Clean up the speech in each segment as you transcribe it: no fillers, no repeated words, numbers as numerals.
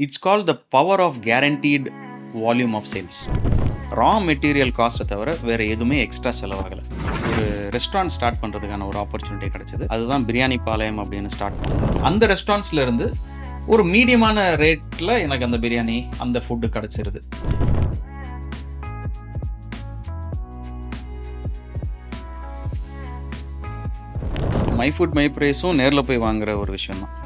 It's call the power of guaranteed volume of sales. Raw material காஸ்ட்டை தவிர வேறு எதுவுமே எக்ஸ்ட்ரா செலவாகலை. ஒரு ரெஸ்டாரண்ட் ஸ்டார்ட் பண்ணுறதுக்கான ஒரு ஆப்பர்ச்சுனிட்டி கிடச்சிது. அதுதான் பிரியாணி பாளையம் அப்படின்னு ஸ்டார்ட் பண்ணோம். அந்த ரெஸ்டாரண்ட்ஸ்லேருந்து ஒரு மீடியமான ரேட்டில் எனக்கு அந்த பிரியாணி அந்த ஃபுட்டு கிடச்சிருது. மை ஃபுட் மை ப்ரைஸும் நேரில் போய் வாங்குகிற ஒரு விஷயந்தான்.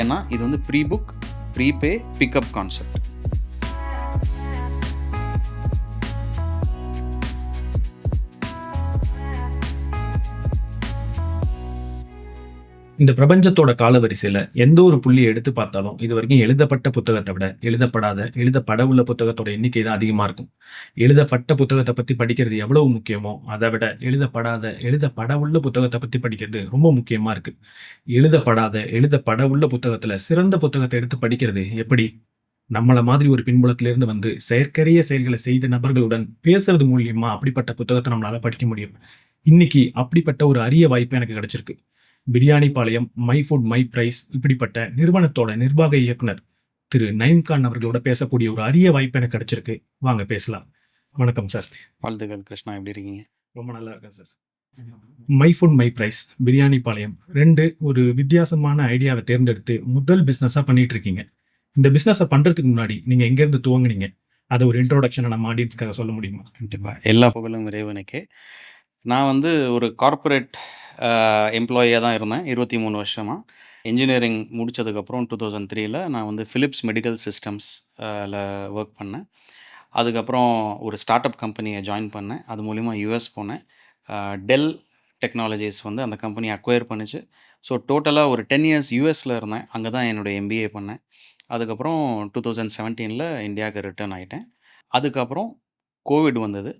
ஏன்னா இது வந்து pre book prepay pickup concept. இந்த பிரபஞ்சத்தோட காலவரிசையில் எந்த ஒரு புள்ளியை எடுத்து பார்த்தாலும் இது வரைக்கும் எழுதப்பட்ட புத்தகத்தை விட எழுதப்பட உள்ள புத்தகத்தோட எண்ணிக்கை தான் அதிகமாக இருக்கும். எழுதப்பட்ட புத்தகத்தை பற்றி படிக்கிறது எவ்வளவு முக்கியமோ அதை விட எழுதப்பட உள்ள புத்தகத்தை பற்றி படிக்கிறது ரொம்ப முக்கியமாக இருக்குது. எழுதப்பட உள்ள புத்தகத்தில் சிறந்த புத்தகத்தை எடுத்து படிக்கிறது எப்படி? நம்மளை மாதிரி ஒரு பின்புலத்திலிருந்து வந்து செயற்கரிய செயல்களை செய்த நபர்களுடன் பேசுறது மூலியமா அப்படிப்பட்ட புத்தகத்தை நம்மளால படிக்க முடியும். இன்னைக்கு அப்படிப்பட்ட ஒரு அரிய வாய்ப்பு எனக்கு கிடைச்சிருக்கு. பிரியாணி பாளையம், மை ஃபுட் மை ப்ரைஸ் இப்படிப்பட்ட நிறுவனத்தோட நிர்வாக இயக்குனர் திரு நயீம் கான் அவர்களோட பேசக்கூடிய ஒரு அரிய வாய்ப்பு எனக்கு கிடைச்சிருக்கு. வாங்க பேசலாம். வணக்கம் சார். வாழ்த்துக்கள் கிருஷ்ணா, எப்படி இருக்கீங்க? ரொம்ப நல்லா இருக்கேன் sir. My food my price, biryani Palayam ரெண்டு ஒரு வித்தியாசமான ஐடியாவை தேர்ந்தெடுத்து முதல் பிஸ்னஸாக பண்ணிட்டு இருக்கீங்க. இந்த பிஸ்னஸை பண்ணுறதுக்கு முன்னாடி நீங்கள் எங்கேருந்து துவங்குனீங்க? அதை ஒரு இன்ட்ரோடக்ஷனை நம்ம ஆடியன்ஸ்க்காக சொல்ல முடியுமா? கண்டிப்பாக. எல்லா புகழும் இறைவனுக்கே. நான் வந்து ஒரு கார்ப்பரேட் எம்ப்ளாயியாக தான் இருந்தேன் 23 வருஷமாக. இன்ஜினியரிங் முடித்ததுக்கப்புறம் 2003 நான் வந்து ஃபிலிப்ஸ் மெடிக்கல் சிஸ்டம்ஸில் ஒர்க் பண்ணேன். அதுக்கப்புறம் ஒரு ஸ்டார்ட் அப் கம்பெனியை ஜாயின் பண்ணேன். அது மூலிமா யூஎஸ் போனேன். டெல் டெக்னாலஜிஸ் வந்து அந்த கம்பெனி அக்வயர் பண்ணிச்சு. ஸோ டோட்டலாக ஒரு 10 இயர்ஸ் யூஎஸில் இருந்தேன். அங்கே தான் என்னுடைய எம்பிஏ பண்ணேன். அதுக்கப்புறம் 2017 இந்தியாவுக்கு ரிட்டர்ன் ஆகிட்டேன். அதுக்கப்புறம் கோவிட் வந்தது.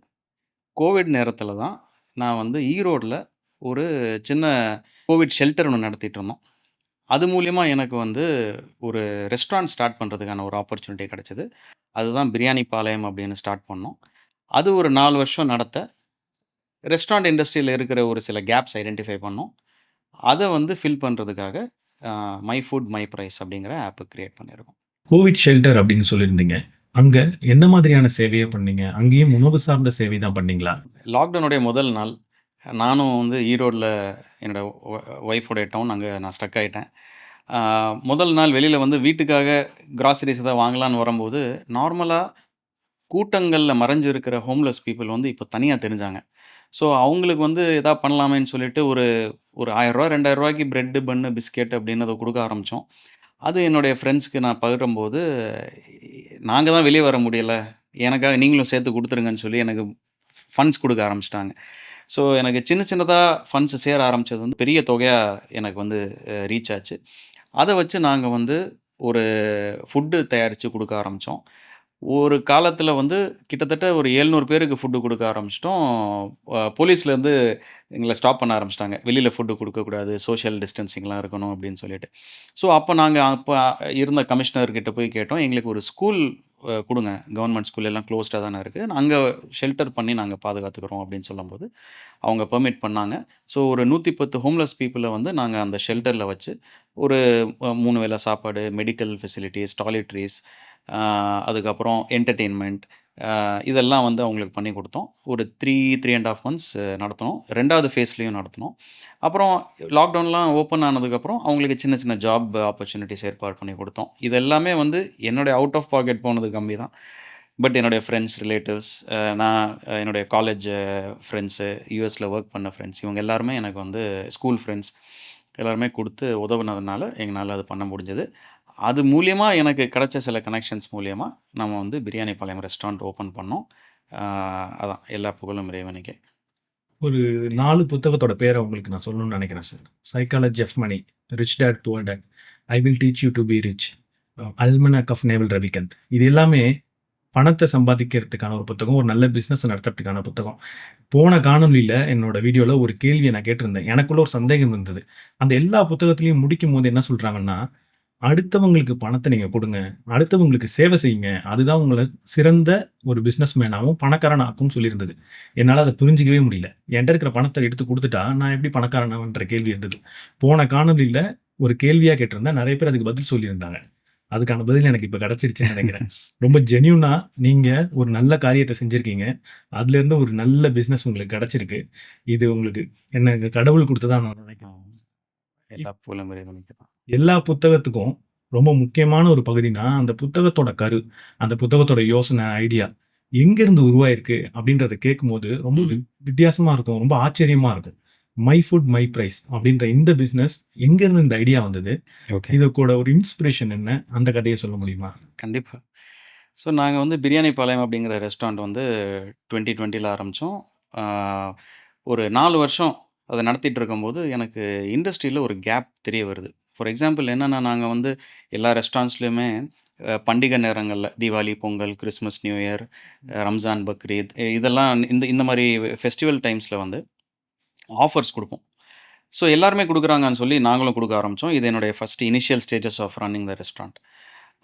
கோவிட் நேரத்தில் தான் நான் வந்து ஈரோடில் ஒரு சின்ன கோவிட் ஷெல்டர் ஒன்று நடத்திட்டு இருந்தோம். அது மூலிமா எனக்கு வந்து ஒரு ரெஸ்டாரண்ட் ஸ்டார்ட் பண்ணுறதுக்கான ஒரு ஆப்பர்ச்சுனிட்டி கிடச்சிது. அதுதான் பிரியாணி பாளையம் அப்படின்னு ஸ்டார்ட் பண்ணோம். அது ஒரு 4 வருஷம் நடத்த ரெஸ்டாரண்ட் இண்டஸ்ட்ரியில் இருக்கிற ஒரு சில கேப்ஸ் ஐடென்டிஃபை பண்ணோம். அதை வந்து ஃபில் பண்ணுறதுக்காக மை ஃபுட் மை ப்ரைஸ் அப்படிங்கிற ஆப்பு க்ரியேட் பண்ணியிருக்கோம். கோவிட் ஷெல்டர் அப்படின்னு சொல்லியிருந்தீங்க. அங்கே என்ன மாதிரியான சேவையை பண்ணீங்க? அங்கேயும் உணவு சார்ந்த சேவை தான் பண்ணீங்களா? லாக்டவுனுடைய முதல் நாள் நானும் வந்து ஈரோடில் என்னோடய ஒய்ஃபோடைய டவுன் அங்கே நான் ஸ்டக் ஆகிட்டேன். முதல் நாள் வெளியில் வந்து வீட்டுக்காக கிராசரிஸ் எதாவது வாங்கலான்னு வரும்போது நார்மலாக கூட்டங்களில் மறைஞ்சு இருக்கிற ஹோம்லெஸ் பீப்புள் வந்து இப்போ தனியாக தெரிஞ்சாங்க. ஸோ அவங்களுக்கு வந்து எதாவது பண்ணலாமேன்னு சொல்லிட்டு ஒரு 1000 2000 ப்ரெட்டு பன்னு பிஸ்கெட் அப்படின்னு அதை கொடுக்க ஆரம்பித்தோம். அது என்னுடைய ஃப்ரெண்ட்ஸ்க்கு நான் பகிரும்போது, நாங்கள் தான் வெளியே வர முடியலை, எனக்காக நீங்களும் சேர்த்து கொடுத்துருங்கன்னு சொல்லி எனக்கு ஃபண்ட்ஸ் கொடுக்க ஆரம்பிச்சிட்டாங்க. ஸோ எனக்கு சின்னதாக ஃபண்ட்ஸ் சேர ஆரம்பித்தது வந்து பெரிய தொகையாக எனக்கு வந்து ரீச் ஆச்சு. அதை வச்சு நாங்கள் வந்து ஒரு ஃபுட்டு தயாரித்து கொடுக்க ஆரம்பித்தோம். ஒரு காலத்தில் வந்து கிட்டத்தட்ட ஒரு 700 பேருக்கு ஃபுட்டு கொடுக்க ஆரம்பிச்சிட்டோம். போலீஸ்லேருந்து எங்களை ஸ்டாப் பண்ண ஆரம்பிச்சிட்டாங்க. வெளியில் ஃபுட்டு கொடுக்கக்கூடாது, சோஷியல் டிஸ்டன்சிங்லாம் இருக்கணும் அப்படின்னு சொல்லிட்டு. ஸோ அப்போ இருந்த கமிஷனர்கிட்ட போய் கேட்டோம், எங்களுக்கு ஒரு ஸ்கூல் கொடுங்க, கவர்மெண்ட் ஸ்கூல் எல்லாம் க்ளோஸ்டாக தானே இருக்குது, அங்கே ஷெல்டர் பண்ணி நாங்கள் பாதுகாத்துக்கிறோம் அப்படின்னு சொல்லும்போது அவங்க பெர்மிட் பண்ணாங்க. ஸோ ஒரு 110 ஹோம்லெஸ் பீப்புளை வந்து நாங்கள் அந்த ஷெல்டரில் வச்சு ஒரு 3 வேளை சாப்பாடு, மெடிக்கல் ஃபெசிலிட்டிஸ், டாய்லெட்ரிஸ், அதுக்கப்புறம் என்டர்டெயின்மெண்ட், இதெல்லாம் வந்து அவங்களுக்கு பண்ணி கொடுத்தோம். ஒரு 3.5 மந்த்ஸ் நடத்தினோம். 2வது ஃபேஸ்லேயும் நடத்தினோம். அப்புறம் லாக்டவுன்லாம் ஓப்பன் ஆனதுக்கப்புறம் அவங்களுக்கு சின்ன சின்ன ஜாப் ஆப்பர்ச்சுனிட்டிஸ் ஏற்பாடு பண்ணி கொடுத்தோம். இது எல்லாமே வந்து என்னுடைய அவுட் ஆஃப் பாக்கெட் போனது கம்மி தான். பட் என்னுடைய ஃப்ரெண்ட்ஸ், ரிலேட்டிவ்ஸ், நான் என்னுடைய காலேஜ் ஃப்ரெண்ட்ஸு, யூஎஸில் ஒர்க் பண்ண ஃப்ரெண்ட்ஸ், இவங்க எல்லாருமே எனக்கு வந்து ஸ்கூல் ஃப்ரெண்ட்ஸ் எல்லாருமே கொடுத்து உதவுனதுனால எங்களால் அது பண்ண முடிஞ்சது. அது மூலியமாக எனக்கு கிடைச்ச சில கனெக்ஷன்ஸ் மூலியமாக நம்ம வந்து பிரியாணி பாளையம் ரெஸ்டாரண்ட் ஓப்பன் பண்ணோம். அதான் எல்லா புகழும் இறைவனுக்கே. ஒரு 4 புத்தகத்தோட பேரை உங்களுக்கு நான் சொல்லணும்னு நினைக்கிறேன் sir. Psychology of money, rich dad poor dad, I will teach you to be rich, almanack of Naval Ravikant. இது எல்லாமே பணத்தை சம்பாதிக்கிறதுக்கான ஒரு புத்தகம், ஒரு நல்ல பிஸ்னஸ் நடத்துறதுக்கான புத்தகம். போன காணொலியில் என்னோட வீடியோவில் ஒரு கேள்வியை நான் கேட்டிருந்தேன். எனக்குள்ள ஒரு சந்தேகம் இருந்தது. அந்த எல்லா புத்தகத்துலையும் முடிக்கும் போது என்ன சொல்கிறாங்கன்னா, அடுத்தவங்களுக்கு பணத்தை நீங்கள் கொடுங்க, அடுத்தவங்களுக்கு சேவை செய்யுங்க, அதுதான் உங்களை சிறந்த ஒரு பிஸ்னஸ் மேனாகவும் பணக்காரனாகவும் சொல்லியிருந்தது. என்னால் அதை புரிஞ்சிக்கவே முடியல. என்கிட்ட இருக்கிற பணத்தை எடுத்து கொடுத்துட்டா நான் எப்படி பணக்காரனாகன்ற கேள்வி இருந்தது. போன காணொலியில் ஒரு கேள்வியாக கேட்டிருந்தேன். நிறைய பேர் அதுக்கு பதில் சொல்லியிருந்தாங்க. அதுக்கான பதில் எனக்கு இப்ப கிடைச்சிருச்சுன்னு நினைக்கிறேன். ரொம்ப ஜென்யூனா நீங்க ஒரு நல்ல காரியத்த செஞ்சிருக்கீங்க. அதுலேருந்து ஒரு நல்ல பிசினஸ் உங்களுக்கு கிடைச்சிருக்கு. இது உங்களுக்கு என்ன கடவுள் குடுத்ததா நான் நினைக்கிறேன். ஆ. எல்லா புகழும் இறைவனுக்கு தான். எல்லா புத்தகத்துக்கும் ரொம்ப முக்கியமான ஒரு பகுதினா, அந்த புத்தகத்தோட கரு, அந்த புத்தகத்தோட யோசனை, ஐடியா எங்கேருந்து உருவாயிருக்கு அப்படின்றத கேட்கும்போது ரொம்ப வித்தியாசமா இருக்கும். ரொம்ப ஆச்சரியமா இருக்கும். மை ஃபுட் மை பிரைஸ் அப்படின்ற இந்த பிசினஸ் எங்கேருந்து இந்த ஐடியா வந்தது? ஓகே. இதுக்கூட ஒரு இன்ஸ்பிரேஷன் என்ன? அந்த கதைய சொல்ல முடியுமா? கண்டிப்பா. ஸோ நாங்க வந்து பிரியாணி பாளையம் அப்படிங்கிற ரெஸ்டாரண்ட் வந்து 2020ல ஆரம்பிச்சோம். ஆ ஒரு 4 வருஷம் அத நடத்திட்டு இருக்கும்போது, எனக்கு இண்டஸ்ட்ரியில ஒரு கேப் தெரிய வருது. ஃபார் எக்ஸாம்பிள் என்னன்னா, நாங்க வந்து எல்லா ரெஸ்டாரண்ட்ஸ்லயுமே பண்டிகை நேரங்கள்ல Deepavali, Pongal, Christmas, new year, Ramzan, Bakrid இதெல்லாம் இந்த இந்த மாரி ஃபெஸ்டிவல் டைம்ஸ்ல வந்து ஆஃபர்ஸ் குடுப்போம். ஸோ எல்லாருமே குடுக்குறாங்கன்னு சொல்லி நாங்களும் குடுக்க ஆரம்பிச்சோம். இது என்னுடைய first initial stages of running the restaurant.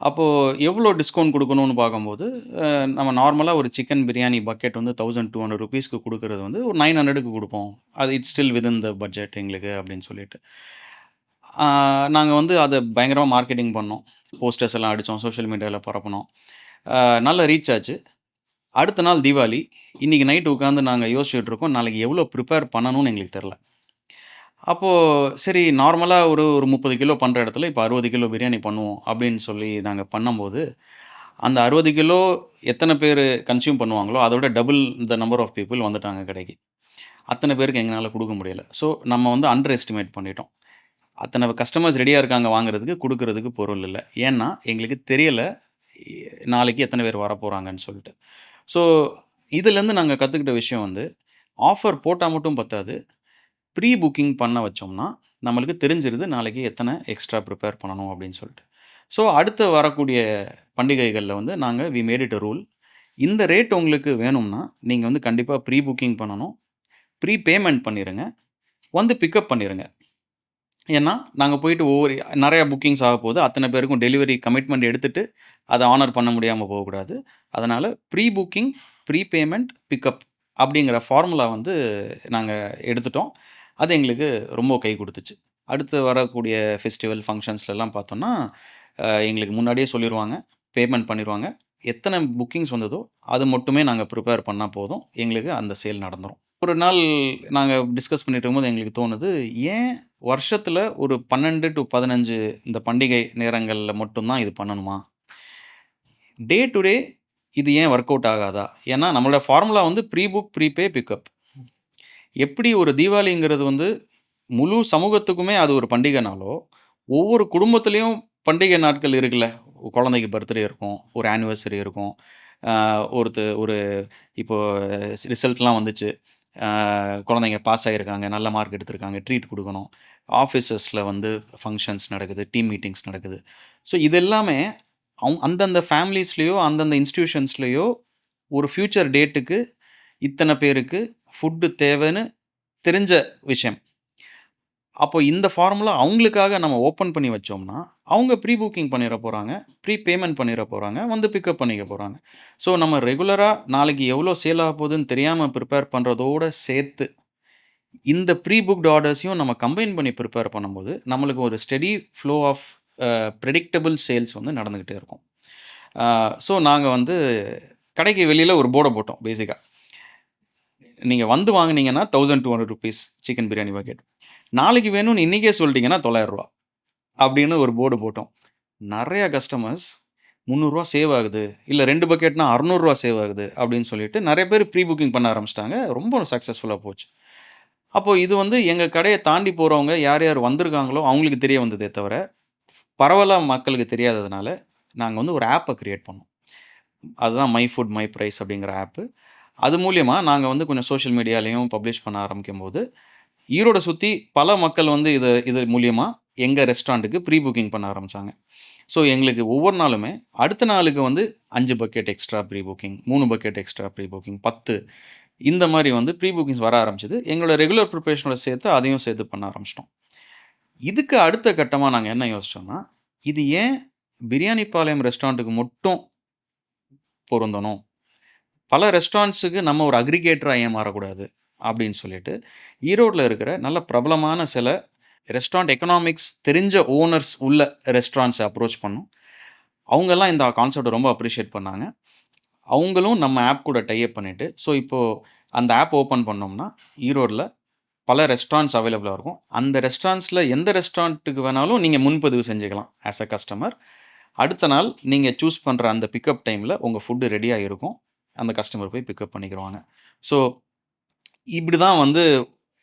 அப்போ எவ்வளோ டிஸ்கவுண்ட் குடுக்கணும்னு பார்க்கும்போது, நம்ம நார்மலா ஒரு சிக்கன் பிரியாணி பக்கெட் வந்து ₹1200க்கு குடுக்குறது வந்து ஒரு 900க்கு குடுப்போம். அது it's still within the budget எங்களுக்கு அப்படின்னு சொல்லிட்டு. ஆ நாங்க வந்து அத பயங்கரமா மார்க்கெட்டிங் பண்ணோம். போஸ்டர்ஸ் எல்லாம் அடிச்சோம். சோஷியல் மீடியால பரப்புனோம். நல்ல ரீச் ஆச்சு. அடுத்த நாள் தீபாவளி. இன்னைக்கு நைட் உட்காந்து நாங்க யோசிச்சுட்டு இருக்கோம். நாளைக்கு எவ்வளோ ப்ரிப்பேர் பண்ணணும்னு எங்களுக்கு தெரியல. அப்போ சரி நார்மலா ஒரு 30 கிலோ பண்ற இடத்துல, இப்ப 60 கிலோ பிரியாணி பண்ணுவோம் அப்படின்னு சொல்லி நாங்க பண்ணும்போது, அந்த 60 கிலோ எத்தன பேரு கன்சியூம் பண்ணுவாங்களோ, அத விட double the number of people வந்துட்டாங்க கடைக்கு. அத்தன பேருக்கு எங்கனால குடுக்க முடியல. ஸோ நம்ம வந்து அண்டர் எஸ்டிமேட் பண்ணிட்டோம். அத்தன கஸ்டமர்ஸ் ரெடியா இருக்காங்க வாங்குறதுக்கு, குடுக்குறதுக்கு பொருள் இல்ல. ஏன்னா, எங்களுக்கு தெரியல எ நாளைக்கு எத்தன பேர் வரப்போறாங்கன்னு சொல்லிட்டு. ஸோ இதுலேருந்து நாங்க கத்துக்கிட்ட விஷயம் வந்து, ஆஃபர் போட்டா மட்டும் பத்தாது. ப்ரீ புக்கிங் பண்ண வச்சோம்னா, நம்மளுக்கு தெரிஞ்சிருது நாளைக்கு எத்தன எக்ஸ்ட்ரா ப்ரிப்பேர் பண்ணணும் அப்படின்னு சொல்லிட்டு. ஸோ அடுத்து வரக்கூடிய பண்டிகைகள்ல வந்து நாங்க we made it a rule. இந்த ரேட் உங்களுக்கு வேணும்னா, நீங்க வந்து கண்டிப்பா ப்ரீ புக்கிங் பண்ணணும். ப்ரீ பேமெண்ட் பண்ணிருங்க. வந்து பிக்கப் பண்ணிருங்க. ஏன்னா, நாங்க போயிட்டு நெறைய புக்கிங்ஸ் ஆகப்போது. அத்தன பேருக்கும் டெலிவரி கமிட்மெண்ட் எடுத்துட்டு, அத ஹானர் பண்ண முடியாம போகக்கூடாது. அதனால pre booking, pre payment, pickup அப்படிங்கிற ஃபார்முலா வந்து நாங்க எடுத்துட்டோம். அது எங்களுக்கு ரொம்ப கை குடுத்துச்சு. அடுத்து வரக்கூடிய ஃபெஸ்டிவல், ஃபங்ஷன்ஸ்லலாம் பார்த்தோம்னா, எங்களுக்கு முன்னாடியே சொல்லிருவாங்க. பேமெண்ட் பண்ணிருவாங்க. எத்தன புக்கிங்ஸ் வந்ததோ, அது மட்டுமே நாங்க ப்ரிப்பேர் பண்ணா போதும். எங்களுக்கு அந்த சேல் நடந்துரும். ஒரு நாள் நாங்க டிஸ்கஸ் பண்ணிட்டு இருக்கும்போது எங்களுக்கு தோணுது, ஏன் வருஷத்துல ஒரு 12 டூ 15 இந்த பண்டிகை நேரங்கள்ல மட்டும் தான் இது பண்ணணுமா? டே டு டே இது ஏன் வொர்க் அவுட் ஆகாதா? ஏன்னா நம்மளோட ஃபார்முலா வந்து ப்ரீ புக், ப்ரீ பே, பிக்கப். எப்படி ஒரு தீபாவளிங்கிறது வந்து முழு சமூகத்துக்குமே அது ஒரு பண்டிகைனாலோ, ஒவ்வொரு குடும்பத்திலயும் பண்டிகை நாட்கள் இருக்குல்ல. குழந்தைக்கு பர்த்டே இருக்கும். ஒரு ஆனிவர்சரி இருக்கும். ஒரு இப்போ ரிசல்ட்லாம் வந்துச்சு. ஆ குழந்தைங்க பாஸ் ஆகியிருக்காங்க. நல்ல மார்க் எடுத்திருக்காங்க. ட்ரீட் குடுக்கணும். ஆஃபீஸஸ்ல வந்து ஃபங்ஷன்ஸ் நடக்குது. டீம் மீட்டிங்ஸ் நடக்குது. ஸோ இது எல்லாமே அந்தந்த ஃபேமிலீஸ்லயோ, அந்தந்த இன்ஸ்டிடியூஷன்ஸ்லயோ ஒரு ஃபியூச்சர் டேட்டுக்கு இத்தன பேருக்கு ஃபுட் தேவைன்னு தெரிஞ்ச விஷயம். அப்போ இந்த ஃபார்முலா அவங்களுக்காக நம்ம ஓப்பன் பண்ணி வச்சோம்னா, அவங்க ப்ரீ புக்கிங் பண்ணிற போறாங்க. ப்ரீ பேமெண்ட் பண்ணிற போறாங்க. வந்து பிக்கப் பண்ணிக்க போறாங்க. ஸோ நம்ம ரெகுலரா நாளைக்கு எவ்வளோ சேல் ஆகப்போகுதுன்னு தெரியாம ப்ரிப்பேர் பண்றதோட சேர்த்து, இந்த ப்ரீ புக்ட் ஆர்டர்ஸையும் நம்ம கம்பைன் பண்ணி ப்ரிப்பேர் பண்ணும்போது, நம்மளுக்கு ஒரு steady flow of predictable sales வந்து நடந்துகிட்டே இருக்கும். ஸோ நாங்க வந்து கடைக்கு வெளியில ஒரு போர்ட போட்டோம் பேசிக்கா. நீங்க வந்து வாங்குனீங்கன்னா ₹1200 சிக்கன் பிரியாணி பக்கெட். நாளைக்கு வேணும்னு இன்னைக்கே சொல்லிட்டீங்கன்னா ₹900 அப்படின்னு ஒரு போர்டு போட்டோம். நெறைய கஸ்டமர்ஸ் ₹300 சேவ் ஆகுது. இல்ல 2 பக்கெட்னா ₹600 சேவ் ஆகுது அப்படின்னு சொல்லிட்டு நெறைய பேர் ப்ரீ புக்கிங் பண்ண ஆரம்பிச்சுட்டாங்க. ரொம்ப சக்சஸ்ஃபுல்லா போச்சு. அப்போ இது வந்து எங்க கடைய தாண்டி போறவங்க யார் யார் வந்திருக்காங்களோ அவங்களுக்கு தெரிய வந்ததே தவிர, பரவலா மக்களுக்கு தெரியாததுனால, நாங்க வந்து ஒரு ஆப்ப கிரியேட் பண்ணோம். அதுதான் மை ஃபுட் மை பிரைஸ் அப்படிங்கிற ஆப்பு. அது மூலியமா நாங்க வந்து கொஞ்சம் சோஷியல் மீடியாலயும் பப்ளிஷ் பண்ண ஆரம்பிக்கும்போது, ஈரோட சுத்தி பல மக்கள் வந்து இது மூலியமா எங்க ரெஸ்டாரண்ட்டுக்கு ப்ரீ புக்கிங் பண்ண ஆரம்பிச்சாங்க. ஸோ எங்களுக்கு ஒவ்வொரு நாளுமே அடுத்த நாளுக்கு வந்து 5 bucket extra pre booking, 3 bucket extra pre booking, 10 இந்த மாரி வந்து ப்ரீ புக்கிங்ஸ் வர ஆரம்பிச்சது. எங்களோட ரெகுலர் ப்ரிப்பரேஷனோட சேர்த்து அதையும் சேர்த்து பண்ண ஆரம்பிச்சிட்டோம். இதுக்கு அடுத்த கட்டமா நாங்க என்ன யோசிச்சோம்னா, இது ஏன் பிரியாணி பாளையம் ரெஸ்டாரண்ட்டுக்கு மட்டும் பொருந்தணும்? பல ரெஸ்டாரண்ட்ஸுக்கு நம்ம ஒரு அக்ரிகேட்டரா ஏன் மாறக்கூடாது? அப்படின்னு சொல்லிட்டு, ஈரோட்ல இருக்கிற நல்ல பிரபலமான சில ரெஸ்டாரண்ட் எக்கனாமிக்ஸ் தெரிஞ்ச ஓனர்ஸ் உள்ள ரெஸ்டாரண்ட்ஸ அப்ரோச் பண்ணோம். அவங்கெல்லாம் இந்த கான்செப்ட்ட ரொம்ப அப்ரிஷியேட் பண்ணாங்க. அவங்களும் நம்ம ஆப் கூட டை அப் பண்ணிட்டு, ஸோ இப்போது அந்த ஆப் ஓப்பன் பண்ணோம்னா, ஈரோட்ல பல ரெஸ்டாரண்ட்ஸ் அவைலபிளா இருக்கும். அந்த ரெஸ்டாரண்ட்ஸ்ல எந்த ரெஸ்டாரண்ட்டுக்கு வேணாலும் நீங்க முன்பதிவு செஞ்சுக்கலாம் ஆஸ் அ கஸ்டமர். அடுத்த நாள் நீங்க சூஸ் பண்ற அந்த பிக்கப் டைம்ல உங்க ஃபுட் ரெடியா இருக்கும். அந்த கஸ்டமர் போய் பிக்கப் பண்ணிக்கிருவாங்க. ஸோ இப்படி தான் வந்து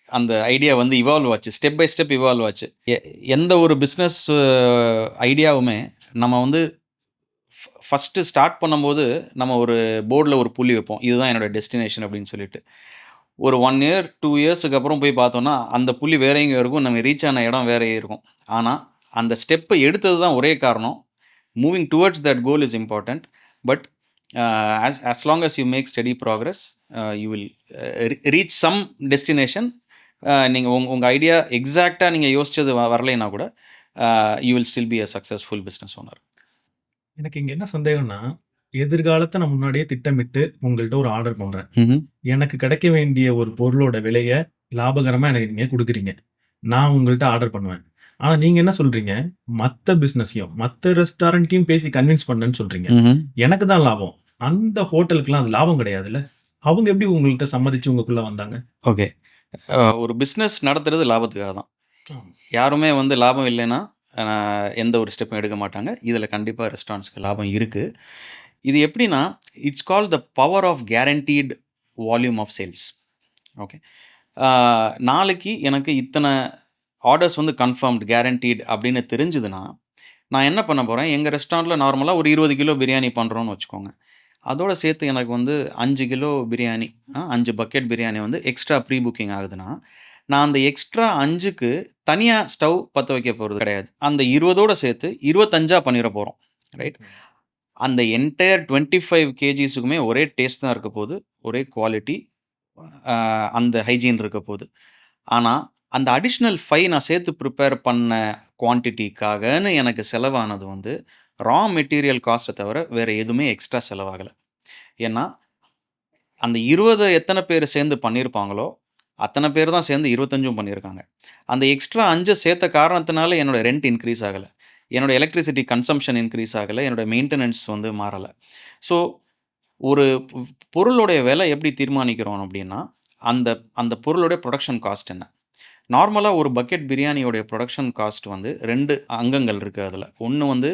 அந்த ஐடியா வந்து இவால்வ் ஆச்சு. ஸ்டெப் பை ஸ்டெப் இவால்வ் ஆச்சு. எந்த ஒரு பிசினஸ் ஐடியாவுமே நம்ம வந்து ஃபர்ஸ்ட்டு ஸ்டார்ட் பண்ணும்போது நம்ம ஒரு போர்ட்ல ஒரு புள்ளி வைப்போம். இதுதான் என்னோட டெஸ்டினேஷன் அப்படின்னு சொல்லிட்டு. ஒரு 1 இயர், 2 இயர்ஸ்க்கு அப்புறம் போய் பார்த்தோம்னா, அந்த புள்ளி வேற எங்கேயோ இருக்கும். நம்ம ரீச் ஆன இடம் வேறயே இருக்கும். ஆனா, அந்த ஸ்டெப்ப எடுத்தது தான் ஒரே காரணம். Moving towards that goal is important. But as long as you make steady progress, you will reach some destination. நீங்க உங்க ஐடியா எக்ஸாக்ட்டா நீங்க யோசிச்சது வரலைன்னா கூட, you will still be a successful business owner. எனக்கு இங்க என்ன சந்தேகம்னா, எதிர்காலத்த நான் முன்னாடியே திட்டமிட்டு உங்கள்ட்ட ஒரு ஆர்டர் பண்றேன். எனக்கு கிடைக்க வேண்டிய ஒரு பொருளோட விலைய லாபகரமா எனக்கு நீங்க குடுக்குறீங்க. நான் உங்கள்ட்ட ஆர்டர் பண்ணுவேன். ஆனா நீங்க என்ன சொல்றீங்க, மத்த பிசினஸையும், மத்த ரெஸ்டாரண்ட்டையும் பேசி கன்வின்ஸ் பண்ணேன்னு சொல்றீங்க. எனக்கு தான் லாபம். அந்த ஹோட்டலுக்குலாம் அது லாபம் கிடையாதுல்ல? அவங்க எப்படி உங்கள்ட்ட சம்மதிச்சு உங்களுக்குள்ள வந்தாங்க? ஓகே. ஒரு பிஸ்னஸ் நடத்துறது லாபத்துக்காக தான். யாருமே வந்து லாபம் இல்லைன்னா, எந்த ஒரு ஸ்டெப்பும் எடுக்க மாட்டாங்க. இதில கண்டிப்பா ரெஸ்டாரண்ட்ஸ்க்கு லாபம் இருக்கு. இது எப்படின்னா, it's called the power of guaranteed volume of sales. Okay. நாளைக்கு எனக்கு இத்தனை ஆர்டர்ஸ் வந்து கன்ஃபர்ம்டு, கேரண்டீட் அப்படின்னு தெரிஞ்சுதுன்னா, நான் என்ன பண்ண போறேன், எங்க ரெஸ்டாரண்ட்ல நார்மலா ஒரு 20 கிலோ பிரியாணி பண்றோம்னு வச்சுக்கோங்க. அதோட சேர்த்து எனக்கு வந்து 5 கிலோ பிரியாணி, 5 பக்கெட் பிரியாணி வந்து எக்ஸ்ட்ரா ப்ரீ புக்கிங் ஆகுதுன்னா, நான் அந்த எக்ஸ்ட்ரா 5க்கு தனியா ஸ்டவ் பத்த வைக்க போறது கிடையாது. அந்த 20ஓட சேர்த்து 25ஆ பண்ணிற போறோம். ரைட்? அந்த என்டையர் 25 கேஜிஸுக்குமே ஒரே டேஸ்ட் தான் இருக்க போது. ஒரே குவாலிட்டி, அந்த ஹைஜீன் இருக்க போது. ஆனா, அந்த அடிஷனல் 5 நான் சேர்த்து ப்ரிப்பேர் பண்ண குவான்டிட்டிக்காகன்னு எனக்கு செலவானது வந்து, ரா மெட்டீரியல் காஸ்ட்ட தவிர வேற எதுவுமே எக்ஸ்ட்ரா செலவாகல. ஏன்னா, அந்த 20 எத்தனை பேர் சேர்ந்து பண்ணியிருப்பாங்களோ, அத்தனை பேர் தான் சேர்ந்து 25ம் பண்ணியிருக்காங்க. அந்த எக்ஸ்ட்ரா 5 சேர்த்த காரணத்தினால என்னோட ரென்ட் இன்க்ரீஸ் ஆகல. என்னோட எலக்ட்ரிசிட்டி கன்சம்ப்ஷன் இன்க்ரீஸ் ஆகல. என்னோட மெயின்டனன்ஸ் வந்து மாறல. ஸோ, ஒரு பொருளுடைய விலை எப்படி தீர்மானிக்கிறோம் அப்படின்னா, அந்த அந்த பொருளுடைய புரொடக்ஷன் காஸ்ட் என்ன? நார்மலா ஒரு பக்கெட் பிரியாணியோடைய புரொடக்ஷன் காஸ்ட் வந்து 2 அங்கங்கள் இருக்கு அதுல. ஒண்ணு வந்து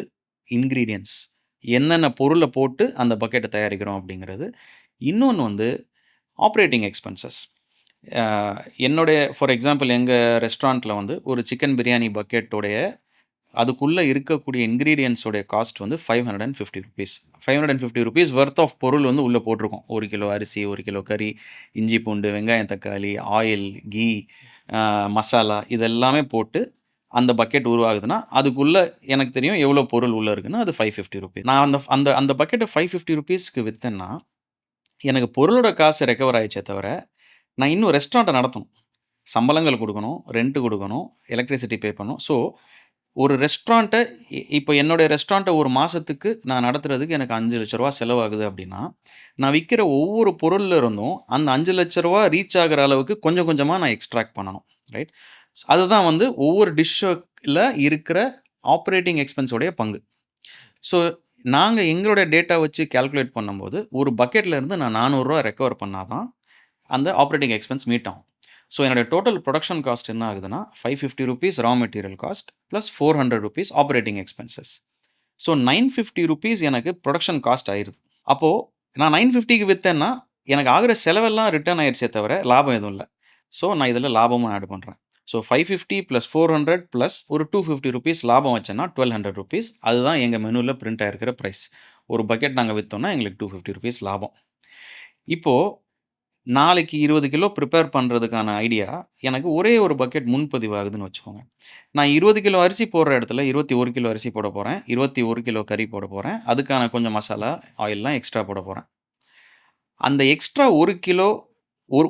இன்கிரீடியன்ட்ஸ். என்னென்ன பொருள போட்டு அந்த பக்கெட்ட தயாரிக்கிறோம் அப்படிங்கிறது. இன்னொன்னு வந்து ஆப்பரேட்டிங் எக்ஸ்பென்சஸ். என்னுடைய ஃபார் எக்ஸாம்பிள் எங்க ரெஸ்டாரண்ட்ல வந்து ஒரு சிக்கன் பிரியாணி பக்கெட்டோடைய அதுக்குள்ள இருக்கக்கூடிய இன்கிரீடியன்ட்ஸ் உடைய காஸ்ட் வந்து ₹550. ₹550 வொர்த் ஆஃப் பொருள் வந்து உள்ள போட்டிருக்கோம். 1 கிலோ அரிசி, 1 கிலோ கறி, இஞ்சி பூண்டு, வெங்காயம் தக்காளி, ஆயில், கீ, மசாலா இதெல்லாமே போட்டு அந்த பக்கெட் உருவாகுதுன்னா, அதுக்குள்ள எனக்கு தெரியும் எவ்வளோ பொருள் உள்ள இருக்குன்னு. அது ₹550. நான் அந்த அந்த அந்த பக்கெட்ட ₹550க்கு வித்தேன்னா, எனக்கு பொருளோட காசு ரெக்கவர் ஆயிடுச்சே தவிர, நான் இன்னும் ரெஸ்டாரண்ட்ட நடத்தணும். சம்பளங்கள் குடுக்கணும், ரென்ட் குடுக்கணும், எலக்ட்ரிசிட்டி பே பண்ணணும். ஸோ, ஒரு ரெஸ்டாரண்ட்ட இப்போ என்னுடைய ரெஸ்டாரண்ட்ட ஒரு மாசத்துக்கு நான் நடத்துறதுக்கு எனக்கு ₹5,00,000 செலவாகுது அப்படின்னா, நான் விக்கிற ஒவ்வொரு பொருள்ல இருந்தும் அந்த ₹5,00,000 ரீச் ஆகுற அளவுக்கு கொஞ்சம் கொஞ்சமா நான் எக்ஸ்ட்ராக்ட் பண்ணணும். ரைட்? அதுதான் வந்து ஒவ்வொரு டிஷ்ஷுல இருக்கிற ஆப்பரேட்டிங் எக்ஸ்பென்ஸ் உடைய பங்கு. ஸோ, நாங்க எங்களுடைய டேட்டா வச்சு கால்குலேட் பண்ணும்போது, ஒரு பக்கெட்ல இருந்து நான் ₹400 ரெக்கவர் பண்ணா தான், அந்த ஆப்பரேட்டிங் எக்ஸ்பென்ஸ் மீட் ஆகும். ஸோ, என்னுடைய டோட்டல் புரொடக்ஷன் காஸ்ட் என்ன ஆகுதுன்னா, ₹550 raw material cost plus ₹400 operating expenses. So, ₹950 எனக்கு புரொடக்ஷன் காஸ்ட் ஆயிருது. அப்போ நான் 950க்கு வித்தேன்னா, எனக்கு ஆகுற செலவெல்லாம் ரிட்டர்ன் ஆயிருச்சே தவிர, லாபம் எதுவும் இல்ல. ஸோ, நான் இதில லாபமும் ஆட் பண்றேன். ஸோ, 550 + 400 + ஒரு ₹250 லாபம் வச்சேன்னா ₹1,200. அதுதான் எங்க மெனுல பிரிண்ட் ஆயிருக்கிற பிரைஸ். ஒரு பக்கெட் நாங்க வித்தோம்னா எங்களுக்கு ₹250 லாபம். இப்போ நாளைக்கு 20 கிலோ ப்ரிப்பேர் பண்றதுக்கான ஐடியா, எனக்கு ஒரே ஒரு பக்கெட் முன்பதிவு ஆகுதுன்னு வச்சுக்கோங்க. நான் 20 கிலோ அரிசி போடுற இடத்துல 21 கிலோ அரிசி போட போறேன். 21 கிலோ கறி போட போறேன். அதுக்கான கொஞ்சம் மசாலா, ஆயில்லாம் எக்ஸ்ட்ரா போட போறேன். அந்த எக்ஸ்ட்ரா 1 கிலோ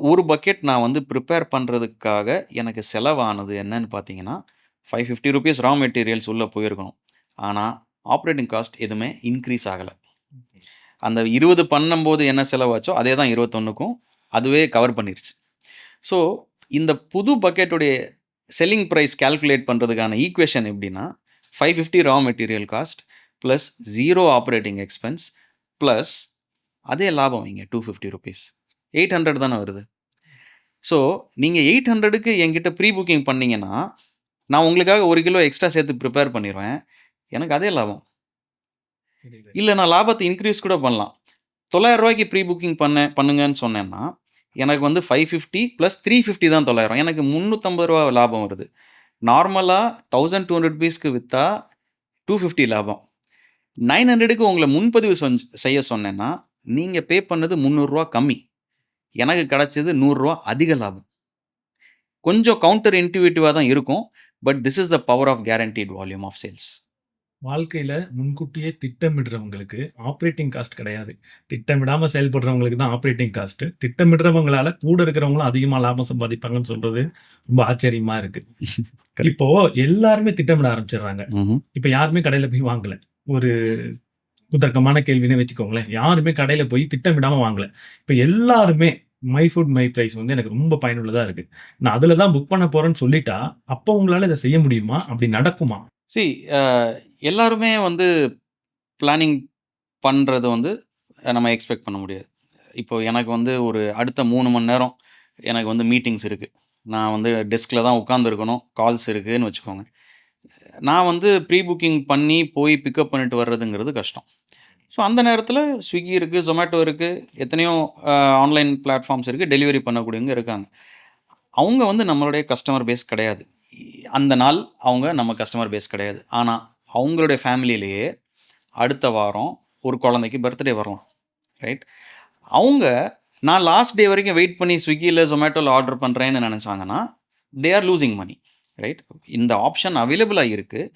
ஒரு பக்கெட் நான் வந்து ப்ரிப்பேர் பண்றதுக்காக எனக்கு செலவானது என்னன்னு பார்த்தீங்கன்னா, ₹550 ரா மெட்டீரியல்ஸ் உள்ள போயிருக்கணும். ஆனா, ஆப்பரேட்டிங் காஸ்ட் எதுவுமே இன்கிரீஸ் ஆகல. அந்த 20 பண்ணும்போது என்ன செலவாச்சோ, அதே தான் 21க்கும் அதுவே கவர் பண்ணிருச்சு. ஸோ, இந்த புது பக்கெட்டுடைய செல்லிங் பிரைஸ் கால்குலேட் பண்றதுக்கான ஈக்குவேஷன் எப்படின்னா, ₹550 raw material cost plus 0 operating expense plus அதே லாபம் வைங்க ₹250 800 தானே வருது. ஸோ நீங்கள் 800க்கு என்கிட்ட ப்ரீ புக்கிங் பண்ணீங்கன்னா நான் உங்களுக்காக 1 கிலோ எக்ஸ்ட்ரா சேர்த்து ப்ரிப்பேர் பண்ணிடுவேன். எனக்கு அதே லாபம். இல்லை நான் லாபத்தை இன்க்ரீஸ் கூட பண்ணலாம். ₹900க்கு ப்ரீ புக்கிங் பண்ணுங்கன்னு சொன்னேன்னா எனக்கு வந்து 550 ப்ளஸ் 350 தான் 900. எனக்கு ₹350 லாபம் வருது. நார்மலாக ₹1200க்கு விற்றா 250 லாபம். 900க்கு உங்களை முன்பதிவு செய்ய சொன்னேன்னா நீங்கள் பே பண்ணது ₹300 கம்மி. எனக்கு கிடைச்சது ₹100 அதிக லாபம். கொஞ்சம் கவுண்டர் இன்ட்யூட்டிவாக தான் இருக்கும். But this is the power of guaranteed volume of sales. வாழ்க்கையில முன்கூட்டியே திட்டமிடுறவங்களுக்கு ஆப்ரேட்டிங் காஸ்ட் கிடையாது. திட்டமிடாம செயல்படுறவங்களுக்கு தான் ஆப்ரேட்டிங் காஸ்ட். திட்டமிடுறவங்களால கூட இருக்கிறவங்களும் அதிகமா லாபம் சம்பாதிப்பாங்கன்னு சொல்றது ரொம்ப ஆச்சரியமா இருக்கு. இப்போ எல்லாருமே திட்டமிட ஆரம்பிச்சிடுறாங்க. இப்ப யாருமே கடையில போய் வாங்கல. ஒரு குதர்க்கமான கேள்வினே வச்சுக்கோங்களேன். யாருமே கடையில போய் திட்டமிடாம வாங்கல. இப்ப எல்லாருமே மை ஃபுட் மை பிரைஸ் வந்து எனக்கு ரொம்ப பயனுள்ளதா இருக்கு. நான் அதுல தான் புக் பண்ண போறேன்னு சொல்லிட்டா, அப்போ உங்களால இதை செய்ய முடியுமா? அப்படி நடக்குமா? எல்லாருமே வந்து பிளானிங் பண்ணுறது வந்து நம்ம எக்ஸ்பெக்ட் பண்ண முடியாது. இப்போ எனக்கு வந்து ஒரு அடுத்த 3 மணி நேரம் எனக்கு வந்து மீட்டிங்ஸ் இருக்குது. நான் வந்து டெஸ்கில் தான் உட்காந்துருக்கணும். கால்ஸ் இருக்குதுன்னு வச்சுக்கோங்க. நான் வந்து ப்ரீ புக்கிங் பண்ணி போய் பிக்கப் பண்ணிட்டு வர்றதுங்கிறது கஷ்டம். ஸோ அந்த நேரத்தில் ஸ்விக்கி இருக்குது, ஜொமேட்டோ இருக்குது, எத்தனையோ ஆன்லைன் பிளாட்ஃபார்ம்ஸ் இருக்குது, டெலிவரி பண்ணக்கூடியவங்க இருக்காங்க. அவங்க வந்து நம்மளுடைய கஸ்டமர் பேஸ் கிடையாது. அந்த நாள் அவங்க நம்ம கஸ்டமர் பேஸ் கிடையாது. ஆனால் அவங்களுடைய ஃபேமிலியிலேயே அடுத்த வாரம் ஒரு குழந்தைக்கு பர்த்டே வரலாம், ரைட்? அவங்க நான் லாஸ்ட் டே வரைக்கும் வெயிட் பண்ணி ஸ்விக்கியில் ஜொமேட்டோவில் ஆர்டர் பண்ணுறேன்னு நினச்சாங்கன்னா they are losing money, right? இந்த ஆப்ஷன் அவைலபிளாக இருக்குது.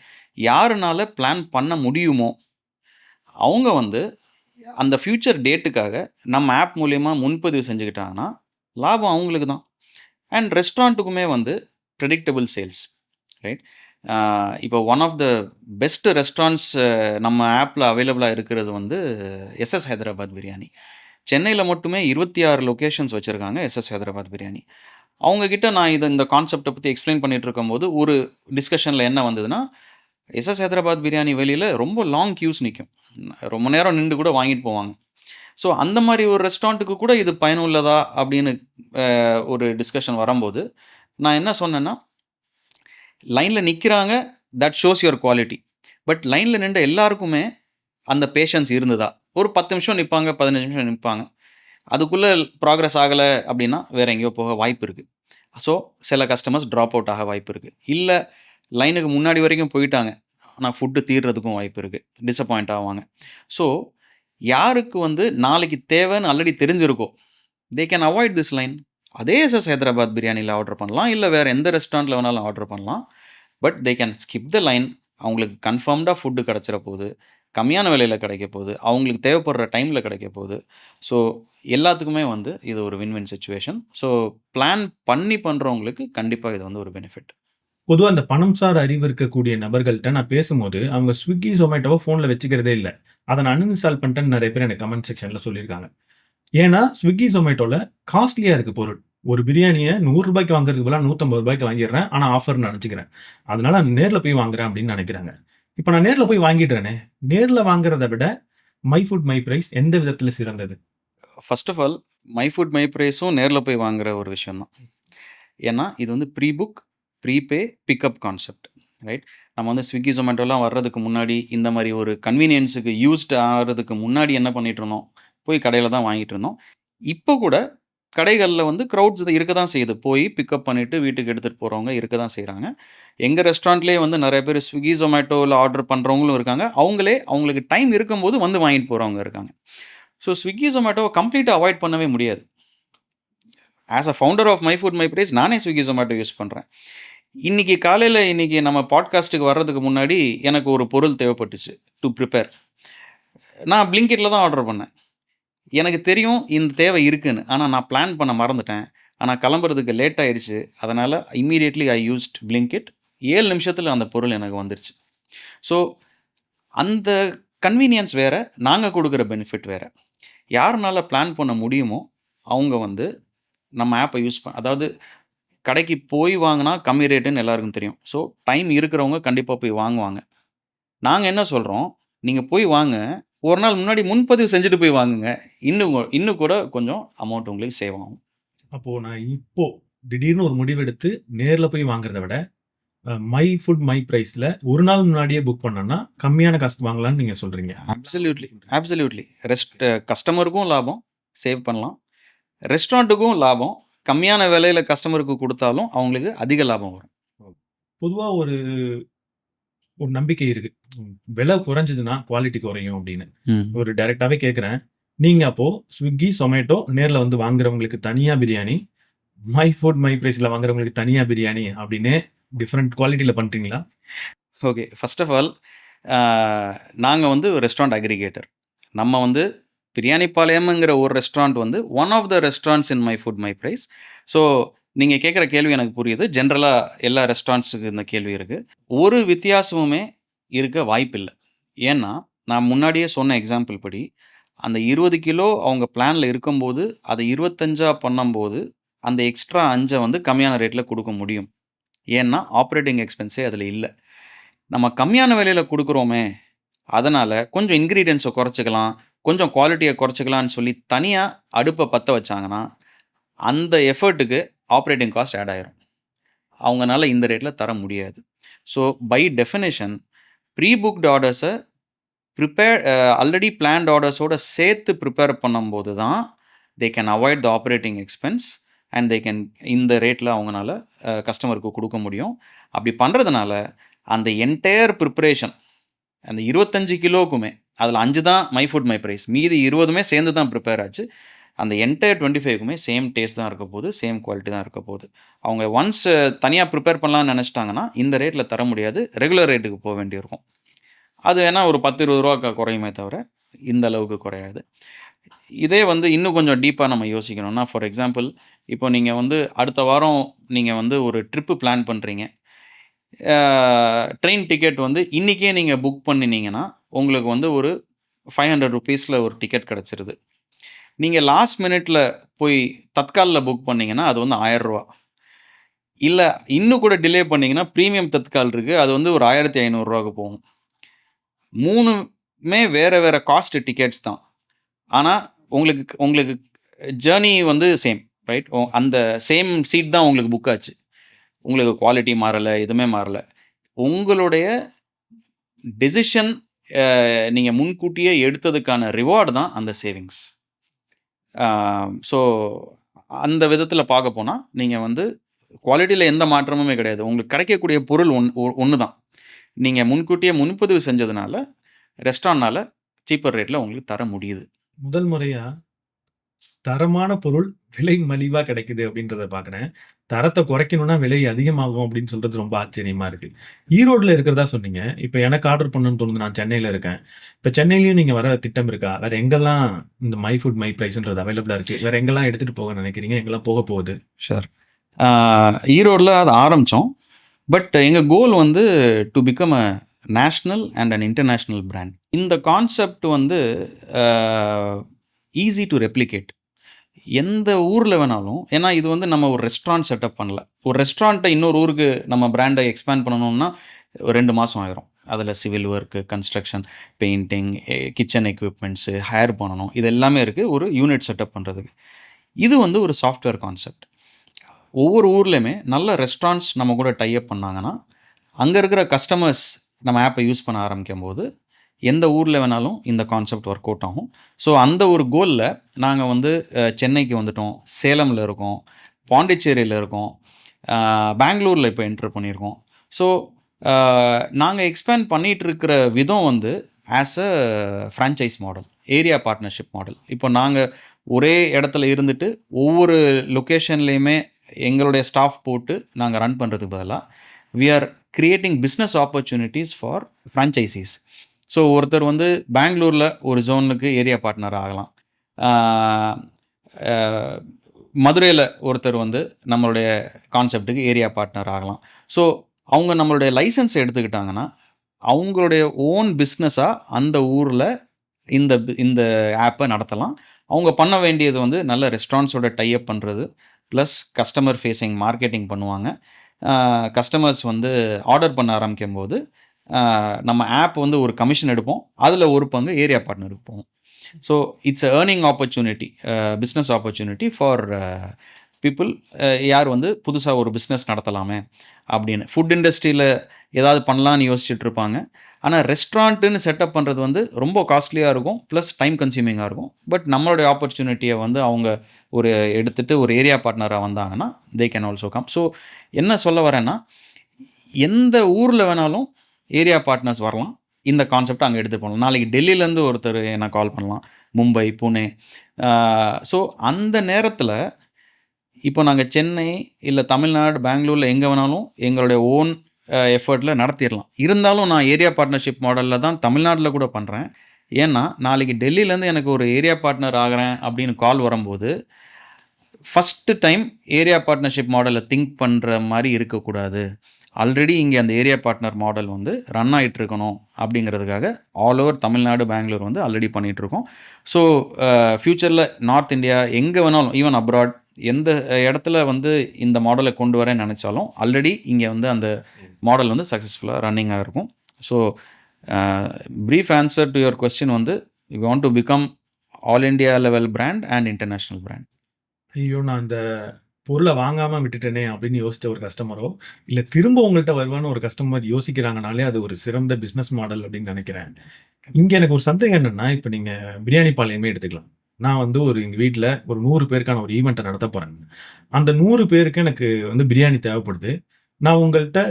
யாருனால பிளான் பண்ண முடியுமோ அவங்க வந்து அந்த ஃப்யூச்சர் டேட்டுக்காக நம்ம ஆப் மூலயமா முன்பதிவு செஞ்சுக்கிட்டாங்கன்னா லாபம் அவங்களுக்கு தான். அண்ட் ரெஸ்டாரண்ட்டுக்குமே வந்து ப்ரெடிக்டபிள் சேல்ஸ், ரைட்? இப்போ one of the best restaurants நம்ம ஆப்பில் அவைலபிளாக இருக்கிறது வந்து எஸ்எஸ் ஹைதராபாத் பிரியாணி. சென்னையில் மட்டுமே 26 லொக்கேஷன்ஸ் வச்சுருக்காங்க எஸ்எஸ் ஹைதராபாத் பிரியாணி. அவங்கக்கிட்ட நான் இந்த கான்செப்டை பற்றி எக்ஸ்பிளைன் பண்ணிகிட்டு இருக்கும்போது ஒரு டிஸ்கஷனில் என்ன வந்ததுன்னா, எஸ்எஸ் ஹைதராபாத் பிரியாணி வெளியில் ரொம்ப லாங் க்யூஸ் நிற்கும். ரொம்ப நேரம் நின்று கூட வாங்கிட்டு போவாங்க. ஸோ அந்த மாதிரி ஒரு ரெஸ்டாரண்ட்டுக்கு கூட இது பயனுள்ளதா அப்படின்னு ஒரு டிஸ்கஷன் வரும்போது நான் என்ன சொன்னேன்னா, லைனில் நிற்கிறாங்க, that shows your quality. But லைனில் நின்ற எல்லாருக்குமே அந்த பேஷன்ஸ் இருந்ததா? ஒரு 10 நிமிஷம் நிற்பாங்க, 15 நிமிஷம் நிற்பாங்க. அதுக்குள்ளே ப்ராக்ரஸ் ஆகலை அப்படின்னா வேறு எங்கேயோ போக வாய்ப்பு இருக்குது. ஸோ சில கஸ்டமர்ஸ் ட்ராப் அவுட் ஆக வாய்ப்பு இருக்குது. இல்லை லைனுக்கு முன்னாடி வரைக்கும் போயிட்டாங்க, ஆனால் ஃபுட்டு தீர்றதுக்கும் வாய்ப்பு இருக்குது, டிசப்பாயிண்ட் ஆவாங்க. ஸோ யாருக்கு வந்து நாளைக்கு தேவைன்னு ஆல்ரெடி தெரிஞ்சிருக்கோ they can avoid this line. அதே எஸ்எஸ் ஹைதராபாத் பிரியாணியில் ஆர்டர் பண்ணலாம், இல்லை வேறு எந்த ரெஸ்டாரண்ட்டில் வேணாலும் ஆர்டர் பண்ணலாம். But they can skip the line. அவங்களுக்கு கன்ஃபார்ம்டாக ஃபுட்டு கிடச்சிட போகுது, கம்மியான விலையில் கிடைக்க போகுது, அவங்களுக்கு தேவைப்படுற டைமில் கிடைக்க போகுது. ஸோ எல்லாத்துக்குமே வந்து இது ஒரு வின்-வின் சிச்சுவேஷன். ஸோ பிளான் பண்ணி பண்ணுறவங்களுக்கு கண்டிப்பாக இது வந்து ஒரு பெனிஃபிட். பொதுவா அந்த பணம் சார் அறிவு இருக்கக்கூடிய நபர்கள்ட்ட நான் பேசும்போது, அவங்க ஸ்விக்கி, ஜொமேட்டோவ ஃபோன்ல வச்சுக்கிறதே இல்ல. அத நான் அன்இன்ஸ்டால் பண்ணிட்டேன்னு நெறைய பேர் எனக்கு கமெண்ட் செக்ஷன்ல சொல்லியிருக்காங்க. ஏன்னா, ஸ்விக்கி, ஜொமேட்டோல காஸ்ட்லியா இருக்கு பொருள். ஒரு பிரியாணிய ₹100க்கு வாங்குறதுக்கு பதிலா ₹150க்கு வாங்கிடுறேன். ஆனா ஆஃபர்ன்னு நெனச்சுக்கிறேன். அதனால நேர்ல போய் வாங்குறேன் அப்படின்னு நெனைக்கிறாங்க. இப்ப நான் நேர்ல போய் வாங்கிடுறேனே, நேர்ல வாங்குறத விட மை ஃபுட் மை பிரைஸ் எந்த விதத்தில சிறந்தது? First of all my food my பிரைஸும் நேரில் போய் வாங்குற ஒரு விஷயம் தான். ஏன்னா இது வந்து pre book, prepay, pickup concept, right? நம்ம வந்து ஸ்விக்கி, ஜொமேட்டோலாம் வர்றதுக்கு முன்னாடி இந்த மாதிரி ஒரு கன்வீனியன்ஸுக்கு யூஸ்டு ஆகிறதுக்கு முன்னாடி என்ன பண்ணிகிட்டு இருந்தோம், போய் கடையில் தான் வாங்கிட்டு இருந்தோம். இப்போ கூட கடைகளில் வந்து க்ரௌட்ஸ் இருக்க தான் செய்யுது. போய் பிக்கப் பண்ணிவிட்டு வீட்டுக்கு எடுத்துகிட்டு போகிறவங்க இருக்க தான் செய்கிறாங்க. எங்கள் ரெஸ்டாரண்ட்லேயே வந்து நிறைய பேர் ஸ்விக்கி, ஜொமேட்டோவில் ஆர்டர் பண்ணுறவங்களும் இருக்காங்க. அவங்களுக்கு டைம் இருக்கும்போது வந்து வாங்கிட்டு போகிறவங்க இருக்காங்க. ஸோ ஸ்விக்கி, ஜொமேட்டோவை கம்ப்ளீட்டாக அவாய்ட் பண்ணவே முடியாது. As a founder of my food my price நானே ஸ்விக்கி, ஜொமேட்டோ யூஸ் பண்ணுறேன். இன்றைக்கி நம்ம பாட்காஸ்ட்டுக்கு வர்றதுக்கு முன்னாடி எனக்கு ஒரு பொருள் தேவைப்பட்டுச்சு டு ப்ரிப்பேர். நான் பிளிங்கிட்டில் தான் ஆர்டர் பண்ணேன். எனக்கு தெரியும் இந்த தேவை இருக்குன்னு. ஆனால் நான் பிளான் பண்ண மறந்துட்டேன். ஆனால் கிளம்புறதுக்கு லேட் ஆயிடுச்சு. அதனால் இம்மீடியட்லி ஐ யூஸ்ட் பிளிங்கிட். 7 நிமிஷத்தில் அந்த பொருள் எனக்கு வந்துருச்சு. ஸோ அந்த கன்வீனியன்ஸ் வேறு, நாங்கள் கொடுக்குற பெனிஃபிட் வேறு. யாருனால பிளான் பண்ண முடியுமோ அவங்க வந்து நம்ம ஆப்பை யூஸ் அதாவது கடைக்கு போய் வாங்கினா கம்மி ரேட்டுன்னு எல்லாருக்கும் தெரியும். ஸோ டைம் இருக்கிறவங்க கண்டிப்பாக போய் வாங்குவாங்க. நாங்கள் என்ன சொல்கிறோம், நீங்கள் போய் வாங்க. ஒரு நாள் முன்னாடி முன்பதிவு செஞ்சுட்டு போய் வாங்குங்க. இன்னும் கூட கொஞ்சம் அமௌண்ட் உங்களுக்கு சேவ் ஆகும். அப்போ நான் இப்போ திடீர்னு ஒரு முடிவெடுத்து நேர்ல போய் வாங்குறத விட, மை ஃபுட் மை பிரைஸ்ல ஒரு நாள் முன்னாடியே புக் பண்ணேன்னா, கம்மியான காசுக்கு வாங்கலாம்னு நீங்க சொல்றீங்க. Absolutely, absolutely. கஸ்டமருக்கும் லாபம், சேவ் பண்ணலாம். ரெஸ்டாரண்ட்டுக்கும் லாபம். கம்மியான விலையில கஸ்டமருக்கு குடுத்தாலும் அவங்களுக்கு அதிக லாபம் வரும். பொதுவா ஒரு ஒரு நம்பிக்கை இருக்கு. விலை குறைஞ்சதுன்னா குவாலிட்டி குறையும் அப்படின்னு. ஒரு டைரக்டாவே கேட்கிறேன். நீங்க அப்போ Swiggy, Zomato நேர்ல வந்து வாங்குறவங்களுக்கு தனியா பிரியாணி, மை ஃபுட் மை பிரைஸ்ல வாங்குறவங்களுக்கு தனியா பிரியாணி அப்படின்னு டிஃபரண்ட் குவாலிட்டில பண்றீங்களா? ஓகே. ஃபர்ஸ்ட் ஆஃப் ஆல் நாங்க வந்து ஒரு ரெஸ்டாரண்ட் அக்ரிகேட்டர். நம்ம வந்து பிரியாணிபாளையம்ங்கிற ஒரு ரெஸ்டாரண்ட் வந்து one of the restaurants in my food my price. So நீங்க கேட்குற கேள்வி எனக்கு புரியுது. ஜென்ரலா எல்லா ரெஸ்டாரண்ட்ஸுக்கு இந்த கேள்வி இருக்கு. ஒரு வித்தியாசமுமே இருக்க வாய்ப்பில்ல. ஏன்னா, நான் முன்னாடியே சொன்ன எக்ஸாம்பிள் படி, அந்த 20 கிலோ அவங்க பிளான்ல இருக்கும்போது, அத 25ஆ பண்ணும்போது, அந்த எக்ஸ்ட்ரா 5 வந்து கம்மியான ரேட்ல குடுக்க முடியும். ஏன்னா, ஆப்பரேட்டிங் எக்ஸ்பென்ஸே அதில இல்ல. நம்ம கம்மியான விலையில குடுக்குறோமே, அதனால கொஞ்சம் இன்கிரீடியன்ட்ஸ குறைச்சுக்கலாம், கொஞ்சம் குவாலிட்டிய குறைச்சுக்கலான்னு சொல்லி தனியா அடுப்ப பத்த வச்சாங்கன்னா, அந்த எஃபர்ட்டுக்கு ஆப்பரேட்டிங் காஸ்ட் ஆட் ஆயிரும். அவங்கனால இந்த ரேட்ல தர முடியாது. So by definition pre booked orders already planned ஆர்டர்ஸோட சேர்த்து ப்ரிப்பேர் பண்ணும்போது தான், they can avoid the operating expense and they can இந்த ரேட்ல அவங்கனால கஸ்டமருக்கு குடுக்க முடியும். அப்படி பண்றதுனால, அந்த என்டையர் ப்ரிப்பரேஷன் அந்த 25 கிலோக்குமே, அதில 5 தான் மை ஃபுட் மை பிரைஸ். மீதி 20மே சேர்ந்து தான் ப்ரிப்பேர் ஆச்சு. அந்த என்டையர் 25க்குமே சேம் டேஸ்ட் தான் இருக்க போகுது. சேம் குவாலிட்டி தான் இருக்க போகுது. அவங்க ஒன்ஸ் தனியா ப்ரிப்பேர் பண்ணலாம்னு நெனச்சுட்டாங்கன்னா, இந்த ரேட்ல தர முடியாது. ரெகுலர் ரேட்டுக்கு போ வேண்டியிருக்கும். அது வேணா ஒரு ரூ. 10, ரூ. 20 குறையுமே தவிர, இந்த அளவுக்கு குறையாது. இதே வந்து இன்னும் கொஞ்சம் டீப்பா நம்ம யோசிக்கணும்னா, ஃபார் எக்ஸாம்பிள் இப்போ நீங்க வந்து அடுத்த வாரம் நீங்க வந்து ஒரு ட்ரிப் பிளான் பண்றீங்க. ட்ரெயின் டிக்கெட் வந்து இன்னைக்கே நீங்க புக் பண்ணினீங்கன்னா, உங்களுக்கு வந்து ஒரு ₹500ல ஒரு டிக்கெட் கிடைச்சிருது. நீங்க லாஸ்ட் மினிட்ல போய் தத்கால்ல புக் பண்ணீங்கன்னா, அது வந்து ரூ. 1000. இல்ல இன்னும் கூட டிலே பண்ணீங்கன்னா, பிரீமியம் தத்கால் இருக்கு. அது வந்து ஒரு ரூ. 1500க்கு போகும். 3மே வேற வேற காஸ்ட் டிக்கெட்ஸ் தான். ஆனா, உங்களுக்கு உங்களுக்கு ஜர்னி வந்து சேம் ரைட்? அந்த சேம் சீட் தான் உங்களுக்கு புக் ஆச்சு. உங்களுக்கு குவாலிட்டி மாறல, எதுவுமே மாறல. உங்களுடைய டெசிஷன் நீங்க முன்கூட்டியே எடுத்ததுக்கான ரிவார்ட் தான் அந்த சேவிங்ஸ். ஸோ அந்த விதத்தில பார்க்க போனா, நீங்க வந்து குவாலிட்டில எந்த மாற்றமுமே கிடையாது. உங்களுக்கு கிடைக்கக்கூடிய பொருள் ஒண்ணு தான். நீங்க முன்கூட்டியே முன்பதிவு செஞ்சதுனால, ரெஸ்டாரண்ட்னால சீப்பர் ரேட்ல உங்களுக்கு தர முடியுது. முதல் முறையா தரமான பொருள் விலை மலிவா கிடைக்குது அப்படின்றத பார்க்குறேன். தரத்த குறைக்கணும்னா விலை அதிகமாகும் அப்படின்னு சொல்றது ரொம்ப ஆச்சரியமா இருக்கு. ஈரோட்ல இருக்கிறதா சொன்னீங்க. இப்ப எனக்கு ஆர்டர் பண்ணணும்னு தோணுது. நான் சென்னையில இருக்கேன். இப்ப சென்னையிலயும் நீங்க வர திட்டம் இருக்கா? வேற எங்கெல்லாம் இந்த மை ஃபுட் மை பிரைஸ்ன்றது அவைலபிளா இருக்கு? வேற எங்கெல்லாம் எடுத்துட்டு போக நினைக்கிறீங்க? எங்கெல்லாம் போக போகுது? ஷூர். ஈரோட்ல அத ஆரம்பிச்சோம். பட் எங்க கோல் வந்து to become a national and an international brand. இந்த கான்செப்ட் வந்து ஈஸி டூ ரெப்ளிகேட். எந்த ஊர்ல வேணாலும் ஏன்னா இது வந்து நம்ம ஒரு ரெஸ்டாரண்ட் செட்டப் பண்ணல. ஒரு ரெஸ்டாரண்ட்ட இன்னொரு ஊருக்கு நம்ம பிராண்ட எக்ஸ்பேண்ட் பண்ணணும்னா 2 மாசம் ஆயிரும். அதில civil work, construction, painting, kitchen equipments, higher பண்ணணும். இது எல்லாமே இருக்கு. ஒரு யூனிட் செட்டப் பண்றதுக்கு. இது வந்து ஒரு சாஃப்ட்வேர் கான்செப்ட். ஒவ்வொரு ஊர்லயுமே நல்ல ரெஸ்டாரண்ட்ஸ் நம்ம கூட டை அப் பண்ணாங்கன்னா, அங்க இருக்கிற கஸ்டமர்ஸ் நம்ம ஆப்ப யூஸ் பண்ண ஆரம்பிக்கும்போது, எந்த ஊர்ல வேணாலும் இந்த கான்செப்ட் ஒர்க் அவுட் ஆகும். ஸோ அந்த ஒரு கோல்ல நாங்க வந்து சென்னைக்கு வந்துட்டோம். சேலம்ல இருக்கோம். பாண்டிச்சேரியில இருக்கோம். பெங்களூர்ல இப்போ என்டர் பண்ணியிருக்கோம். ஸோ நாங்க எக்ஸ்பேண்ட் பண்ணிட்டு இருக்கிற விதம் வந்து as a franchise model, area partnership model. இப்போ நாங்க ஒரே இடத்துல இருந்துட்டு ஒவ்வொரு லொகேஷன்லயுமே எங்களுடைய ஸ்டாஃப் போட்டு நாங்க ரன் பண்றதுக்கு பதிலா, we are creating business opportunities for franchisees. So ஒருத்தர் வந்து பெங்களூர்ல ஒரு ஜோனுக்கு ஏரியா பார்ட்னர் ஆகலாம். மதுரையில ஒருத்தர் வந்து நம்மளுடைய கான்செப்ட்டுக்கு ஏரியா பார்ட்னர் ஆகலாம். ஸோ அவங்க நம்மளுடைய லைசென்ஸ் எடுத்துக்கிட்டாங்கன்னா, அவங்களுடைய ஓன் பிஸ்னஸா அந்த ஊர்ல இந்த ஆப்ப நடத்தலாம். அவங்க பண்ண வேண்டியது வந்து நல்ல ரெஸ்டாரண்ட்ஸோட டை அப் பண்றது, பிளஸ் கஸ்டமர் ஃபேசிங் மார்க்கெட்டிங் பண்ணுவாங்க. கஸ்டமர்ஸ் வந்து ஆர்டர் பண்ண ஆரம்பிக்கும்போது, நம்ம ஆப் வந்து ஒரு கமிஷன் எடுப்போம். அதில் ஒரு பங்கு ஏரியா பார்ட்னருக்கு போகும். So it's earning opportunity, business opportunity for people யார் வந்து புதுசாக ஒரு பிஸ்னஸ் நடத்தலாமே அப்படின்னு. ஃபுட் இண்டஸ்ட்ரியில் ஏதாவது பண்ணலான்னு யோசிச்சுட்டு இருப்பாங்க. ஆனால் ரெஸ்டாரண்ட்டுன்னு செட்டப் பண்ணுறது வந்து ரொம்ப காஸ்ட்லியாக இருக்கும், ப்ளஸ் டைம் கன்சியூமிங்காக இருக்கும். பட் நம்மளுடைய ஆப்பர்ச்சுனிட்டியை வந்து அவங்க ஒரு எடுத்துகிட்டு ஒரு ஏரியா பார்ட்னராக வந்தாங்கன்னா they can also come. So என்ன சொல்ல வரேன்னா, எந்த ஊரில் வேணாலும் ஏரியா பார்ட்னர்ஸ் வரலாம். இந்த கான்செப்ட் அங்கே எடுத்து போகலாம். நாளைக்கு டெல்லியிலேருந்து ஒருத்தர் என்ன கால் பண்ணலாம், மும்பை, புனே. ஸோ அந்த நேரத்தில் இப்போ நாங்கள் சென்னை இல்லை தமிழ்நாடு, பெங்களூரில் எங்கே வேணாலும் எங்களுடைய ஓன் எஃபர்ட்டில் நடத்திடலாம். இருந்தாலும் நான் ஏரியா பார்ட்னர்ஷிப் மாடலில் தான் தமிழ்நாட்டில் கூட பண்ணுறேன். ஏன்னா நாளைக்கு டெல்லியிலேருந்து எனக்கு ஒரு ஏரியா பார்ட்னர் ஆகிறேன் அப்படின்னு கால் வரும்போது ஃபஸ்ட்டு டைம் ஏரியா பார்ட்னர்ஷிப் மாடலை திங்க் பண்ணுற மாதிரி இருக்கக்கூடாது. ஆல்ரெடி இங்கே அந்த ஏரியா பார்ட்னர் மாடல் வந்து ரன் ஆகிட்டு இருக்கணும் அப்படிங்கிறதுக்காக ஆல் ஓவர் தமிழ்நாடு, பெங்களூர் வந்து ஆல்ரெடி பண்ணிகிட்ருக்கோம். ஸோ ஃப்யூச்சரில் நார்த் இந்தியா எங்கே வேணாலும், ஈவன் அப்ராட், எந்த இடத்துல வந்து இந்த மாடலை கொண்டு வரேன்னு நினச்சாலும் ஆல்ரெடி இங்கே வந்து அந்த மாடல் வந்து சக்ஸஸ்ஃபுல்லாக ரன்னிங்காக இருக்கும். So brief answer to your question வந்து we want to become all India level brand and international brand. ஐயோ! நான் இந்த பொருள வாங்காம விட்டுட்டேனே அப்படின்னு யோசிச்ச ஒரு கஸ்டமரோ, இல்ல திரும்ப உங்கள்ட்ட வருவான்னு ஒரு கஸ்டமர் யோசிக்கிறாங்கனாலே அது ஒரு சிறந்த பிசினஸ் மாடல் அப்படின்னு நினைக்கிறேன். இங்க எனக்கு ஒரு சந்தேகம் என்னன்னா, இப்ப நீங்க பிரியாணி பாளையமே எடுத்துக்கலாம். நான் வந்து எங்க வீட்ல ஒரு 100 பேருக்கான ஒரு ஈவென்ட்ட நடத்தப் போறேன். அந்த 100 பேருக்கு எனக்கு வந்து பிரியாணி தேவைப்படுது. நான் உங்கள்ட்ட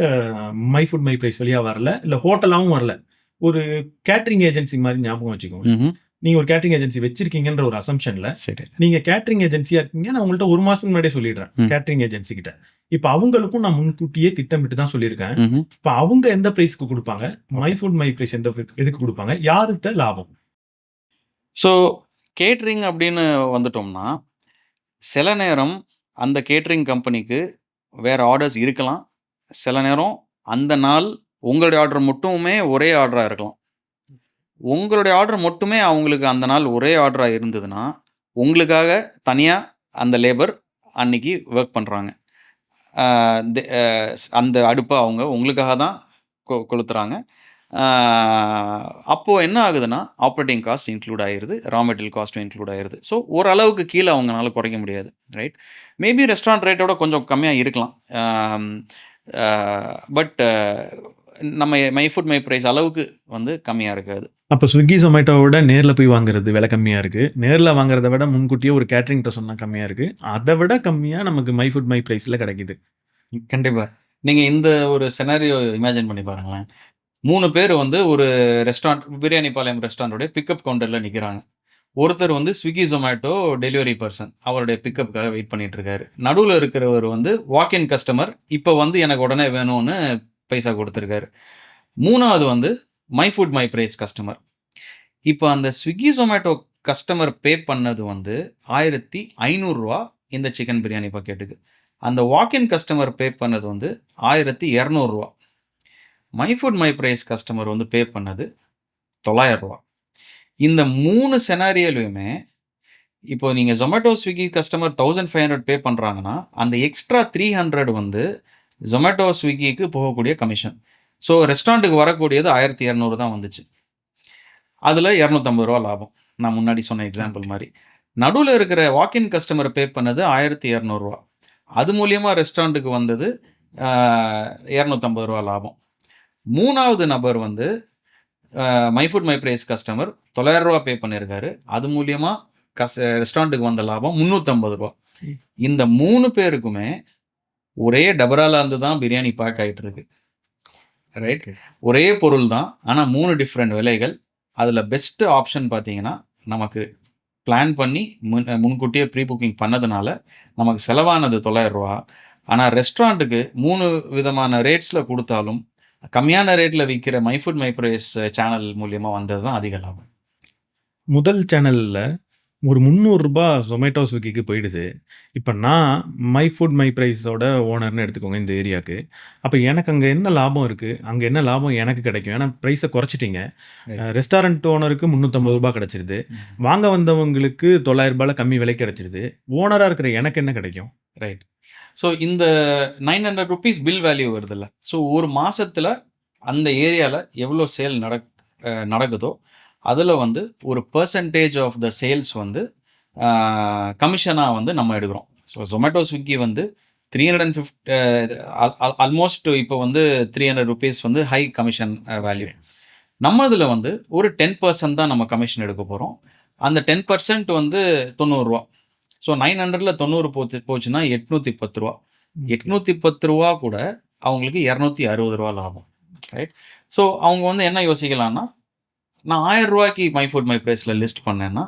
மை ஃபுட் மை பிரைஸ் வழியா வரல, இல்ல ஹோட்டலாவும் வரல. ஒரு கேட்டரிங் ஏஜென்சி மாரி ஞாபகம் வச்சுக்கோங்க. நீங்க ஒரு கேட்டரிங் ஏஜென்சி வச்சிருக்கீங்கன்ற ஒரு அசம்ப்ஷன்ல, சரி. நீங்க கேட்டரிங் ஏஜென்சியா இருக்கீங்க. நான் உங்கள்ட்ட 1 மாசத்துக்கு முன்னாடியே சொல்லிடுறேன். கேட்டரிங் ஏஜென்சி கிட்ட. இப்ப அவங்களுக்கும் நான் முன்கூட்டியே திட்டமிட்டு தான் சொல்லியிருக்கேன். இப்ப அவங்க எந்த பிரைஸ்க்கு குடுப்பாங்க? மை ஃபுட் மை பிரைஸ் எதுக்கு குடுப்பாங்க? யார்கிட்ட லாபம்? ஸோ கேட்டரிங் அப்படின்னு வந்துட்டோம்னா, சில நேரம் அந்த கேட்டரிங் கம்பெனிக்கு வேறு ஆர்டர்ஸ் இருக்கலாம். சில நேரம் அந்த நாள் உங்களுடைய ஆர்டர் மட்டுமே ஒரே ஆர்டராக இருக்கலாம். உங்களுடைய ஆர்டர் மட்டுமே அவங்களுக்கு அந்த நாள் ஒரே ஆர்டராக இருந்ததுன்னா, உங்களுக்காக தனியாக அந்த லேபர் அன்னைக்கு ஒர்க் பண்ணுறாங்க. அந்த அடுப்பை அவங்க உங்களுக்காக தான் கொளுத்துறாங்க. அப்போது என்ன ஆகுதுன்னா, ஆப்ரேட்டிங் காஸ்ட் இன்க்ளூட் ஆகிருது, ரா மெட்டீரியல் காஸ்ட்டும் இன்க்ளூட் ஆகிருது. ஸோ ஓரளவுக்கு கீழே அவங்களால குறைக்க முடியாது, ரைட்? மேபி ரெஸ்டாரண்ட் ரேட்டோட கொஞ்சம் கம்மியாக இருக்கலாம். பட் நம்ம மை ஃபுட் மை ப்ரைஸ் அளவுக்கு வந்து கம்மியாக இருக்காது. அப்போ ஸ்விக்கி, ஜொமேட்டோவோட நேரில் போய் வாங்குறது விலை கம்மியாக இருக்குது. நேரில் வாங்குறத விட முன்கூட்டியே ஒரு கேட்டரிங்கிட்ட சொன்னால் கம்மியாக இருக்குது. அதை விட கம்மியாக நமக்கு மை ஃபுட் மை ப்ரைஸில் கிடைக்குது. கண்டிப்பாக. நீங்கள் இந்த ஒரு செனாரியோ இமேஜின் பண்ணி பாருங்களேன். 3 பேர் வந்து ஒரு ரெஸ்டாரண்ட், பிரியாணி பாளையம் ரெஸ்டாரண்ட்டோடைய பிக்கப் கவுண்டரில் நிற்கிறாங்க. ஒருத்தர் வந்து ஸ்விக்கி, ஜொமேட்டோ டெலிவரி பர்சன், அவருடைய பிக்கப்புக்காக வெயிட் பண்ணிட்டு இருக்காரு. நடுவில் இருக்கிறவர் வந்து வாக்இன் கஸ்டமர், இப்போ வந்து எனக்கு உடனே வேணும்னு பைசா கொடுத்துருக்காரு. 3வது வந்து my food my price customer. இப்போ அந்த ஸ்விக்கி, ஜொமேட்டோ கஸ்டமர் பே பண்ணது வந்து ₹1500 இந்த சிக்கன் பிரியாணி பாக்கெட்டுக்கு. அந்த வாக்இன் கஸ்டமர் பே பண்ணது வந்து ₹1200. My food my price customer வந்து பே பண்ணது ₹900. இந்த 3 செனாரியோலையுமே இப்போ நீங்கள் ஜொமேட்டோ, ஸ்விக்கி கஸ்டமர் 1500 பே பண்ணுறாங்கன்னா, அந்த எக்ஸ்ட்ரா 300 வந்து ஜொமேட்டோ, ஸ்விக்கிக்கு போகக்கூடிய கமிஷன். ஸோ ரெஸ்டாரண்ட்டுக்கு வரக்கூடியது 1200 தான் வந்துச்சு. அதில் ₹250 லாபம். நான் முன்னாடி சொன்ன எக்ஸாம்பிள் மாதிரி. நடுவில் இருக்கிற வாக்இன் கஸ்டமர் பே பண்ணது ₹1200. அது மூலியமாக ரெஸ்டாரண்ட்டுக்கு வந்தது ₹250 லாபம். 3வது நபர் வந்து my food my price customer ₹900 pay பண்ணியிருக்காரு. அது மூலியமாக ரெஸ்டாரண்ட்டுக்கு வந்த லாபம் ₹350. இந்த 3 பேருக்குமே ஒரே டபராலாந்து தான் பிரியாணி பேக் ஆகிட்டு இருக்கு, ரைட்? ஒரே பொருள் தான், ஆனால் 3 டிஃப்ரெண்ட் விலைகள். அதில் பெஸ்ட்டு ஆப்ஷன் பார்த்தீங்கன்னா, நமக்கு பிளான் பண்ணி முன்கூட்டியே ப்ரீ புக்கிங் பண்ணதுனால நமக்கு செலவானது ₹900. ஆனால் ரெஸ்டாரண்ட்டுக்கு 3 விதமான ரேட்ஸில் கொடுத்தாலும் கம்மியான ரேட்டில் விற்கிற my food my price channel மூலியமாக வந்தது தான் அதிக லாபம். முதல் சேனலில் ஒரு ₹300 ஜொமேட்டோ, ஸ்விக்கிக்கு போயிடுது. இப்போ நான் மை ஃபுட் மை பிரைஸோட ஓனர்னு எடுத்துக்கோங்க இந்த ஏரியாவுக்கு. அப்போ எனக்கு அங்கே என்ன லாபம் இருக்குது? அங்கே என்ன லாபம் எனக்கு கிடைக்கும்? ஏன்னா ப்ரைஸை குறைச்சிட்டிங்க. ரெஸ்டாரண்ட் ஓனருக்கு ₹350 கிடச்சிருது. வாங்க வந்தவங்களுக்கு ₹900 கம்மி விலை கிடச்சிருது. ஓனராக இருக்கிற எனக்கு என்ன கிடைக்கும்? ரைட். ஸோ இந்த ₹900 பில் வேல்யூ வருதுல்ல. ஸோ ஒரு மாதத்தில் அந்த ஏரியாவில் எவ்வளோ சேல் நடக்குதோ அதில் வந்து ஒரு பர்சன்டேஜ் ஆஃப் த சேல்ஸ் வந்து கமிஷனாக வந்து நம்ம எடுக்கிறோம். ஸோ ஜொமேட்டோ ஸ்விக்கி வந்து 350 ஆல்மோஸ்ட் இப்போ வந்து 300 rupees வந்து ஹை கமிஷன் வேல்யூ. நம்ம இதில் வந்து ஒரு 10% தான் நம்ம கமிஷன் எடுக்க போகிறோம். அந்த 10% வந்து 90 ரூபா. ஸோ 900ல் 90 போச்சுன்னா 810 ரூபா. 810 ரூபா கூட அவங்களுக்கு 260 ரூபா லாபம். ரைட். ஸோ அவங்க வந்து என்ன யோசிக்கலாம்னா, நான் 1000 ரூபாய்க்கு மை ஃபுட் மை ப்ரைஸில் லிஸ்ட் பண்ணேன்னா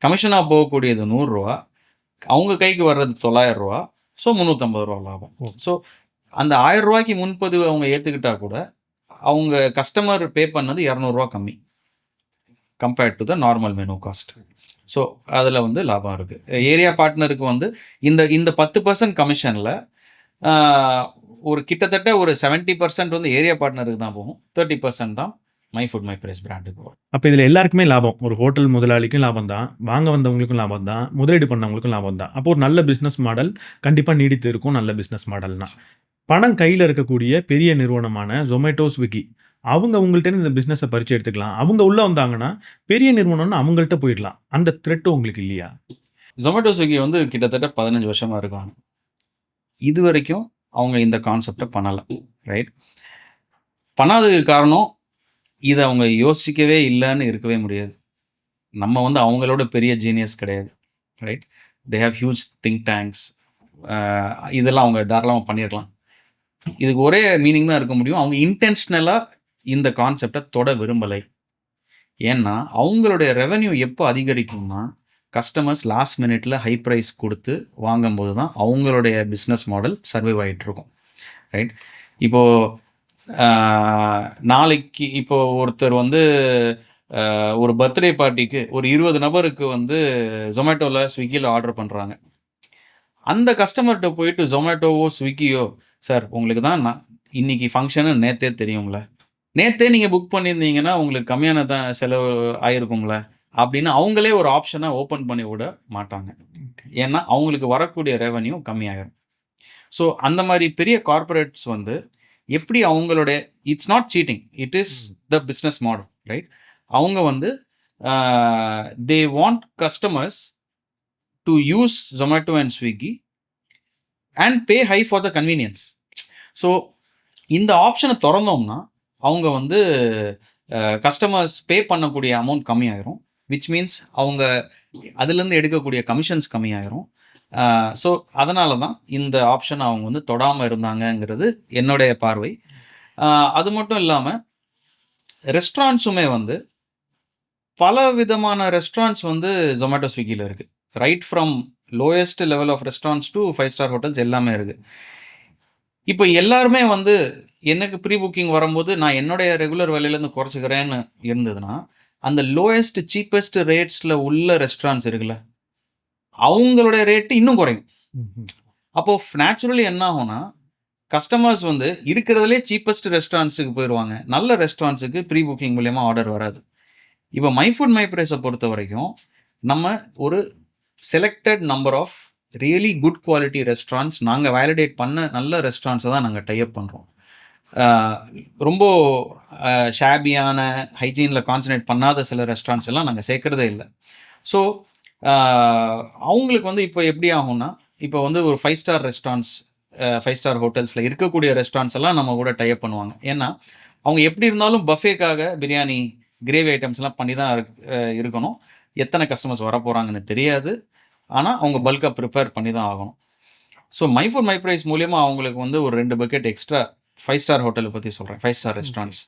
கமிஷனாக போகக்கூடியது 100 ரூபா, அவங்க கைக்கு வர்றது 900 ரூபா. ஸோ 350 ரூபா லாபம். ஸோ அந்த 1000 ரூபாய்க்கு முன்பதிவு அவங்க ஏற்றுக்கிட்டா கூட அவங்க கஸ்டமர் பே பண்ணது 200 ரூபா கம்மி compared to the normal menu cost. So அதில் வந்து லாபம் இருக்குது. ஏரியா பார்ட்னருக்கு வந்து இந்த 10% கமிஷனில் ஒரு கிட்டத்தட்ட ஒரு 70% வந்து ஏரியா பார்ட்னருக்கு தான் போகும், 30% தான் மை ஃபுட் மை ப்ரைஸ் பிராண்டுக்கு போகும். அப்போ இதில் எல்லாருக்குமே லாபம். ஒரு ஹோட்டல் முதலாளிக்கும் லாபம் தான், வாங்க வந்தவங்களுக்கும் லாபம் தான், முதலீடு பண்ணவங்களுக்கும் லாபம் தான். அப்போ ஒரு நல்ல பிஸ்னஸ் மாடல் கண்டிப்பாக நீடித்து இருக்கும். நல்ல பிஸ்னஸ் மாடல்னா பணம் கையில் இருக்கக்கூடிய பெரிய நிறுவனமான ஜொமேட்டோ, ஸ்விக்கி அவங்க உங்கள்கிட்ட இந்த பிஸ்னஸை பறித்து எடுத்துக்கலாம். அவங்க உள்ளே வந்தாங்கன்னா பெரிய நிறுவனம்னு அவங்கள்ட்ட போயிடலாம். அந்த த்ரெட்டு உங்களுக்கு இல்லையா? ஜொமேட்டோ ஸ்விக்கி வந்து கிட்டத்தட்ட 15 வருஷமாக இருக்காங்க. இது வரைக்கும் அவங்க இந்த கான்செப்டை பண்ணலை. ரைட். பண்ணாததுக்கு காரணம் இதை அவங்க யோசிக்கவே இல்லைன்னு இருக்கவே முடியாது. நம்ம வந்து அவங்களோட பெரிய ஜீனியஸ் கிடையாது. Right. They have huge think tanks. இதெல்லாம் அவங்க தாராளமாக பண்ணியிருக்கலாம். இதுக்கு ஒரே மீனிங் தான் இருக்க முடியும், அவங்க இன்டென்ஷனலாக இந்த கான்செப்டை தொட விரும்பலை. ஏன்னா அவங்களுடைய ரெவென்யூ எப்போ அதிகரிக்கும்னா, கஸ்டமர்ஸ் லாஸ்ட் மினிட்ல ஹை ப்ரைஸ் கொடுத்து வாங்கும்போது தான் அவங்களுடைய பிஸ்னஸ் மாடல் சர்வைவ் ஆகிட்டுருக்கும். ரைட். இப்போது நாளைக்கு இப்போ ஒருத்தர் வந்து ஒரு பர்த்டே பார்ட்டிக்கு ஒரு 20 நபருக்கு வந்து ஜொமேட்டோவில் ஸ்விக்கியில் ஆர்டர் பண்ணுறாங்க. அந்த கஸ்டமர்கிட்ட போயிட்டு ஜொமேட்டோவோ ஸ்விக்கியோ, சார் உங்களுக்கு தான் நான் இன்னைக்கு ஃபங்க்ஷனு நேற்றே தெரியுங்களே, நேற்றே நீங்கள் புக் பண்ணியிருந்தீங்கன்னா உங்களுக்கு கம்மியான தான் செலவு ஆகிருக்குங்களே அப்படின்னு அவங்களே ஒரு ஆப்ஷனை ஓப்பன் பண்ணி விட மாட்டாங்க. ஏன்னா அவங்களுக்கு வரக்கூடிய ரெவன்யூ கம்மியாகிடும். ஸோ அந்த மாதிரி பெரிய கார்பரேட்ஸ் வந்து எப்படி அவங்களுடைய it's not seating, it is the business model. Right. அவங்க வந்து they want customers to use Zomato and Swiggy and pay high for the convenience. So இந்த ஆப்ஷனை திறந்தோம்னா அவங்க வந்து கஸ்டமர்ஸ் பே பண்ணக்கூடிய அமௌண்ட் கம்மியாயிரும், விச் மீன்ஸ் அவங்க அதுலேருந்து எடுக்கக்கூடிய கமிஷன்ஸ் கம்மியாயிரும். ஸோ அதனால தான் இந்த ஆப்ஷன் அவங்க வந்து தொடாமல் இருந்தாங்கங்கிறது என்னுடைய பார்வை. அது மட்டும் இல்லாமல் ரெஸ்டாரண்ட்ஸுமே வந்து பல விதமான ரெஸ்டாரண்ட்ஸ் வந்து ஜொமேட்டோ ஸ்விக்கியில் இருக்குது. Right from lowest level of restaurants to 5-star hotels எல்லாமே இருக்குது. இப்போ எல்லாருமே வந்து எனக்கு ப்ரீ புக்கிங் வரும்போது நான் என்னுடைய ரெகுலர் விலையிலேருந்து குறைச்சிக்கிறேன்னு இருந்ததுன்னா, அந்த லோயஸ்ட் சீப்பஸ்ட் ரேட்ஸில் உள்ள ரெஸ்டாரண்ட்ஸ் இருக்குல்ல, அவங்களுடைய ரேட்டு இன்னும் குறையும். அப்போது நேச்சுரலி என்ன ஆகும்னா, கஸ்டமர்ஸ் வந்து இருக்கிறதுலே சீப்பஸ்ட் ரெஸ்டாரண்ட்ஸுக்கு போயிடுவாங்க. நல்ல ரெஸ்டாரண்ட்ஸுக்கு ப்ரீ புக்கிங் மூலயமா ஆர்டர் வராது. இப்போ மை ஃபுட் மை ப்ரைஸை பொறுத்த வரைக்கும் நம்ம ஒரு selected number of really good quality restaurants, நாங்கள் வேலிடேட் பண்ண நல்ல ரெஸ்டாரண்ட்ஸை தான் நாங்கள் டைப் பண்ணுறோம். ரொம்ப ஷாபியான ஹைஜீனில் கான்சன்ட்ரேட் பண்ணாத சில ரெஸ்டாரண்ட்ஸ் எல்லாம் நாங்கள் சேர்க்குறதே இல்லை. ஸோ அவங்களுக்கு வந்து இப்போ எப்படி ஆகும்னா, இப்போ வந்து ஒரு 5-star ரெஸ்டாரண்ட்ஸ் 5-star ஹோட்டல்ஸில் இருக்கக்கூடிய ரெஸ்டாரண்ட்ஸ் எல்லாம் நம்ம கூட டைப் பண்ணுவாங்க. ஏன்னா அவங்க எப்படி இருந்தாலும் பஃபேக்காக பிரியாணி கிரேவி ஐட்டம்ஸ்லாம் பண்ணி தான் இருக்கணும். எத்தனை கஸ்டமர்ஸ் வர போகிறாங்கன்னு தெரியாது, ஆனால் அவங்க பல்காக ப்ரிப்பேர் பண்ணி தான் ஆகணும். So my food my price மூலிமா அவங்களுக்கு வந்து ஒரு 2 பக்கெட் எக்ஸ்ட்ரா 5-star ஹோட்டலை பற்றி சொல்கிறேன், 5-star ரெஸ்டாரண்ட்ஸ்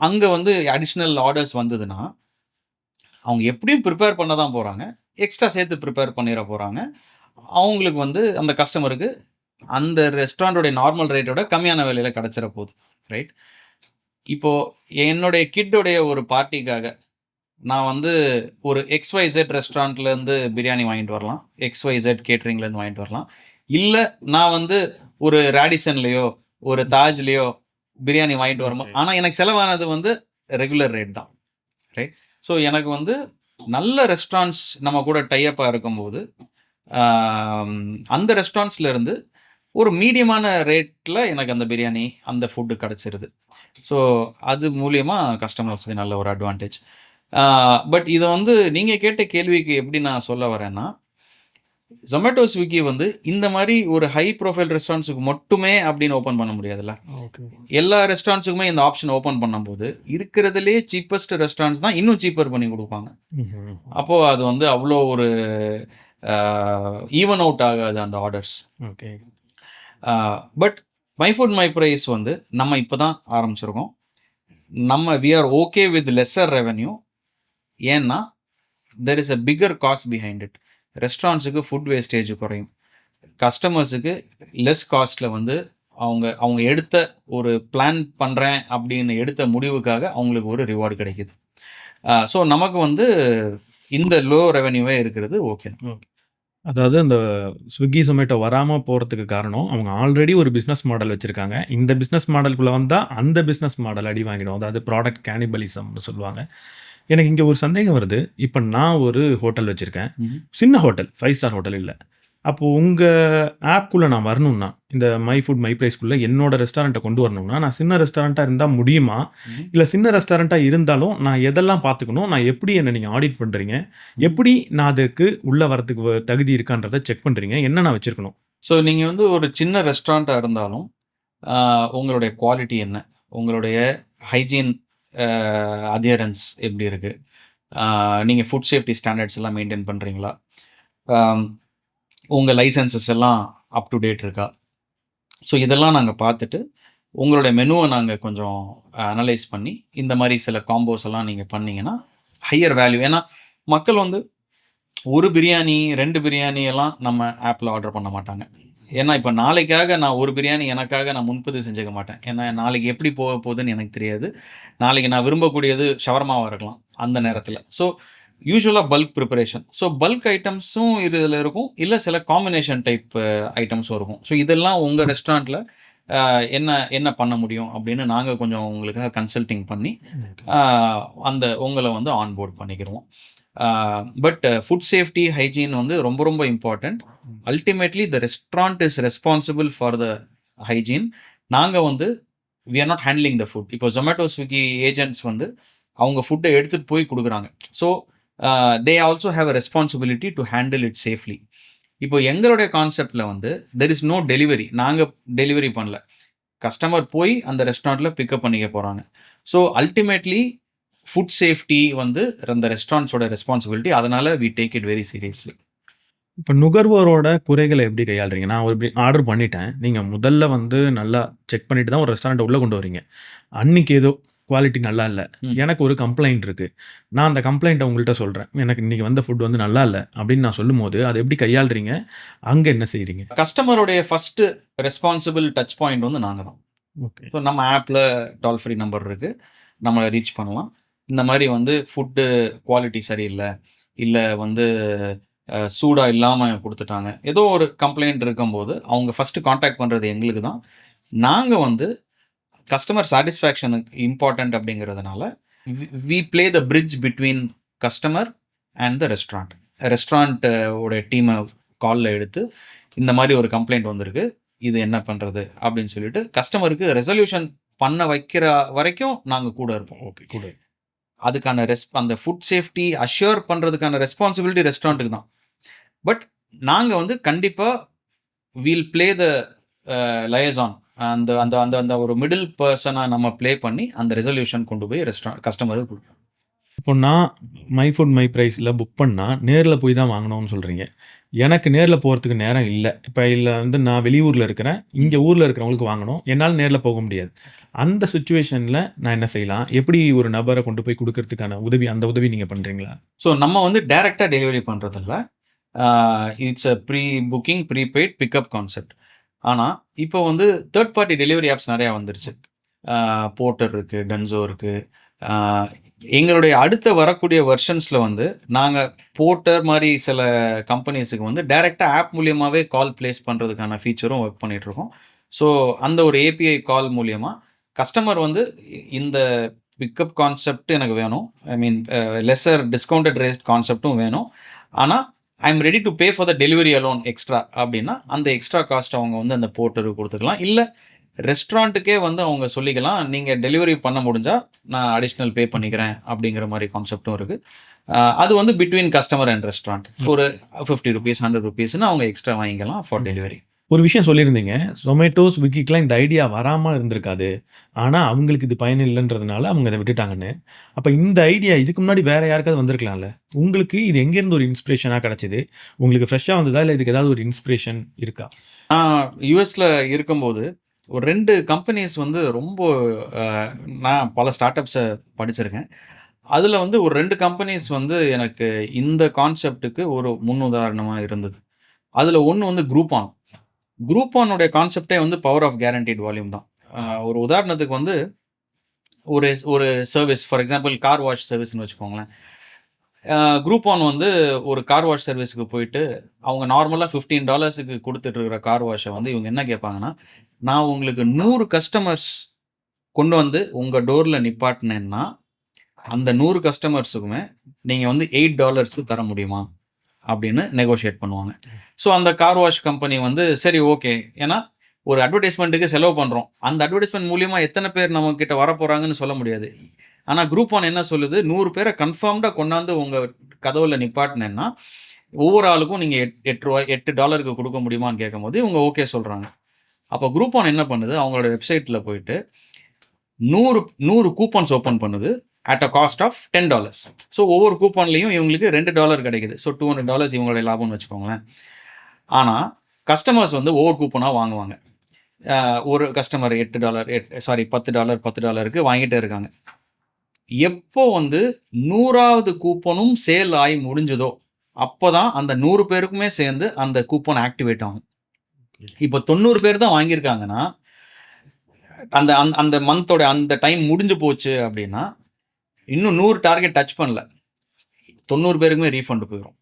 அங்கே வந்து அடிஷ்னல் ஆர்டர்ஸ் வந்ததுன்னா அவங்க எப்படியும் ப்ரிப்பேர் பண்ண தான் போகிறாங்க, எக்ஸ்ட்ரா சேர்த்து ப்ரிப்பேர் பண்ணிட போகிறாங்க. அவங்களுக்கு வந்து அந்த கஸ்டமருக்கு அந்த ரெஸ்டாரண்ட்டோடைய நார்மல் ரேட்டோட கம்மியான விலையில் கிடச்சிட போகுது. ரைட். இப்போது என்னுடைய கிட்டோடைய ஒரு பார்ட்டிக்காக நான் வந்து ஒரு XYZ ரெஸ்டாரண்ட்லேருந்து பிரியாணி வாங்கிட்டு வரலாம், XYZ கேட்ரிங்லேருந்து வாங்கிட்டு வரலாம். இல்லை நான் வந்து ஒரு ரேடிசன்லேயோ ஒரு தாஜ்லேயோ பிரியாணி வாங்கிட்டு வரும்போது, ஆனால் எனக்கு செலவானது வந்து ரெகுலர் ரேட் தான். ரைட். ஸோ எனக்கு வந்து நல்ல ரெஸ்டாரண்ட்ஸ் நம்ம கூட டைப்பாக இருக்கும்போது அந்த ரெஸ்டாரண்ட்ஸ்லேருந்து ஒரு மீடியமான ரேட்டில் எனக்கு அந்த பிரியாணி அந்த ஃபுட்டு கிடச்சிருது. ஸோ அது மூலியமா கஸ்டமர்ஸ்க்கு நல்ல ஒரு அட்வான்டேஜ். பட் இதை வந்து நீங்கள் கேட்ட கேள்விக்கு எப்படி நான் சொல்ல வரேன்னா, Zomato, Swiggy வந்து இந்த மாதிரி ஒரு ஹை ப்ரொஃபைல் ரெஸ்டாரண்ட்ஸுக்கு மட்டுமே அப்படின்னு ஓப்பன் பண்ண முடியாதுல்ல. ஓகே. எல்லா ரெஸ்டாரண்ட்ஸுக்குமே இந்த ஆப்ஷன் ஓப்பன் பண்ணும்போது இருக்கிறதுலே சீப்பஸ்ட் ரெஸ்டாரண்ட்ஸ் தான் இன்னும் சீப்பர் பண்ணி கொடுப்பாங்க. ம்ஹ்ம். அப்போது அது வந்து அவ்வளோ ஒரு ஈவன் அவுட் ஆகாது அந்த orders. Okay. But my food my price வந்து நம்ம இப்போ தான் ஆரம்பிச்சிருக்கோம். நம்ம we are okay with lesser revenue. ஏன்னா there is a bigger cost behind it. ரெஸ்டாரண்ட்ஸுக்கு ஃபுட் வேஸ்டேஜ் குறையும். கஸ்டமர்ஸுக்கு லெஸ் காஸ்ட்டில் வந்து அவங்க எடுத்த ஒரு பிளான் பண்ணுறேன் அப்படின்னு எடுத்த முடிவுக்காக அவங்களுக்கு ஒரு ரிவார்டு கிடைக்குது. ஸோ நமக்கு வந்து இந்த லோ ரெவென்யூவே இருக்கிறது ஓகே. ஓகே. அதாவது அந்த ஸ்விக்கி, சொமேட்டோ வராம போறதுக்கு காரணம், அவங்க ஆல்ரெடி ஒரு பிசினஸ் மாடல் வச்சிருக்காங்க. இந்த பிசினஸ் மாடலுக்குள்ள வந்தா, அந்த பிசினஸ் மாடல் அடி வாங்கிடும். அதாவது ப்ராடக்ட் கேனிபலிசம்னு சொல்லுவாங்க. எனக்கு இங்க ஒரு சந்தேகம் வருது. இப்ப நான் ஒரு ஹோட்டல் வச்சிருக்கேன். சின்ன ஹோட்டல், 5 ஸ்டார் ஹோட்டல் இல்ல. அப்போ உங்க ஆப்க்குள்ள நான் வரணும்னா, இந்த மை ஃபுட் மை பிரைஸ்க்குள்ள என்னோட ரெஸ்டாரண்ட்ட கொண்டு வரணும்னா, நான் சின்ன ரெஸ்டாரண்ட்டா இருந்தா முடியுமா? இல்ல சின்ன ரெஸ்டாரண்ட்டா இருந்தாலும் நான் எதெல்லாம் பார்த்துக்கணும்? நான் எப்படி என்ன நீங்க ஆடிட் பண்றீங்க? எப்படி நான் அதுக்கு உள்ள வரதுக்கு தகுதி இருக்கான்றத செக் பண்றீங்க? என்ன நான் வச்சிருக்கணும்? ஸோ நீங்கள் வந்து ஒரு சின்ன ரெஸ்டாரண்ட்டாக இருந்தாலும் உங்களுடைய குவாலிட்டி என்ன, உங்களுடைய ஹைஜீன் அடியரன்ஸ் எப்படி இருக்குது, நீங்கள் ஃபுட் சேஃப்டி ஸ்டாண்டர்ட்ஸ் எல்லாம் மெயின்டைன் பண்ணுறீங்களா, உங்கள் லைசன்சஸ் எல்லாம் அப் டு டேட் இருக்கா. ஸோ இதெல்லாம் நாங்கள் பார்த்துட்டு உங்களுடைய மெனுவை நாங்கள் கொஞ்சம் அனலைஸ் பண்ணி இந்த மாதிரி சில காம்போஸ் எல்லாம் நீங்கள் பண்ணிங்கன்னா ஹையர் வேல்யூ. ஏன்னா மக்கள் வந்து ஒரு பிரியாணி 2 பிரியாணி எல்லாம் நம்ம ஆப்பில் ஆர்டர் பண்ண மாட்டாங்க. ஏன்னா இப்போ நாளைக்காக நான் ஒரு பிரியாணி எனக்காக நான் முன்பதிவு செஞ்சுக்க மாட்டேன். ஏன்னா நாளைக்கு எப்படி போக போகுதுன்னு எனக்கு தெரியாது. நாளைக்கு நான் விரும்பக்கூடியது ஷவர்மாவாக இருக்கலாம் அந்த நேரத்தில். ஸோ யூஸ்வலாக பல்க் ப்ரிப்பரேஷன். ஸோ பல்க் ஐட்டம்ஸும் இதில் இருக்கும், இல்லை சில காம்பினேஷன் டைப் ஐட்டம்ஸும் இருக்கும். ஸோ இதெல்லாம் உங்கள் ரெஸ்டாரண்ட்டில் என்ன பண்ண முடியும் அப்படின்னு நாங்கள் கொஞ்சம் உங்களுக்காக கன்சல்டிங் பண்ணி அந்த உங்களை வந்து ஆன்போர்ட் பண்ணிக்கிறோம். பட் ஃபுட் சேஃப்டி ஹைஜீன் வந்து ரொம்ப ரொம்ப important. Ultimately the restaurant is responsible for the hygiene. நாங்கள் வந்து we are not handling the food. இப்போ ஜொமேட்டோ, ஸ்விக்கி ஏஜென்ட்ஸ் வந்து அவங்க ஃபுட்டை எடுத்துகிட்டு போய் கொடுக்குறாங்க. So they also have a responsibility to handle it safely. இப்போ எங்களுடைய கான்செப்டில் வந்து தெர் இஸ் நோ டெலிவரி. நாங்கள் டெலிவரி பண்ணல, கஸ்டமர் போய் அந்த ரெஸ்டாரண்ட்டில் பிக்கப் பண்ணிக்க போகிறாங்க. ஸோ அல்டிமேட்லி ஃபுட் சேஃப்டி வந்து அந்த ரெஸ்டாரண்ட்ஸோட ரெஸ்பான்சிபிலிட்டி. அதனால் we take it very seriously. இப்போ நுகர்வோரோட குறைகளை எப்படி கையாளுறீங்க? நான் ஒரு ஆர்டர் பண்ணிட்டேன். நீங்கள் முதல்ல வந்து நல்லா செக் பண்ணிட்டு தான் ஒரு ரெஸ்டாரண்ட் உள்ளே கொண்டு வரீங்க. அன்னைக்கு ஏதோ குவாலிட்டி நல்லா இல்லை, எனக்கு ஒரு கம்ப்ளைண்ட் இருக்குது. நான் அந்த கம்ப்ளைண்ட்டை உங்கள்கிட்ட சொல்கிறேன். எனக்கு இன்றைக்கி வந்த ஃபுட் வந்து நல்லா இல்லை அப்படின்னு நான் சொல்லும்போது அதை எப்படி கையாளுறீங்க? அங்கே என்ன செய்கிறீங்க? கஸ்டமருடைய ஃபஸ்ட்டு ரெஸ்பான்சிபிள் டச் பாயிண்ட் வந்து நாங்கள் தான். ஓகே. ஸோ நம்ம ஆப்பில் டோல் ஃப்ரீ நம்பர் இருக்குது, நம்மளை ரீச் பண்ணலாம். இந்த மாதிரி வந்து ஃபுட்டு குவாலிட்டி சரியில்லை, இல்லை வந்து சூடாக இல்லாமல் கொடுத்துட்டாங்க, ஏதோ ஒரு கம்ப்ளைண்ட் இருக்கும்போது அவங்க ஃபஸ்ட்டு காண்டாக்ட் பண்ணுறது எங்களுக்கு தான். நாங்கள் வந்து கஸ்டமர் சாட்டிஸ்ஃபேக்ஷனுக்கு இம்பார்ட்டண்ட் அப்படிங்கிறதுனால we play the bridge between customer and the restaurant. ரெஸ்டாரண்ட்டோட டீமை காலில் எடுத்து இந்த மாதிரி ஒரு கம்ப்ளைண்ட் வந்திருக்கு, இது என்ன பண்ணுறது அப்படின்னு சொல்லிட்டு கஸ்டமருக்கு ரெசல்யூஷன் பண்ண வைக்கிற வரைக்கும் நாங்கள் கூட இருப்போம். ஓகே, கூட அதுக்கான அந்த ஃபுட் சேஃப்டி அஷ்யூர் பண்ணுறதுக்கான ரெஸ்பான்சிபிலிட்டி ரெஸ்டாரண்ட்டுக்கு தான். பட் நாங்கள் வந்து கண்டிப்பாக வீல் ப்ளே த லயசான். அந்த அந்த அந்த அந்த ஒரு மிடில் பர்சனாக நம்ம ப்ளே பண்ணி அந்த ரெசல்யூஷன் கொண்டு போய் கஸ்டமருக்கு கொடுப்போம். இப்போ நான் மை ஃபுட் மை ப்ரைஸில் புக் பண்ணால் நேரில் போய் தான் வாங்கணும்னு சொல்கிறீங்க. எனக்கு நேரில் போகிறதுக்கு நேரம் இல்லை. இப்போ இல்லை வந்து நான் வெளியூரில் இருக்கிறேன், இங்கே ஊரில் இருக்கிறவங்களுக்கு வாங்கணும், என்னால் நேரில் போக முடியாது. அந்த சுச்சுவேஷனில் நான் என்ன செய்யலாம்? எப்படி ஒரு நபரை கொண்டு போய் கொடுக்கறதுக்கான உதவி, அந்த உதவி நீங்கள் பண்ணுறீங்களா? ஸோ நம்ம வந்து டைரெக்டாக டெலிவரி பண்ணுறதில்ல. It's a pre booking prepaid pickup concept. ஆனால் இப்போ வந்து தேர்ட் பார்ட்டி டெலிவரி ஆப்ஸ் நிறையா வந்துருச்சு. போர்ட்டர் இருக்குது, டன்சோ இருக்குது. எங்களுடைய அடுத்த வரக்கூடிய வெர்ஷன்ஸில் வந்து நாங்கள் போர்ட்டர் மாதிரி சில கம்பெனிஸுக்கு வந்து டைரெக்டாக ஆப் மூலியமாகவே கால் ப்ளேஸ் பண்ணுறதுக்கான ஃபீச்சரும் ஒர்க் பண்ணிகிட்ருக்கோம். ஸோ அந்த ஒரு ஏபிஐ கால் மூலியமாக கஸ்டமர் வந்து இந்த பிக்கப் கான்செப்ட் எனக்கு வேணும், ஐ மீன் லெஸ்ஸர் டிஸ்கவுண்டட் ரேட் கான்செப்டும் வேணும், ஆனால் I am ready to pay for the delivery alone extra அப்படின்னா அந்த எக்ஸ்ட்ரா காஸ்ட் அவங்க வந்து அந்த போர்ட்டருக்கு கொடுத்துக்கலாம். இல்லை ரெஸ்டாரண்ட்டுக்கே வந்து அவங்க சொல்லிக்கலாம், நீங்கள் டெலிவரி பண்ண முடிஞ்சால் நான் அடிஷ்னல் பே பண்ணிக்கிறேன் அப்படிங்கிற மாதிரி கான்செப்டும் இருக்குது. அது வந்து பிட்வீன் கஸ்டமர் அண்ட் ரெஸ்டாரண்ட் ஒரு ₹50 ₹100 அவங்க எக்ஸ்ட்ரா வாங்கிக்கலாம் ஃபார் டெலிவரி. ஒரு விஷயம் சொல்லியிருந்தீங்க. Zomato, Swiggyக்குலாம் இந்த ஐடியா வராம இருந்திருக்காது. ஆனா, அவங்களுக்கு இது பயன் இல்லன்றதுனால அவங்க அத விட்டுட்டாங்கன்னு. அப்ப இந்த ஐடியா இதுக்கு முன்னாடி வேற யாருக்காவது வந்திருக்கலாம்ல? உங்களுக்கு இது எங்கேருந்து ஒரு இன்ஸ்பிரேஷனா கிடைச்சது? உங்களுக்கு ஃப்ரெஷ்ஷா வந்ததா? இல்ல இதுக்கு ஏதாவது ஒரு இன்ஸ்பிரேஷன் இருக்கா? நான் யுஎஸ்ல இருக்கும்போது ஒரு 2 கம்பெனிஸ் வந்து ரொம்ப அ நான் பல ஸ்டார்ட் அப்ஸை படிச்சிருக்கேன். அதில வந்து ஒரு 2 கம்பெனிஸ் வந்து எனக்கு இந்த கான்செப்ட்டுக்கு ஒரு முன்னுதாரணமா இருந்தது. அதில ஒண்ணு வந்து குரூப்பான். குரூப்பானுடைய கான்செப்ட்டே வந்து பவர் ஆஃப் கேரண்டீட் வால்யூம் தான். ஒரு உதாரணத்துக்கு வந்து ஒரு ஒரு service for example car wash சர்வீஸ்ன்னு வச்சுக்கோங்களேன். குரூப்பான் வந்து ஒரு கார் வாஷ் சர்வீஸ்க்கு போயிட்டு, அவங்க நார்மலா $15க்கு குடுத்துட்டு இருக்கிற கார் வாஷ வந்து இவங்க என்ன கேட்பாங்கன்னா, நான் உங்களுக்கு 100 கஸ்டமர்ஸ் கொண்டு வந்து உங்க டோர்ல நிப்பாட்டினேன்னா, அந்த 100 கஸ்டமர்ஸுக்குமே நீங்க வந்து $8க்கு தர முடியுமா? அப்படின்னு நெகோஷியேட் பண்ணுவாங்க. ஸோ அந்த கார் வாஷ் கம்பெனி வந்து சரி ஓகே. ஏன்னா ஒரு அட்வர்டைஸ்மென்ட்க்கு செலவு பண்றோம். அந்த அட்வர்டைஸ்மென்ட் மூலியமா எத்தன பேர் நம்மகிட்ட வரப்போறாங்கன்னு சொல்ல முடியாது. ஆனா குரூப்பான் என்ன சொல்லுது, 100 பேர கன்ஃபார்ம்டா கொண்டாந்து உங்க கதவுல நிப்பாட்டினேன்னா, ஒவ்வொரு ஆளுக்கும் நீங்க $8க்கு குடுக்க முடியுமான்னு கேட்கும்போது, இவங்க ஓகே சொல்றாங்க. அப்ப குரூப்பான் என்ன பண்ணுது, அவங்களோட வெப்சைட்ல போயிட்டு 100 கூப்பன்ஸ் ஓப்பன் பண்ணுது. At a cost of $10. So ஒவ்வொரு கூப்பன்லயும் இவங்களுக்கு $2 கிடைக்குது. ஸோ $200 இவங்களுடைய லாபம்னு வச்சுக்கோங்களேன். ஆனா கஸ்டமர்ஸ் வந்து ஒவ்வொரு கூப்பனா வாங்குவாங்க. ஒரு கஸ்டமர் $10 $10க்கு வாங்கிட்டே இருக்காங்க. எப்போ வந்து 100வது கூப்பனும் சேல் ஆகி முடிஞ்சதோ, அப்பதான் அந்த 100 பேருக்குமே சேர்ந்து அந்த கூப்பன் ஆக்டிவேட் ஆகும். இப்போ 90 பேர் தான் வாங்கியிருக்காங்கன்னா, அந்த அந்த மந்தோட அந்த டைம் முடிஞ்சு போச்சு அப்படின்னா, இன்னும் 100 டார்கெட் டச் பண்ணல. 90 பேருக்குமே ரீஃபண்ட் போயிரும்.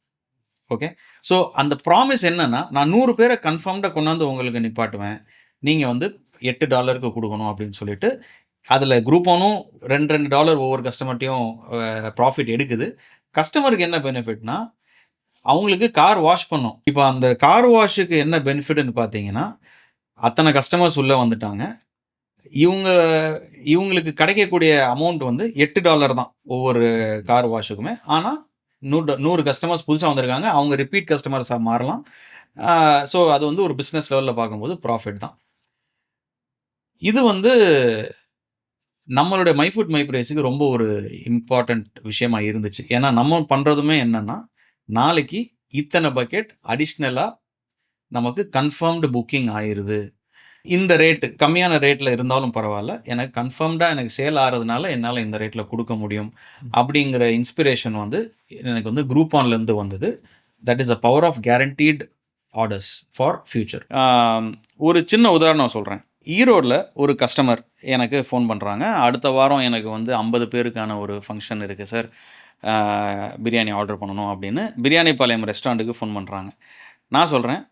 ஓகே. ஸோ அந்த ப்ராமிஸ் என்னன்னா, நான் 100 பேர கன்ஃபார்ம்டா கொண்டாந்து உங்களுக்கு நிப்பாட்டுவேன். நீங்க வந்து $8க்கு குடுக்கணும் அப்படின்னு சொல்லிட்டு, அதில குரூப்பானும் $2 ஒவ்வொரு கஸ்டமர்ட்டயும் ப்ராஃபிட் எடுக்குது. கஸ்டமருக்கு என்ன பெனிஃபிட்னா, அவங்களுக்கு கார் வாஷ் பண்ணும். இப்போ அந்த கார் வாஷுக்கு என்ன பெனிஃபிட்ன்னு பார்த்தீங்கன்னா, அத்தன கஸ்டமர்ஸ் உள்ள வந்துட்டாங்க. இவங்களுக்கு கிடைக்கக்கூடிய அமௌண்ட் வந்து $8 தான் ஒவ்வொரு கார் வாஷுக்குமே. ஆனா 100 கஸ்டமர்ஸ் புதுசா வந்திருக்காங்க. அவங்க ரிப்பீட் கஸ்டமர்ஸா மாறலாம். ஸோ அது வந்து ஒரு பிசினஸ் லெவல்ல பார்க்கும்போது ப்ராஃபிட் தான். இது வந்து நம்மளுடைய மை ஃபுட் மை பிரைஸ்க்கு ரொம்ப ஒரு இம்பார்ட்டன்ட் விஷயமா இருந்துச்சு. ஏன்னா நம்ம பண்றதுமே என்னன்னா, நாளைக்கு இத்தன பக்கெட் அடிஷனலா நமக்கு கன்ஃபர்ம்டு புக்கிங் ஆயிருது. இந்த ரேட் கம்மியான ரேட்ல இருந்தாலும் பரவால்ல. எனக்கு கன்ஃபர்ம்டா எனக்கு சேல் ஆறதுனால என்னால இந்த ரேட்ல குடுக்க முடியும். அப்படிங்கிற இன்ஸ்பிரேஷன் வந்து எனக்கு வந்து குரூப்பான்லேருந்து வந்தது. That is a power of guaranteed orders for future. ஒரு சின்ன உதாரணம் சொல்றேன். ஈரோட்ல ஒரு கஸ்டமர் எனக்கு ஃபோன் பண்றாங்க. அடுத்த வாரம் எனக்கு வந்து 50 பேருக்கான ஒரு ஃபங்ஷன் இருக்கு சார். பிரியாணி ஆர்டர் பண்ணணும் அப்படின்னு பிரியாணி பாளையம் ரெஸ்டாரண்ட்டுக்கு ஃபோன் பண்றாங்க. நான் சொல்றேன்,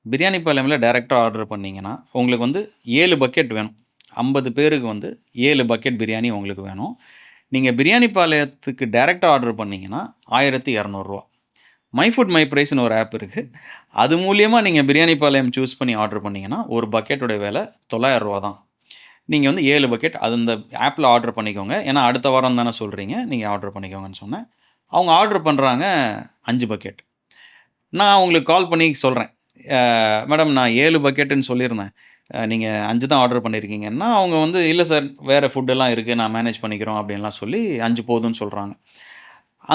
பிரியாணி பாளையம்ல டைரக்ட்டா ஆர்டர் பண்ணீங்கன்னா, உங்களுக்கு வந்து 7 பக்கெட் வேணும். 50 பேருக்கு வந்து 7 பக்கெட் பிரியாணி உங்களுக்கு வேணும். நீங்க பிரியாணி பாளையத்துக்கு டைரக்ட்டா ஆர்டர் பண்ணீங்கன்னா, ₹1200. மை ஃபுட் மை பிரைஸ்ன்னு ஒரு ஆப் இருக்கு. அது மூலியமா நீங்க பிரியாணி பாளையம் சூஸ் பண்ணி ஆர்டர் பண்ணீங்கன்னா, ஒரு பக்கெட்டோட விலை ₹900 தான். நீங்க வந்து 7 பக்கெட் அது அந்த ஆப்ல ஆர்டர் பண்ணிக்கோங்க. ஏன்னா அடுத்த வாரம் தானே சொல்றீங்க. நீங்க ஆர்டர் பண்ணிக்கோங்கன்னு சொன்னேன். அவங்க ஆர்டர் பண்றாங்க 5 பக்கெட். நான் அவங்களுக்கு கால் பண்ணி சொல்றேன். மேடம் நான் 7 பக்கெட்டுன்னு சொல்லியிருந்தேன். நீங்க 5 தான் ஆர்டர் பண்ணியிருக்கீங்கன்னா, அவங்க வந்து இல்ல சார் வேற ஃபுட்டெல்லாம் இருக்கு. நான் மேனேஜ் பண்ணிக்கிறோம் அப்படின்லாம் சொல்லி 5 போதும்ன்னு சொல்றாங்க.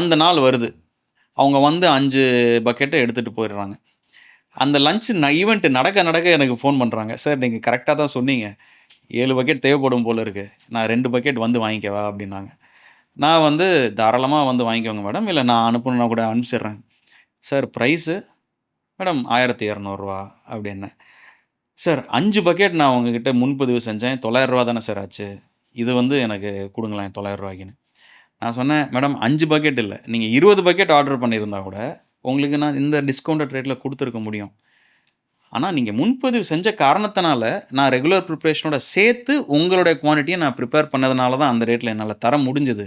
அந்த நாள் வருது. அவங்க வந்து 5 பக்கெட்ட எடுத்துட்டு போயிடுறாங்க. அந்த லஞ்ச் ஈவென்ட் நடக்க எனக்கு ஃபோன் பண்றாங்க. சார் நீங்க கரெக்ட்டா தான் சொன்னீங்க. 7 பக்கெட் தேவைப்படும் போல இருக்கு. நான் 2 பக்கெட் வந்து வாங்கிக்கவா அப்படின்னாங்க. நான் வந்து தாராளமா வந்து வாங்கிக்கோங்க மேடம். இல்ல நான் அனுப்பணும்னா கூட அனுப்பிச்சிடுறேன். Sir prize? மேடம் ₹1200 அப்படின்னேன். சார் 5 பக்கெட் நான் உங்ககிட்ட முன்பதிவு செஞ்சேன். ₹900 தானே சார் ஆச்சு. இது வந்து எனக்கு குடுங்களேன் ₹900க்குன்னு. நான் சொன்னேன், மேடம் 5 பக்கெட் இல்ல. நீங்க 20 பக்கெட் ஆர்டர் பண்ணியிருந்தா கூட, உங்களுக்கு நான் இந்த டிஸ்கவுண்டட் ரேட்ல குடுத்துருக்க முடியும். ஆனா நீங்க முன்பதிவு செஞ்ச காரணத்தினால, நான் ரெகுலர் ப்ரிப்பரேஷனோட சேர்த்து உங்களுடைய குவான்டிட்டிய நான் பிரிப்பேர் பண்ணதுனால தான் அந்த ரேட்ல என்னால தர முடிஞ்சது.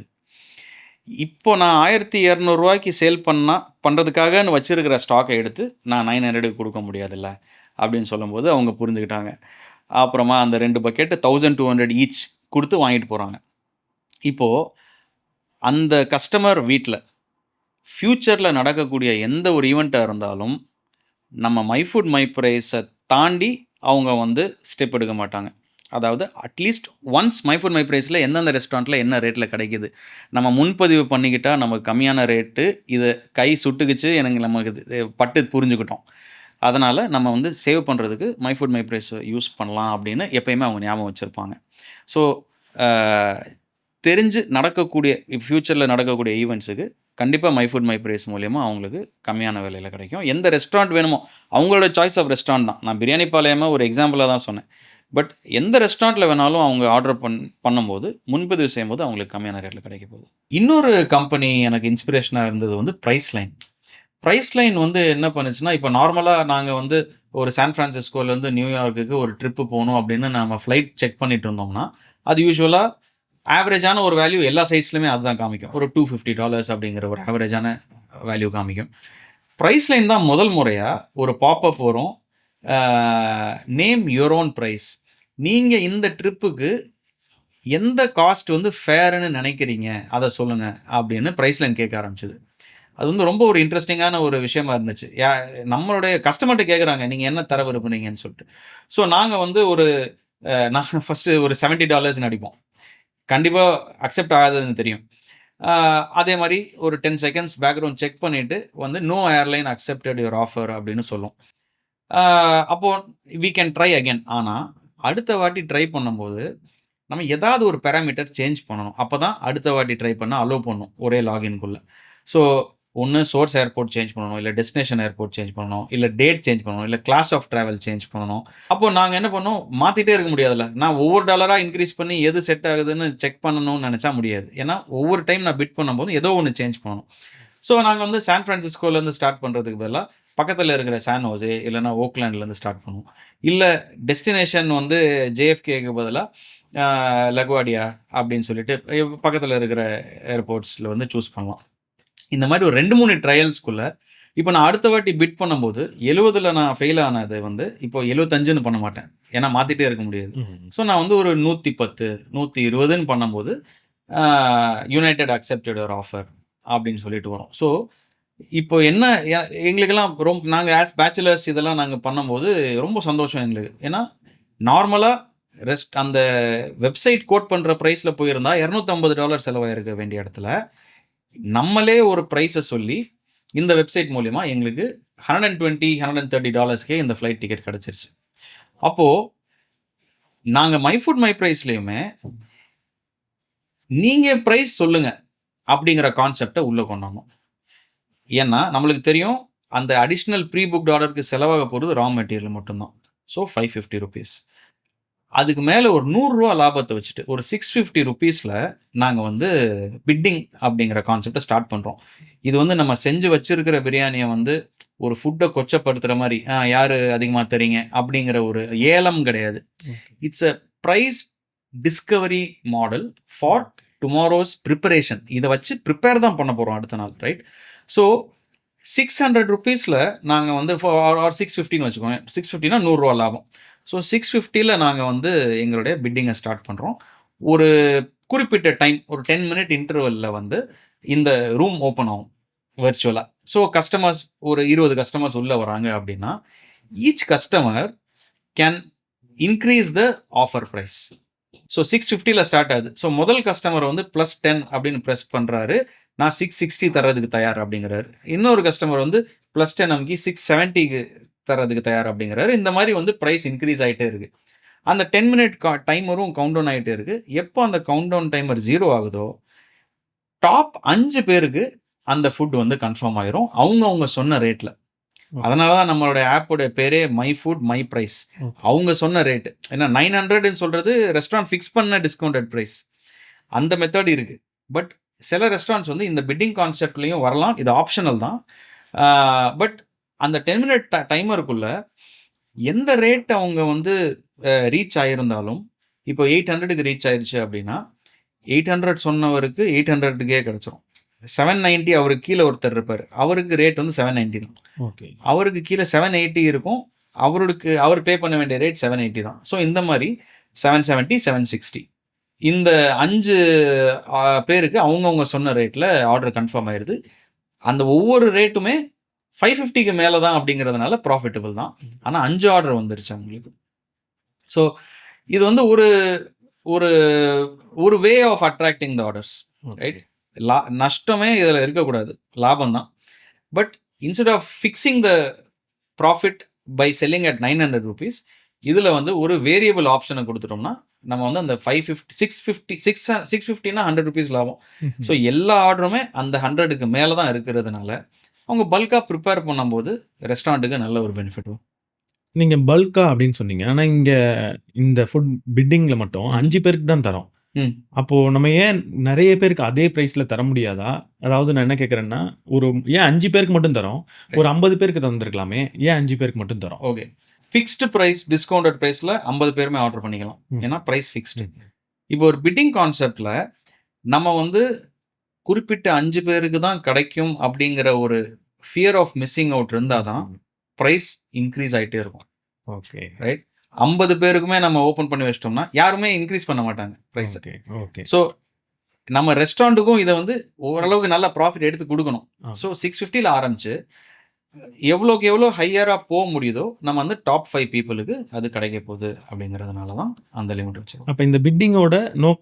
இப்போ நான் 1200 சேல் பண்ணுறதுக்காகன்னு வச்சிருக்கிற ஸ்டாக்கை எடுத்து நான் 900 கொடுக்க முடியாதுல்ல அப்படின்னு சொல்லும்போது அவங்க புரிஞ்சுக்கிட்டாங்க. அப்புறமா அந்த 2 பக்கெட் 1200 ஈச் கொடுத்து வாங்கிட்டு போகிறாங்க. இப்போது அந்த கஸ்டமர் வீட்டில் ஃப்யூச்சரில் நடக்கக்கூடிய எந்த ஒரு ஈவெண்ட்டாக இருந்தாலும் நம்ம மை ஃபுட் மை ப்ரைஸை தாண்டி அவங்க வந்து ஸ்டெப் எடுக்க மாட்டாங்க. அதாவது at least once my food my ப்ரைஸில் எந்தெந்த ரெஸ்டாரண்ட்டில் என்ன ரேட்டில் கிடைக்கிது, நம்ம முன்பதிவு பண்ணிக்கிட்டால் நமக்கு கம்மியான ரேட்டு இது கை சுட்டுக்குச்சு, நமக்கு பட்டு புரிஞ்சுக்கிட்டோம். அதனால் நம்ம வந்து சேவ் பண்ணுறதுக்கு my food my price use பண்ணலாம் அப்படின்னு எப்போயுமே அவங்க ஞாபகம் வச்சுருப்பாங்க. ஸோ தெரிஞ்சு நடக்கக்கூடிய ஃப்யூச்சரில் நடக்கக்கூடிய ஈவெண்ட்ஸுக்கு கண்டிப்பாக மை ஃபுட் மை ப்ரைஸ் மூலிமா அவங்களுக்கு கம்மியான விலையில் கிடைக்கும். எந்த ரெஸ்டாரண்ட் வேணுமோ அவங்களோட சாய்ஸ் ஆஃப் ரெஸ்டாரண்ட் தான். நான் பிரியாணி பாளையமாக ஒரு எக்ஸாம்பிளாக தான் சொன்னேன். பட் எந்த ரெஸ்டாரண்ட்டில் வேணாலும் அவங்க ஆர்டர் பண்ணும்போது முன்பதிவு செய்யும்போது அவங்களுக்கு கம்மியான ரேட்டில் கிடைக்க போகுது. இன்னொரு கம்பெனி எனக்கு இன்ஸ்பிரேஷனாக இருந்தது வந்து ப்ரைஸ்லைன். ப்ரைஸ்லைன் வந்து என்ன பண்ணுச்சுன்னா, இப்போ நார்மலாக நாங்கள் வந்து ஒரு சான் ஃப்ரான்சிஸ்கோலேருந்து நியூயார்க்குக்கு ஒரு ட்ரிப்பு போகணும் அப்படின்னு நம்ம ஃப்ளைட் செக் பண்ணிட்டு இருந்தோம்னா, அது யூஸ்வலாக ஆவரேஜான ஒரு வேல்யூ எல்லா சைட்ஸ்லையுமே அதுதான் காமிக்கும். ஒரு $250 அப்படிங்கிற ஒரு ஆவரேஜான வேல்யூ காமிக்கும். ப்ரைஸ்லைன் தான் முதல் முறையாக ஒரு பாப்அப் வரும், நேம் யுவர் ஓன் ப்ரைஸ். நீங்கள் இந்த ட்ரிப்புக்கு எந்த காஸ்ட் வந்து ஃபேர்னு நினைக்கிறீங்க அதை சொல்லுங்கள் அப்படின்னு ப்ரைஸ்லைன் கேட்க ஆரம்பிச்சிது. அது வந்து ரொம்ப ஒரு இன்ட்ரெஸ்டிங்கான ஒரு விஷயமா இருந்துச்சு. நம்மளுடைய கஸ்டமர்கிட்ட கேட்குறாங்க, நீங்கள் என்ன தர விரும்புனீங்கன்னு சொல்லிட்டு. ஸோ நாங்கள் வந்து நாங்கள் ஃபஸ்ட்டு ஒரு $70 அடிப்போம். கண்டிப்பாக அக்செப்ட் ஆகாதுன்னு தெரியும். அதே மாதிரி ஒரு 10 செகண்ட்ஸ் பேக்ரவுண்ட் செக் பண்ணிவிட்டு வந்து no airline accepted your offer அப்படின்னு சொல்லும். அப்போது வி கேன் ட்ரை அகேன். ஆனால் அடுத்த வாட்டி ட்ரை பண்ணும்போது நம்ம ஏதாவது ஒரு பேராமீட்டர் சேஞ்ச் பண்ணணும். அப்போ தான் அடுத்த வாட்டி ட்ரை பண்ண அலோவ் பண்ணும் ஒரே லாகின்குள்ளே. ஸோ ஒன்று சோர்ஸ் ஏர்போர்ட் சேஞ்ச் பண்ணணும், இல்லை டெஸ்டினேஷன் ஏர்போர்ட் சேஞ்ச் பண்ணணும், இல்லை டேட் சேஞ்ச் பண்ணணும், இல்லை கிளாஸ் ஆஃப் ட்ராவல் சேஞ்ச் பண்ணணும். அப்போது நாங்கள் என்ன பண்ணோம், மாற்றிட்டே இருக்க முடியாதுல்ல. நான் ஒவ்வொரு டாலராக இன்க்ரீஸ் பண்ணி எது செட் ஆகுதுன்னு செக் பண்ணணும்னு நினச்சா முடியாது. ஏன்னா ஒவ்வொரு டைம் நான் பிட் பண்ணும்போது ஏதோ ஒன்று சேஞ்ச் பண்ணணும். ஸோ நாங்கள் வந்து சான் ஃப்ரான்சிஸ்கோலேருந்து ஸ்டார்ட் பண்ணுறதுக்கு பதிலாக பக்கத்தில் இருக்கிற சான் ஹோசே இல்லைனா ஓக்லாண்ட்லேருந்து ஸ்டார்ட் பண்ணுவோம். இல்லை டெஸ்டினேஷன் வந்து ஜேஎஃப்கேக்கு பதிலாக லகுவாடியா அப்படின்னு சொல்லிட்டு பக்கத்தில் இருக்கிற ஏர்போர்ட்ஸில் வந்து சூஸ் பண்ணலாம். இந்த மாதிரி ஒரு 2-3 ட்ரையல்ஸ்குள்ளே இப்போ நான் அடுத்த வாட்டி பிட் பண்ணும்போது 70ல் நான் ஃபெயில் ஆனது வந்து இப்போ 75ன்னு பண்ண மாட்டேன். ஏன்னா மாற்றிட்டே இருக்க முடியாது. ஸோ நான் வந்து ஒரு 110 120ன்னு பண்ணும்போது யுனைடெட் அக்செப்டட் யுவர் ஆஃபர் அப்படின்னு சொல்லிட்டு வரும். ஸோ இப்போ என்ன எங்களுக்கெல்லாம் நாங்கள் ஆஸ் பேச்சுலர்ஸ் இதெல்லாம் நாங்கள் பண்ணும்போது ரொம்ப சந்தோஷம் எங்களுக்கு. ஏன்னா நார்மலாக அந்த வெப்சைட் கோட் பண்ணுற ப்ரைஸில் போயிருந்தால் $250 செலவாயிருக்க வேண்டிய இடத்துல நம்மளே ஒரு ப்ரைஸை சொல்லி இந்த வெப்சைட் மூலிமா எங்களுக்கு $120-130 இந்த ஃப்ளைட் டிக்கெட் கிடச்சிருச்சு. அப்போது நாங்கள் மை ஃபுட் மை ப்ரைஸ்லேயுமே நீங்கள் ப்ரைஸ் சொல்லுங்கள் அப்படிங்கிற கான்செப்டை உள்ளே கொண்டு வந்தோம். ஏன்னா நம்மளுக்கு தெரியும் அந்த அடிஷ்னல் ப்ரீ புக்ட் ஆர்டருக்கு செலவாக போகிறது ரா மெட்டீரியல் மட்டும்தான். ஸோ $550. அதுக்கு மேலே ஒரு $100 லாபத்தை வச்சுட்டு ஒரு $650 நாங்கள் வந்து பிட்டிங் அப்படிங்கிற கான்செப்டை ஸ்டார்ட் பண்ணுறோம். இது வந்து நம்ம செஞ்சு வச்சிருக்கிற பிரியாணியை வந்து ஒரு ஃபுட்டை கொச்சப்படுத்துகிற மாதிரி யார் அதிகமாக தரீங்க அப்படிங்கிற ஒரு ஏலம் கிடையாது. It's a price discovery model for tomorrow's preparation. இதை வச்சு ப்ரிப்பேர் தான் பண்ண போகிறோம் அடுத்த நாள், ரைட்? ஸோ $600 நாங்கள் வந்து ஆர் 650ன்னு வச்சுக்கோங்க. 650னா $100 லாபம். ஸோ 650ல் நாங்கள் வந்து எங்களுடைய பிட்டிங்கை ஸ்டார்ட் பண்ணுறோம். ஒரு குறிப்பிட்ட டைம் ஒரு 10 மினிட் இன்டர்வலில் வந்து இந்த ரூம் ஓப்பன் ஆகும் வெர்ச்சுவலாக. ஸோ கஸ்டமர்ஸ் ஒரு 20 கஸ்டமர்ஸ் உள்ளே வராங்க அப்படின்னா each customer can increase the offer price. So 650ல் ஸ்டார்ட் ஆகுது. ஸோ முதல் கஸ்டமர் வந்து +10 அப்படின்னு ப்ரெஸ் பண்ணுறாரு, நான் 660 தர்றதுக்கு தயார் அப்படிங்கிறாரு. இன்னொரு கஸ்டமர் வந்து +10 அமுக்கி 670க்கு தரதுக்கு தயார் அப்படிங்கிறாரு. இந்த மாதிரி வந்து ப்ரைஸ் இன்க்ரீஸ் ஆகிட்டே இருக்குது. அந்த 10 மினிட் டைமரும் கவுண்ட் டவுன் ஆகிட்டே இருக்குது. எப்போ அந்த கவுண்ட் டவுன் டைமர் 0 ஆகுதோ டாப் 5 பேருக்கு அந்த ஃபுட் வந்து கன்ஃபார்ம் ஆயிரும் அவங்க சொன்ன ரேட்டில். அதனால தான் நம்மளோட ஆப்போடைய பேரே மை ஃபுட் மை ப்ரைஸ். அவங்க சொன்ன ரேட்டு ஏன்னா 900ன்னு சொல்கிறது ரெஸ்டாரண்ட் ஃபிக்ஸ் பண்ண டிஸ்கவுண்டட் ப்ரைஸ். அந்த மெத்தட் இருக்குது. பட் சில ரெஸ்டாரண்ட்ஸ் வந்து இந்த பிட்டிங் கான்செப்ட்லேயும் வரலாம். இது ஆப்ஷனல் தான். பட் அந்த 10 மினிட் டைமருக்குள்ளே எந்த ரேட் அவங்க வந்து ரீச் ஆகியிருந்தாலும் இப்போ 800க்கு ரீச் ஆயிடுச்சு அப்படின்னா 800 சொன்னவருக்கு 800க்கே கிடச்சிரும். 790 அவருக்கு கீழே ஒருத்தர் இருப்பார், அவருக்கு ரேட் வந்து 790 தான். ஓகே. அவருக்கு கீழே 780 இருக்கும், அவர் பே பண்ண வேண்டிய ரேட் 780 தான். ஸோ இந்த மாதிரி 770, 760 இந்த 5 பேருக்கு அவங்கவுங்க சொன்ன ரேட்டில் ஆர்டர் கன்ஃபார்ம் ஆயிடுது. அந்த ஒவ்வொரு ரேட்டுமே 550க்கு மேலே தான் அப்படிங்கிறதுனால ப்ராஃபிட்டபிள் தான். ஆனால் 5 ஆர்டர் வந்துருச்சு அவங்களுக்கு. ஸோ இது வந்து ஒரு ஒரு ஒரு way of attracting the orders, right? நஷ்டமே இதில் இருக்கக்கூடாது, லாபம் தான். But instead of fixing the profit by selling at 900 rupees, இதில் வந்து ஒரு வேரியபிள் ஆப்ஷனை கொடுத்துட்டோம்னா நம்ம வந்து அந்த 650னா 100 rupees லாபம். ஸோ எல்லா ஆர்டருமே அந்த 100க்கு மேலே தான் இருக்கிறதுனால அவங்க பல்காக ப்ரிப்பேர் பண்ணும்போது ரெஸ்டாரண்ட்டுக்கு நல்ல ஒரு பெனிஃபிட் வரும். நீங்க பல்கா அப்படின்னு சொன்னீங்க. ஆனா இங்க இந்த ஃபுட் பிட்டிங்ல மட்டும் 5 பேருக்கு தான் தரோம். அப்போ நம்ம ஏன் நெறைய பேருக்கு அதே பிரைஸ்ல தர முடியாதா? அதாவது நான் என்ன கேட்கிறேன்னா, ஏன் 5 பேருக்கு மட்டும் தரோம்? ஒரு 50 பேருக்கு தந்திருக்கலாமே. ஏன் 5 பேருக்கு மட்டும் தரோம்? ஓகே. ஃபிக்ஸ்டு ப்ரைஸ், டிஸ்கவுண்டட் ப்ரைஸில் 50 பேருமே ஆர்டர் பண்ணிக்கலாம். ஏன்னா ப்ரைஸ் ஃபிக்ஸ்டு. இப்போ ஒரு பிட்டிங் கான்செப்டில் நம்ம வந்து குறிப்பிட்ட 5 பேருக்கு தான் கிடைக்கும் அப்படிங்கிற ஒரு ஃபியர் ஆஃப் மிஸ்ஸிங் அவுட் இருந்தால் தான் ப்ரைஸ் இன்க்ரீஸ் ஆகிட்டே இருக்கும். ஓகே. ரைட்? 50 பேருக்குமே நம்ம ஓப்பன் பண்ணி வச்சிட்டோம்னா யாருமே இன்க்ரீஸ் பண்ண மாட்டாங்க ப்ரைஸ். ஓகே. ஸோ நம்ம ரெஸ்டாரண்ட்டுக்கும் இதை வந்து ஓரளவுக்கு நல்ல ப்ராஃபிட் எடுத்து கொடுக்கணும். ஸோ 650ல் ஆரம்பிச்சு எவ்வளோக்கு எவ்வளோ ஹையராக போக முடியுதோ நம்ம வந்து டாப் 5 பீப்புளுக்கு அது கிடைக்க போகுது அப்படிங்கிறதுனால தான் அந்த லிமிட் வச்சுருக்கோம். அப்போ இந்த பிட்டிங்கோட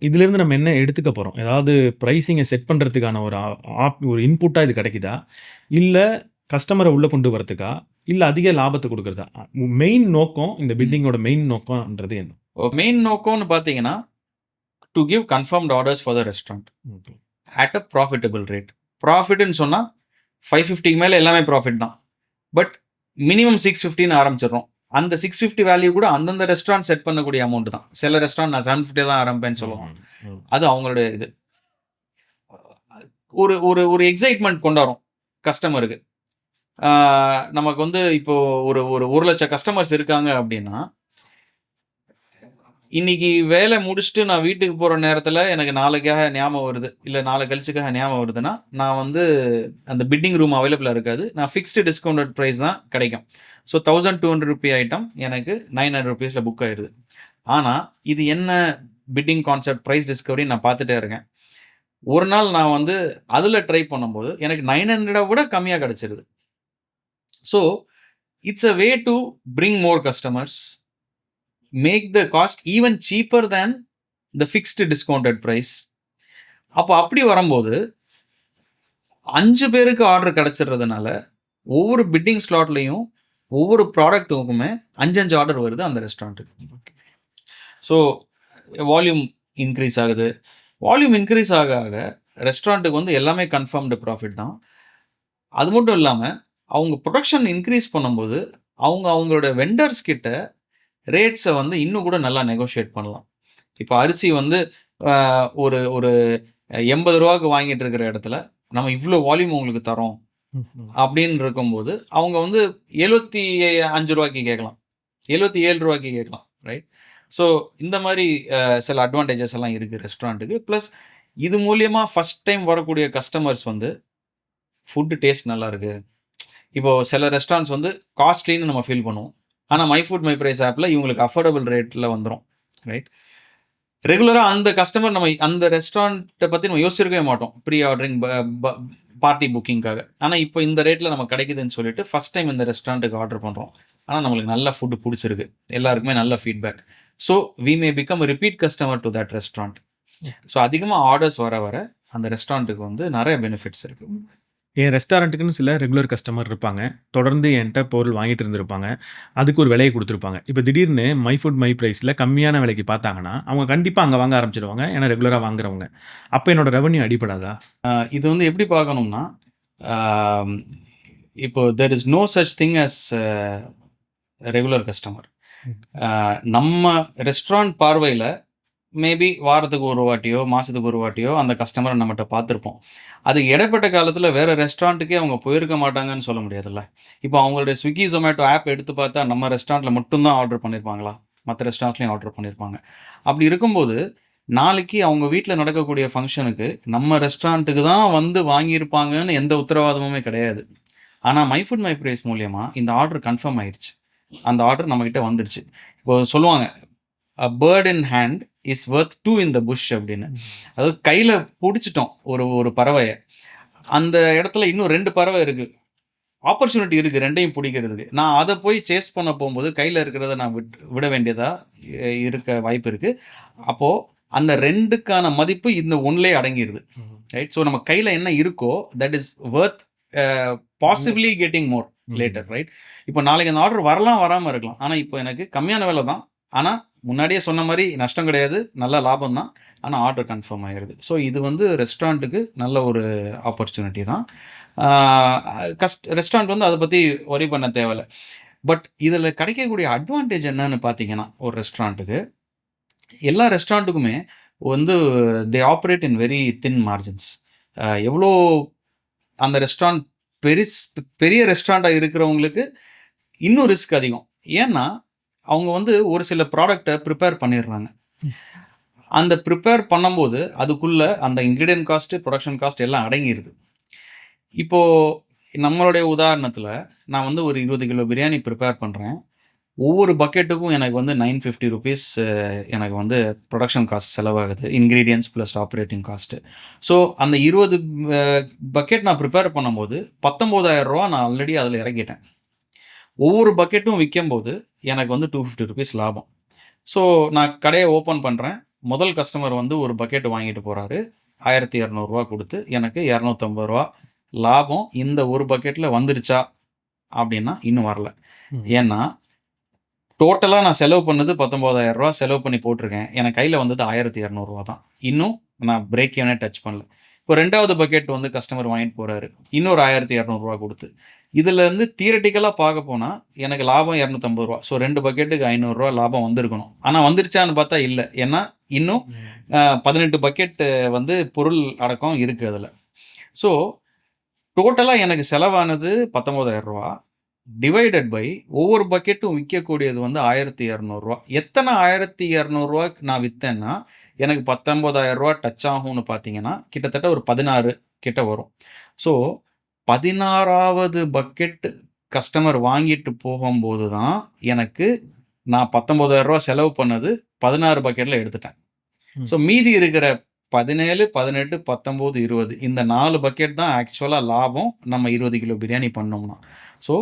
இதிலேருந்து நம்ம என்ன எடுத்துக்க போகிறோம்? ஏதாவது ப்ரைஸிங்கை செட் பண்ணுறதுக்கான ஒரு இன்புட்டாக இது கிடைக்குதா? இல்லை கஸ்டமரை உள்ளே கொண்டு வரதுக்கா? இல்லை அதிக லாபத்தை கொடுக்குறதா? மெயின் நோக்கம், இந்த பிட்டிங்கோட மெயின் நோக்கம்ன்றது என்ன? மெயின் நோக்கம்னு பார்த்தீங்கன்னா to give confirmed orders for the restaurant at a profitable rate. ப்ராஃபிட்னு சொன்னால் 550க்கு மேலே எல்லாமே ப்ராஃபிட் தான். பட் மினிமம் 650ன்னு ஆரம்பிச்சிடுறோம். அந்த 650 வேல்யூ கூட அந்தந்த ரெஸ்டாரண்ட் செட் பண்ணக்கூடிய அமௌண்ட் தான். சில ரெஸ்டாரண்ட் நான் 750 தான் ஆரம்பிப்பேன்னு சொல்லுவோம். அது அவங்களுடைய இது ஒரு ஒரு ஒரு எக்ஸைட்மெண்ட் கொண்டாடும் கஸ்டமருக்கு. நமக்கு வந்து இப்போ ஒரு 1,00,000 கஸ்டமர்ஸ் இருக்காங்க அப்படின்னா, இன்னைக்கு வேலை முடிச்சுட்டு நான் வீட்டுக்கு போகிற நேரத்தில் எனக்கு நாளைக்காக ஞாபகம் வருது, இல்லை நாளை கழிச்சுக்காக ஞாபகம் வருதுன்னா நான் வந்து அந்த பிட்டிங் ரூம் அவைலபிளாக இருக்காது. நான் ஃபிக்ஸ்டு டிஸ்கவுண்டட் ப்ரைஸ் தான் கிடைக்கும். ஸோ 1200 ரூபி ஐட்டம் எனக்கு 900 rupeesல புக் ஆயிடுது. ஆனால் இது என்ன பிட்டிங் கான்செப்ட், ப்ரைஸ் டிஸ்கவரி நான் பார்த்துட்டே இருக்கேன். ஒரு நாள் நான் வந்து அதில் ட்ரை பண்ணும்போது எனக்கு 900 விட கம்மியாக கிடச்சிருது. So it's a way to bring more customers, make the cost even cheaper than the fixed discounted price. அப்போ அப்படி வரும்போது 5 பேருக்கு ஆர்டர் கிடச்சிடுறதுனால ஒவ்வொரு பிட்டிங் ஸ்லாட்லேயும் ஒவ்வொரு ப்ராடக்ட்டுக்குமே 5 ஆர்டர் வருது அந்த ரெஸ்டாரண்ட்டுக்கு. ஸோ வால்யூம் இன்க்ரீஸ் ஆகுது. வால்யூம் இன்க்ரீஸ் ஆக ஆக ரெஸ்டாரண்ட்டுக்கு வந்து எல்லாமே கன்ஃபார்ம்டு ப்ராஃபிட் தான். அது மட்டும் இல்லாமல் அவங்க ப்ரொடக்ஷன் இன்க்ரீஸ் பண்ணும்போது அவங்களோட வெண்டர்ஸ் கிட்ட ரேட்ஸை வந்து இன்னும் கூட நல்லா நெகோஷியேட் பண்ணலாம். இப்போ அரிசி வந்து ஒரு 80 ரூபாய்க்கு வாங்கிட்டு இருக்கிற இடத்துல நம்ம இவ்வளோ வால்யூம் உங்களுக்கு தரோம் அப்படின்னு இருக்கும்போது அவங்க வந்து 75 ரூபாய்க்கு கேட்கலாம், 77 ரூபாய்க்கு கேட்கலாம், ரைட்? ஸோ இந்த மாதிரி சில அட்வான்டேஜஸ் எல்லாம் இருக்குது ரெஸ்டாரண்ட்டுக்கு. ப்ளஸ் இது மூலியமாக ஃபஸ்ட் டைம் வரக்கூடிய கஸ்டமர்ஸ் வந்து ஃபுட்டு டேஸ்ட் நல்லா இருக்குது. இப்போது சில ரெஸ்டாரண்ட்ஸ் வந்து காஸ்ட்லின்னு நம்ம ஃபீல் பண்ணுவோம். ஆனால் மை ஃபுட் மை ப்ரைஸ் ஆப்பில் இவங்களுக்கு அஃபோர்டபுள் ரேட்டில் வந்துடும், ரைட்? ரெகுலராக அந்த கஸ்டமர் நம்ம அந்த ரெஸ்டாரண்ட்டை பற்றி நம்ம யோசிச்சிருக்கவே மாட்டோம் ப்ரீ ஆர்டரிங் பார்ட்டி புக்கிங்காக. ஆனால் இப்போ இந்த ரேட்டில் நம்ம கிடைக்குதுன்னு சொல்லிட்டு ஃபஸ்ட் டைம் இந்த ரெஸ்டாரண்ட்டுக்கு ஆர்டர் பண்ணுறோம். ஆனால் நம்மளுக்கு நல்ல ஃபுட்டு பிடிச்சிருக்கு, எல்லாருக்குமே நல்ல feedback. So we may become repeat customer to that restaurant. So அதிகமாக ஆர்டர்ஸ் வர அந்த ரெஸ்டாரண்ட்டுக்கு வந்து நிறைய பெனிஃபிட்ஸ் இருக்குது. என் ரெஸ்டாரண்ட்டுக்குன்னு சில ரெகுலர் கஸ்டமர் இருப்பாங்க. தொடர்ந்து என்கிட்ட பொருள் வாங்கிட்டு இருந்திருப்பாங்க. அதுக்கு ஒரு விலையை கொடுத்துருப்பாங்க. இப்போ திடீர்னு மை ஃபுட் மை ப்ரைஸில் கம்மியான விலைக்கு பார்த்தாங்கன்னா அவங்க கண்டிப்பாக அங்கே வாங்க ஆரம்பிச்சிடுவாங்க, ஏன்னா ரெகுலராக வாங்குறவங்க. அப்போ என்னோட ரெவன்யூ அடிப்படாதா? இது வந்து எப்படி பார்க்கணும்னா, இப்போ there is no such thing as regular customer. நம்ம ரெஸ்டாரண்ட் பார்வையில் மேபி வாரத்துக்கு ஒரு வாட்டியோ மாதத்துக்கு ஒரு வாட்டியோ அந்த கஸ்டமரை நம்மகிட்ட பார்த்துருப்போம். அது இடைப்பட்ட காலத்தில் வேறு ரெஸ்டாரண்ட்டுக்கே அவங்க போயிருக்க மாட்டாங்கன்னு சொல்ல முடியாதுல்ல. இப்போ அவங்களுடைய ஸ்விக்கி ஜொமேட்டோ ஆப் எடுத்து பார்த்தா நம்ம ரெஸ்டாரண்ட்டில் மட்டும்தான் ஆர்டர் பண்ணியிருப்பாங்களா? மற்ற ரெஸ்டாரண்ட்லேயும் ஆர்டர் பண்ணியிருப்பாங்க. அப்படி இருக்கும்போது நாளைக்கு அவங்க வீட்ல நடக்கக்கூடிய ஃபங்ஷனுக்கு நம்ம ரெஸ்டாரண்ட்டுக்கு தான் வந்து வாங்கியிருப்பாங்கன்னு எந்த உத்தரவாதமுமே கிடையாது. ஆனா மை ஃபுட் மை பிரைஸ் மூலியமா இந்த ஆர்டர் கன்ஃபர்ம் ஆயிருச்சு. அந்த ஆர்டர் நம்மகிட்ட வந்துருச்சு. இப்போ சொல்லுவாங்க, "a bird in hand is worth 2 in the bush" அப்படின்னு. அதாவது கையில புடிச்சுட்டோம் ஒரு ஒரு பறவைய. அந்த இடத்துல இன்னும் 2 பறவை இருக்கு. ஆப்பர்ச்சுனிட்டி இருக்கு 2யும் பிடிக்கிறதுக்கு. நான் அத போய் சேஸ் பண்ண போம்போது, கையில இருக்கிறத நான் விட வேண்டியதா இருக்க வாய்ப்பு இருக்கு. அப்போ அந்த 2க்கான மதிப்பு இந்த 1லயே அடங்கிருது. ரைட்? ஸோ நம்ம கையில என்ன இருக்கோ, that is Worth possibly getting more later. Right? இப்போ நாளைக்கு அந்த ஆர்டர் வரலாம், வராம இருக்கலாம். ஆனா இப்போ எனக்கு கம்மியான விலை தான். ஆனா முன்னாடியே சொன்ன மாரி நஷ்டம் கிடையாது. நல்ல லாபம் தான். ஆனா ஆர்டர் கன்ஃபர்ம் ஆயிருது. ஸோ இது வந்து ரெஸ்டாரண்ட்டுக்கு நல்ல ஒரு ஆப்பர்ச்சுனிட்டி தான். ரெஸ்டாரண்ட் வந்து அதை பற்றி ஒரி பண்ண தேவையில்ல. பட் இதில் கிடைக்கக்கூடிய அட்வான்டேஜ் என்னன்னு பார்த்தீங்கன்னா, ஒரு ரெஸ்டாரண்ட்டுக்கு எல்லா ரெஸ்டாரண்ட்டுக்குமே வந்து they operate in very thin margins. எவ்வளோ அந்த ரெஸ்டாரண்ட் பெரிய ரெஸ்டாரண்ட்டாக இருக்கிறவங்களுக்கு இன்னும் ரிஸ்க் அதிகம். ஏன்னா அவங்க வந்து ஒரு சில ப்ராடக்டை ப்ரிப்பேர் பண்ணிடுறாங்க. அந்த ப்ரிப்பேர் பண்ணும்போது அதுக்குள்ள அந்த இன்க்ரீடியன்ட் காஸ்ட்டு, ப்ரொடக்ஷன் காஸ்ட் எல்லாம் அடங்கிடுது. இப்போது நம்மளுடைய உதாரணத்தில் நான் வந்து ஒரு 20 கிலோ பிரியாணி ப்ரிப்பேர் பண்ணுறேன். ஒவ்வொரு பக்கெட்டுக்கும் எனக்கு வந்து ₹950 எனக்கு வந்து ப்ரொடக்ஷன் காஸ்ட் செலவாகுது. Ingredients plus operating cost. So அந்த 20 பக்கெட் நான் ப்ரிப்பேர் பண்ணும்போது ₹19,000 நான் ஆல்ரெடி அதில் இறக்கிட்டேன். ஒவ்வொரு பக்கெட்டும் விற்கும்போது எனக்கு வந்து ₹250 லாபம். ஸோ நான் கடையை ஓப்பன் பண்ணுறேன். முதல் கஸ்டமர் வந்து ஒரு பக்கெட் வாங்கிட்டு போகிறாரு. ₹1200 கொடுத்து எனக்கு ₹250 லாபம் இந்த ஒரு பக்கெட்டில் வந்துருச்சா அப்படின்னா இன்னும் வரல. ஏன்னா டோட்டலாக நான் செலவு பண்ணது ₹19,000 செலவு பண்ணி போட்டிருக்கேன். எனக்கு கையில் வந்தது ₹1200 தான். இன்னும் நான் பிரேக் ஈவனே டச் பண்ணல. இப்போ 2வது பக்கெட் வந்து கஸ்டமர் வாங்கிட்டு போகிறாரு. இன்னொரு ₹1200 கொடுத்து. இதுலேருந்து தியரட்டிக்கலாக பார்க்க போனால் எனக்கு லாபம் ₹250. ஸோ 2 பக்கெட்டுக்கு ₹500 லாபம் வந்திருக்கணும். ஆனால் வந்துருச்சான்னு பார்த்தா இல்லை. ஏன்னா இன்னும் 18 பக்கெட் வந்து பொருள் அடக்கம் இருக்குது அதில். ஸோ டோட்டலாக எனக்கு செலவானது ₹19,000 டிவைடட் பை ஒவ்வொரு பக்கெட்டும் விற்கக்கூடியது வந்து ₹1200. எத்தனை ₹1200 நான் விற்றேன்னா எனக்கு ₹19,000 டச் ஆகும்னு பார்த்தீங்கன்னா கிட்டத்தட்ட ஒரு 16 கிட்ட வரும். ஸோ 16வது பக்கெட் கஸ்டமர் வாங்கிட்டு போகும்போது தான் எனக்கு நான் ₹19,000 செலவு பண்ணது 16 பக்கெட்டில் எடுத்துட்டேன். ஸோ மீதி இருக்கிற 17, 18, 19, 20 இந்த 4 பக்கெட் தான் ஆக்சுவலாக லாபம் நம்ம 20 கிலோ பிரியாணி பண்ணோம்னா. ஸோ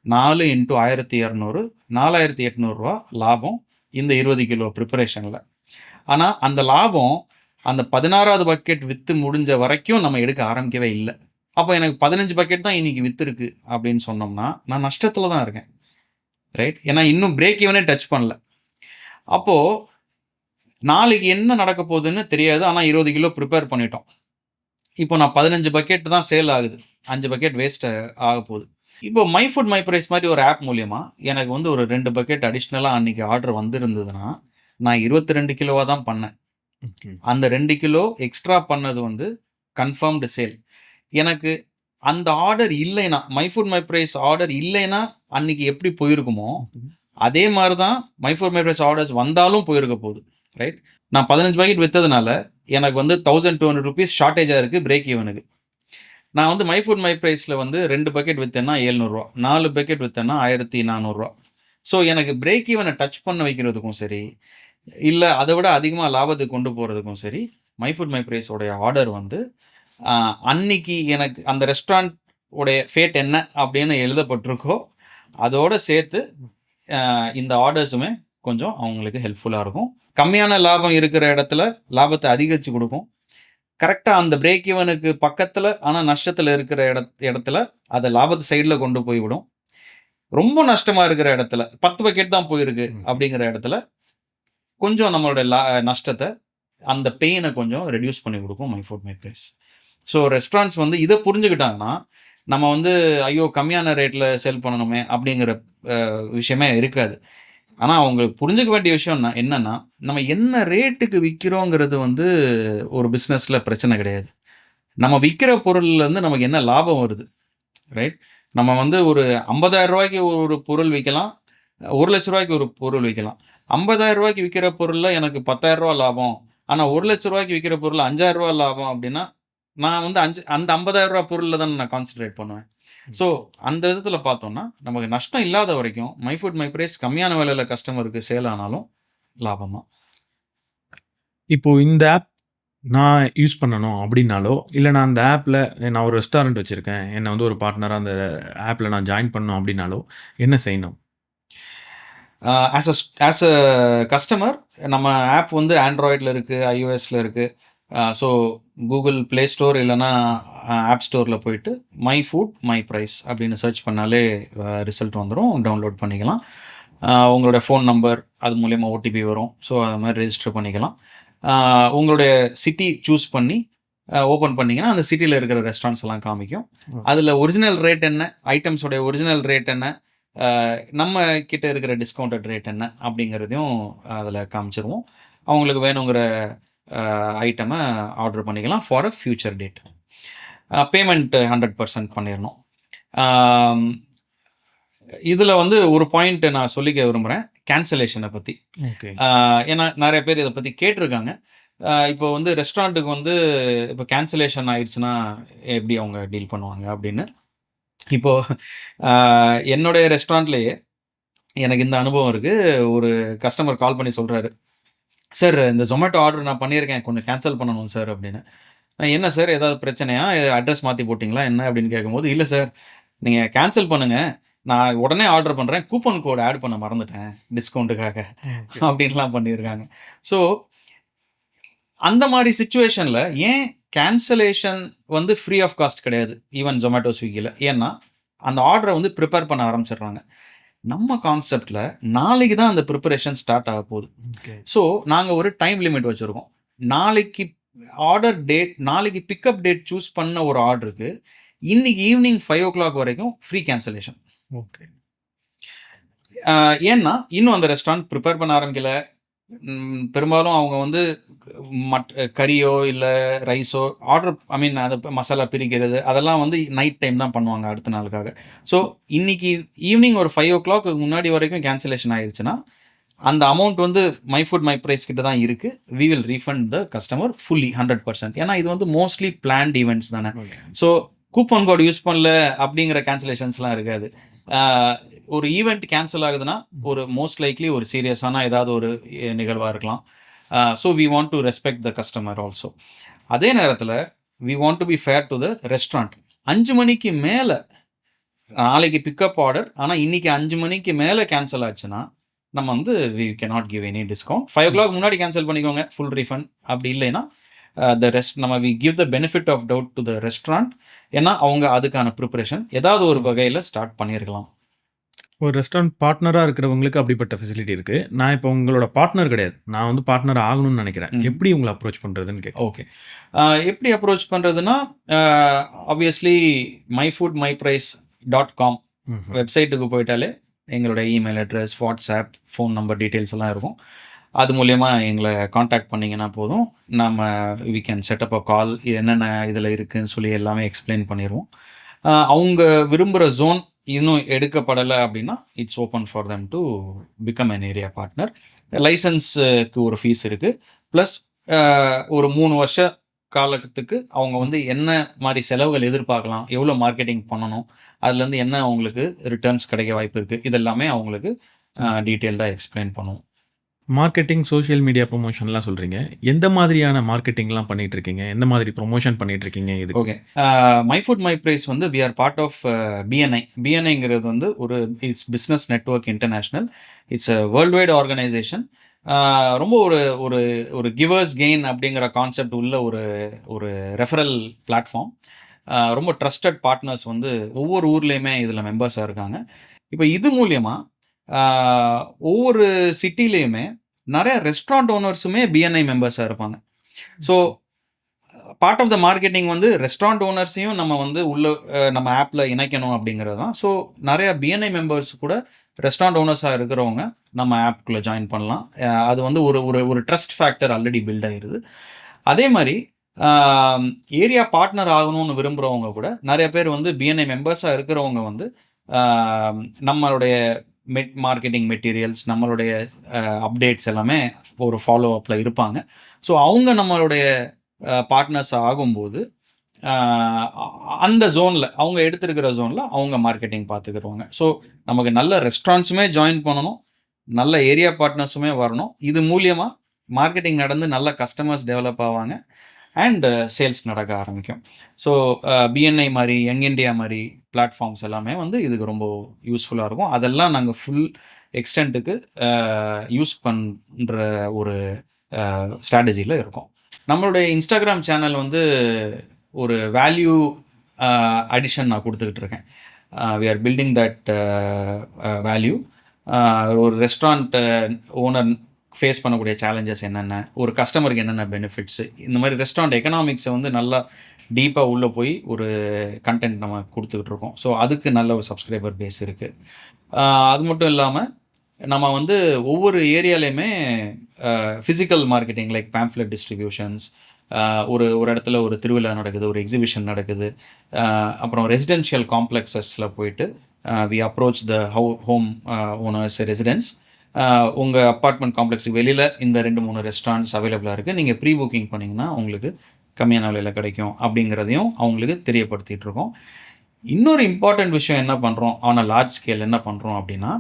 4 × 1200 ₹4,800 லாபம் இந்த 20 கிலோ ப்ரிப்பரேஷனில். ஆனால் அந்த லாபம் அந்த 16வது பக்கெட் விற்று முடிஞ்ச வரைக்கும் நம்ம எடுக்க ஆரம்பிக்கவே இல்லை. அப்போ எனக்கு 15 பக்கெட் தான் இன்றைக்கி விற்றுருக்கு அப்படின்னு சொன்னோம்னா நான் நஷ்டத்தில் தான் இருக்கேன். ரைட்? ஏன்னா இன்னும் பிரேக் ஈவனே டச் பண்ணல. அப்போது நாளைக்கு என்ன நடக்க போகுதுன்னு தெரியாது. ஆனால் 20 கிலோ ப்ரிப்பேர் பண்ணிட்டோம். இப்போ நான் 15 பக்கெட் தான் சேல் ஆகுது. 5 பக்கெட் வேஸ்ட் ஆக போகுது. இப்போ மை ஃபுட் மை பிரைஸ் மாதிரி ஒரு ஆப் மூலியமா எனக்கு வந்து ஒரு 2 பக்கெட் அடிஷ்னலாக அன்றைக்கி ஆர்டர் வந்திருந்ததுன்னா நான் 22 கிலோவாக தான் பண்ணேன். அந்த 2 கிலோ எக்ஸ்ட்ரா பண்ணது வந்து கன்ஃபர்ம்டு சேல். எனக்கு அந்த ஆர்டர் இல்லைன்னா, my food my price order இல்லைன்னா அன்றைக்கி எப்படி போயிருக்குமோ அதே மாதிரி தான் my food my price orders வந்தாலும் போயிருக்க போகுது. ரைட்? நான் 15 பாக்கெட் விற்றதுனால எனக்கு வந்து ₹1,200 ஷார்ட்டேஜாக இருக்குது பிரேக் ஈவனுக்கு. நான் வந்து மை ஃபுட் மை பிரைஸில் வந்து 2 பக்கெட் விற்றேன்னா ₹700, 4 பக்கெட் விற்றேன்னா ₹1,400. ஸோ எனக்கு பிரேக் ஈவனை டச் பண்ண வைக்கிறதுக்கும் சரி, இல்லை அதை விட அதிகமாக லாபத்துக்கு கொண்டு போகிறதுக்கும் சரி, மை ஃபுட் மை பிரைஸோடைய ஆர்டர் வந்து அன்னைக்கு எனக்கு அந்த ரெஸ்டாரண்ட் உடைய ஃபேட் என்ன அப்படின்னு எழுதப்பட்டிருக்கோ அதோடு சேர்த்து இந்த ஆர்டர்ஸுமே கொஞ்சம் அவங்களுக்கு ஹெல்ப்ஃபுல்லாக இருக்கும். கம்மியான லாபம் இருக்கிற இடத்துல லாபத்தை அதிகரித்து கொடுக்கும். கரெக்டாக அந்த பிரேக் ஈவனுக்கு பக்கத்தில் ஆனால் நஷ்டத்தில் இருக்கிற இடத்துல அதை லாபத்து சைடில் கொண்டு போய்விடும். ரொம்ப நஷ்டமாக இருக்கிற இடத்துல 10 பக்கெட் தான் போயிருக்கு அப்படிங்கிற இடத்துல கொஞ்சம் நம்மளோட நஷ்டத்தை, அந்த பெயினை கொஞ்சம் ரெடியூஸ் பண்ணி கொடுக்கும் my food my price. So restaurants வந்து இதை புரிஞ்சுக்கிட்டாங்கன்னா நம்ம வந்து ஐயோ கம்மியான ரேட்டில் சேல் பண்ணணுமே அப்படிங்கிற விஷயமே இருக்காது. ஆனால் அவங்க புரிஞ்சுக்க வேண்டிய விஷயம் என்னென்னா, நம்ம என்ன ரேட்டுக்கு விற்கிறோங்கிறது வந்து ஒரு பிஸ்னஸில் பிரச்சனை கிடையாது. நம்ம விற்கிற பொருள்லேருந்து நமக்கு என்ன லாபம் வருது. ரைட்? நம்ம வந்து ஒரு ₹50,000 ஒரு பொருள் விற்கலாம், ₹1,00,000 ஒரு பொருள் விற்கலாம். ₹50,000 விற்கிற பொருளில் எனக்கு ₹10,000 லாபம் ஆனால் ₹1,00,000 விற்கிற பொருள் ₹5,000 லாபம் அப்படின்னா நான் வந்து அந்த ₹50,000 பொருளில் தான் நான் கான்சென்ட்ரேட் பண்ணுவேன். ஸோ அந்த விதத்தில் பார்த்தோம்னா நமக்கு நஷ்டம் இல்லாத வரைக்கும் மை ஃபுட் மை பிரைஸ் கம்மியான விலையில் கஸ்டமருக்கு சேல் ஆனாலும் லாபம் தான். இப்போ இந்த ஆப் நான் யூஸ் பண்ணணும் அப்படின்னாலோ, இல்ல நான் அந்த ஆப்ல நான் ஒரு ரெஸ்டாரண்ட் வச்சிருக்கேன். என்ன வந்து ஒரு பார்ட்னரா அந்த ஆப்ல நான் ஜாயின் பண்ணணும் அப்படின்னாலோ, என்ன செய்யணும்? ஆஸ் அ கஸ்டமர் நம்ம ஆப் வந்து ஆண்ட்ராய்டில் இருக்குது, iOSல இருக்குது. ஸோ கூகுள் ப்ளே ஸ்டோர் இல்லைன்னா ஆப் ஸ்டோரில் போயிட்டு மை ஃபுட் மை ப்ரைஸ் அப்படின்னு சர்ச் பண்ணாலே ரிசல்ட் வந்துடும், டவுன்லோட் பண்ணிக்கலாம். உங்களோட ஃபோன் நம்பர் அது மூலயமா ஓடிபி வரும். ஸோ அது மாதிரி ரெஜிஸ்டர் பண்ணிக்கலாம். உங்களுடைய சிட்டி சூஸ் பண்ணி ஓப்பன் பண்ணிங்கன்னா அந்த சிட்டியில் இருக்கிற ரெஸ்டாரண்ட்ஸ் எல்லாம் காமிக்கும். அதில் ஒரிஜினல் ரேட் என்ன, ஐட்டம்ஸோடைய ஒரிஜினல் ரேட் என்ன, நம்ம கிட்ட இருக்கிற டிஸ்கவுண்டட் ரேட் என்ன அப்படிங்கிறதையும் அதில் காமிச்சிருவோம். அவங்களுக்கு வேணுங்கிற ஐட்டமை ஆர்டர் பண்ணிக்கலாம் for a future date. Payment 100% பண்ணிடணும். இதில் வந்து ஒரு பாயிண்ட் நான் சொல்லிக்க விரும்புகிறேன், கேன்சலேஷனை பற்றி. ஓகே. ஏன்னா நிறைய பேர் இதை பற்றி கேட்டிருக்காங்க. இப்போ வந்து ரெஸ்டாரண்ட்டுக்கு வந்து இப்போ கேன்சலேஷன் ஆயிடுச்சுன்னா எப்படி அவங்க டீல் பண்ணுவாங்க அப்படின்னு. இப்போது என்னுடைய ரெஸ்டாரண்ட்லேயே எனக்கு இந்த அனுபவம் இருக்குது. ஒரு கஸ்டமர் கால் பண்ணி சொல்கிறாரு, சார் இந்த ஜொமேட்டோ ஆர்டர் நான் பண்ணியிருக்கேன், கொஞ்சம் கேன்சல் பண்ணணும் சார் அப்படின்னு. என்ன சார் ஏதாவது பிரச்சனையா, அட்ரஸ் மாற்றி போட்டிங்களா என்ன அப்படின்னு கேட்கும்போது, இல்லை சார் நீங்கள் கேன்சல் பண்ணுங்கள், நான் உடனே ஆர்டர் பண்ணுறேன், கூப்பன் கோட் ஆட் பண்ண மறந்துட்டேன் டிஸ்கவுண்ட்டுக்காக அப்படின்லாம் பண்ணியிருக்காங்க. ஸோ அந்த மாதிரி சுச்சுவேஷனில் ஏன் கேன்சலேஷன் வந்து ஃப்ரீ ஆஃப் காஸ்ட் கிடையாது ஈவன் ஜொமேட்டோ ஸ்விக்கியில்? ஏன்னா அந்த ஆர்டரை வந்து ப்ரிப்பேர் பண்ண ஆரம்பிச்சிடுறாங்க. நம்ம கான்செப்டில் நாளைக்கு தான் அந்த ப்ரிப்பரேஷன் ஸ்டார்ட் ஆக போகுது. ஸோ நாங்கள் ஒரு டைம் லிமிட் வச்சுருக்கோம். நாளைக்கு ஆர்டர் டேட், நாளைக்கு பிக்கப் டேட் சூஸ் பண்ண ஒரு ஆர்டருக்கு இன்னைக்கு ஈவினிங் 5 o'clock வரைக்கும் ஃப்ரீ கேன்சலேஷன். ஓகே. ஏன்னா இன்னும் அந்த ரெஸ்டாரண்ட் ப்ரிப்பேர் பண்ண ஆரம்பிக்கல. பெரும்பாலும் அவங்க வந்து கறியோ இல்லை ரைஸோ ஆர்டர், அதை மசாலா பிரிக்கிறது அதெல்லாம் வந்து நைட் டைம் தான் பண்ணுவாங்க அடுத்த நாளுக்காக. ஸோ இன்னைக்கு ஈவினிங் ஒரு 5 o'clock முன்னாடி வரைக்கும் கேன்சலேஷன் ஆயிடுச்சுன்னா அந்த அமௌண்ட் வந்து மை ஃபுட் மை ப்ரைஸ் கிட்ட தான் இருக்குது. We will refund the customer fully 100%. ஏன்னா இது வந்து மோஸ்ட்லி பிளான்ட் ஈவெண்ட்ஸ் தானே. ஸோ கூப்பன் கோட் யூஸ் பண்ணல அப்படிங்கிற கேன்சலேஷன்ஸ்லாம் இருக்காது. ஒரு ஈவெண்ட் கேன்சல் ஆகுதுன்னா ஒரு மோஸ்ட் லைக்லி ஒரு சீரியஸான ஏதாவது ஒரு நிகழ்வாக இருக்கலாம். So we want to respect the customer also. அதே நேரத்தில் we want to be fair to the restaurant. 5 மணிக்கு மேலே நாளைக்கு பிக்கப் ஆர்டர், ஆனால் இன்றைக்கி 5 மணிக்கு மேலே கேன்சல் ஆச்சுன்னா நம்ம வந்து we cannot give any discount. 5 o'clock முன்னாடி கேன்சல் பண்ணிக்கோங்க, ஃபுல் ரீஃபண்ட். அப்படி இல்லைன்னா நம்ம we give the benefit of doubt to the restaurant. ஏன்னா அவங்க அதுக்கான ப்ரிப்பரேஷன் ஏதாவது ஒரு வகையில் ஸ்டார்ட் பண்ணியிருக்கலாம். ஒரு ரெஸ்டாரண்ட் பார்ட்னராக இருக்கிறவங்களுக்கு அப்படிப்பட்ட ஃபெசிலிட்டி இருக்குது. நான் இப்போ உங்களோட பார்ட்னர் கிடையாது, நான் வந்து பார்ட்னர் ஆகணும்னு நினைக்கிறேன். எப்படி உங்களை அப்ரோச் பண்ணுறதுன்னு கேட்க. ஓகே. எப்படி அப்ரோச் பண்ணுறதுன்னா ஆப்வியஸ்லி myfoodmyprice.com வெப்சைட்டுக்கு போயிட்டாலே எங்களோட email address, WhatsApp, phone number details எல்லாம் இருக்கும். அது மூலயமா எங்களை காண்டாக்ட் பண்ணிங்கன்னா போதும். நம்ம வி கேன் செட்டப் அ கால், என்னென்ன இதில் இருக்குதுன்னு சொல்லி எல்லாமே எக்ஸ்பிளைன் பண்ணிடுவோம். அவங்க விரும்புகிற ஜோன் இன்னும் எடுக்கப்படலை அப்படின்னா it's open for them to become an area partner. லைசன்ஸுக்கு ஒரு ஃபீஸ் இருக்குது. ப்ளஸ் ஒரு 3 வருஷ காலத்துக்கு அவங்க வந்து என்ன மாதிரி செலவுகள் எதிர்பார்க்கலாம், எவ்வளோ மார்க்கெட்டிங் பண்ணணும், அதுலேருந்து என்ன அவங்களுக்கு ரிட்டர்ன்ஸ் கிடைக்க வாய்ப்பு இருக்குது, இதெல்லாமே அவங்களுக்கு டீட்டெயில்டாக எக்ஸ்பிளைன் பண்ணுவோம். மார்க்கெட்டிங், சோஷியல் மீடியா ப்ரொமோஷன்லாம் சொல்கிறீங்க. எந்த மாதிரியான மார்க்கெட்டிங்லாம் பண்ணிகிட்டு இருக்கீங்க, எந்த மாதிரி ப்ரொமோஷன் பண்ணிகிட்டு இருக்கீங்க இது? Okay. My food my price வந்து we are part of BNI. BNIங்கிறது வந்து ஒரு it's business network international. It's a world wide organization. ரொம்ப ஒரு ஒரு ஒரு கிவர்ஸ் கெயின் அப்படிங்கிற கான்செப்ட் உள்ள ஒரு ரெஃபரல் பிளாட்ஃபார்ம். ரொம்ப ட்ரஸ்டட் பார்ட்னர்ஸ் வந்து ஒவ்வொரு ஊர்லேயுமே இதில் மெம்பர்ஸாக இருக்காங்க. இப்போ இது மூலியமாக ஒவ்வொரு சிட்டிலேயுமே நிறைய ரெஸ்டாரண்ட் ஓனர்ஸுமே BNI மெம்பர்ஸாக இருப்பாங்க. So part of the marketing வந்து ரெஸ்டாரண்ட் ஓனர்ஸையும் நம்ம வந்து நம்ம ஆப்பில் இணைக்கணும் அப்படிங்கிறது தான். ஸோ நிறையா BNI மெம்பர்ஸ் கூட ரெஸ்டாரண்ட் ஓனர்ஸாக இருக்கிறவங்க நம்ம ஆப்புக்குள்ளே ஜாயின் பண்ணலாம். அது வந்து ஒரு ட்ரஸ்ட் ஃபேக்டர் ஆல்ரெடி பில்ட் ஆகிடுது. அதே மாதிரி ஏரியா பார்ட்னர் ஆகணும்னு விரும்புகிறவங்க கூட நிறைய பேர் வந்து BNI மெம்பர்ஸாக இருக்கிறவங்க வந்து நம்மளுடைய மார்க்கெட்டிங் மெட்டீரியல்ஸ், நம்மளுடைய அப்டேட்ஸ் எல்லாமே ஒரு ஃபாலோ அப்பில் இருப்பாங்க. ஸோ அவங்க நம்மளுடைய பார்ட்னர்ஸ் ஆகும்போது அஹ், அந்த ஜோனில் அவங்க எடுத்திருக்கிற ஜோனில் அவங்க மார்க்கெட்டிங் பார்த்துக்கிடுவாங்க. ஸோ நமக்கு நல்ல ரெஸ்டாரண்ட்ஸுமே ஜாயின் பண்ணணும், நல்ல ஏரியா பார்ட்னர்ஸுமே வரணும். இது மூலியமாக மார்க்கெட்டிங் நடந்து நல்ல கஸ்டமர்ஸ் டெவலப் ஆவாங்க அண்ட் சேல்ஸ் நடக்க ஆரம்பிக்கும். ஸோ பிஎன்ஐ மாதிரி, யங் இண்டியா மாதிரி பிளாட்ஃபார்ம்ஸ் எல்லாமே வந்து இதுக்கு ரொம்ப யூஸ்ஃபுல்லாக இருக்கும். அதெல்லாம் நாங்கள் ஃபுல் எக்ஸ்டென்ட்டுக்கு யூஸ் பண்ணுற ஒரு ஸ்ட்ராட்டஜியில் இருக்கோம். நம்மளுடைய இன்ஸ்டாகிராம் சேனல் வந்து ஒரு வேல்யூ அடிஷன் நான் கொடுத்துக்கிட்டு இருக்கேன். We are building that value. ஒரு ரெஸ்டாரண்ட் ஓனர் ஃபேஸ் பண்ணக்கூடிய சேலஞ்சஸ் என்னென்ன, ஒரு கஸ்டமருக்கு என்னென்ன பெனிஃபிட்ஸு, இந்த மாதிரி ரெஸ்டாரண்ட் எக்கனாமிக்ஸை வந்து நல்லா டீப்பாக உள்ளே போய் ஒரு கண்டென்ட் நம்ம கொடுத்துக்கிட்டு இருக்கோம். ஸோ அதுக்கு நல்ல ஒரு சப்ஸ்கிரைபர் பேஸ் இருக்குது. அது மட்டும் இல்லாமல் நம்ம வந்து ஒவ்வொரு ஏரியாலையுமே ஃபிசிக்கல் மார்க்கெட்டிங் லைக் பேம்ஃப்ளெட் டிஸ்ட்ரிபியூஷன்ஸ், ஒரு ஒரு இடத்துல ஒரு திருவிழா நடக்குது, ஒரு எக்ஸிபிஷன் நடக்குது, அப்புறம் ரெசிடென்ஷியல் காம்ப்ளெக்ஸஸில் போயிட்டு we approach the home owners residents. உங்கள் அப்பார்ட்மெண்ட் காம்ப்ளெக்ஸுக்கு வெளியில் இந்த 2-3 ரெஸ்டாரண்ட்ஸ் அவைலபிளாக இருக்குது, நீங்கள் ப்ரீ புக்கிங் பண்ணிங்கன்னா உங்களுக்கு கம்மியான விலையில் கிடைக்கும் அப்படிங்கிறதையும் அவங்களுக்கு தெரியப்படுத்திகிட்டு இருக்கோம். இன்னொரு இம்பார்ட்டண்ட் விஷயம் என்ன பண்ணுறோம் ஆன் அ லார்ஜ் ஸ்கேல் என்ன பண்ணுறோம் அப்படின்னா,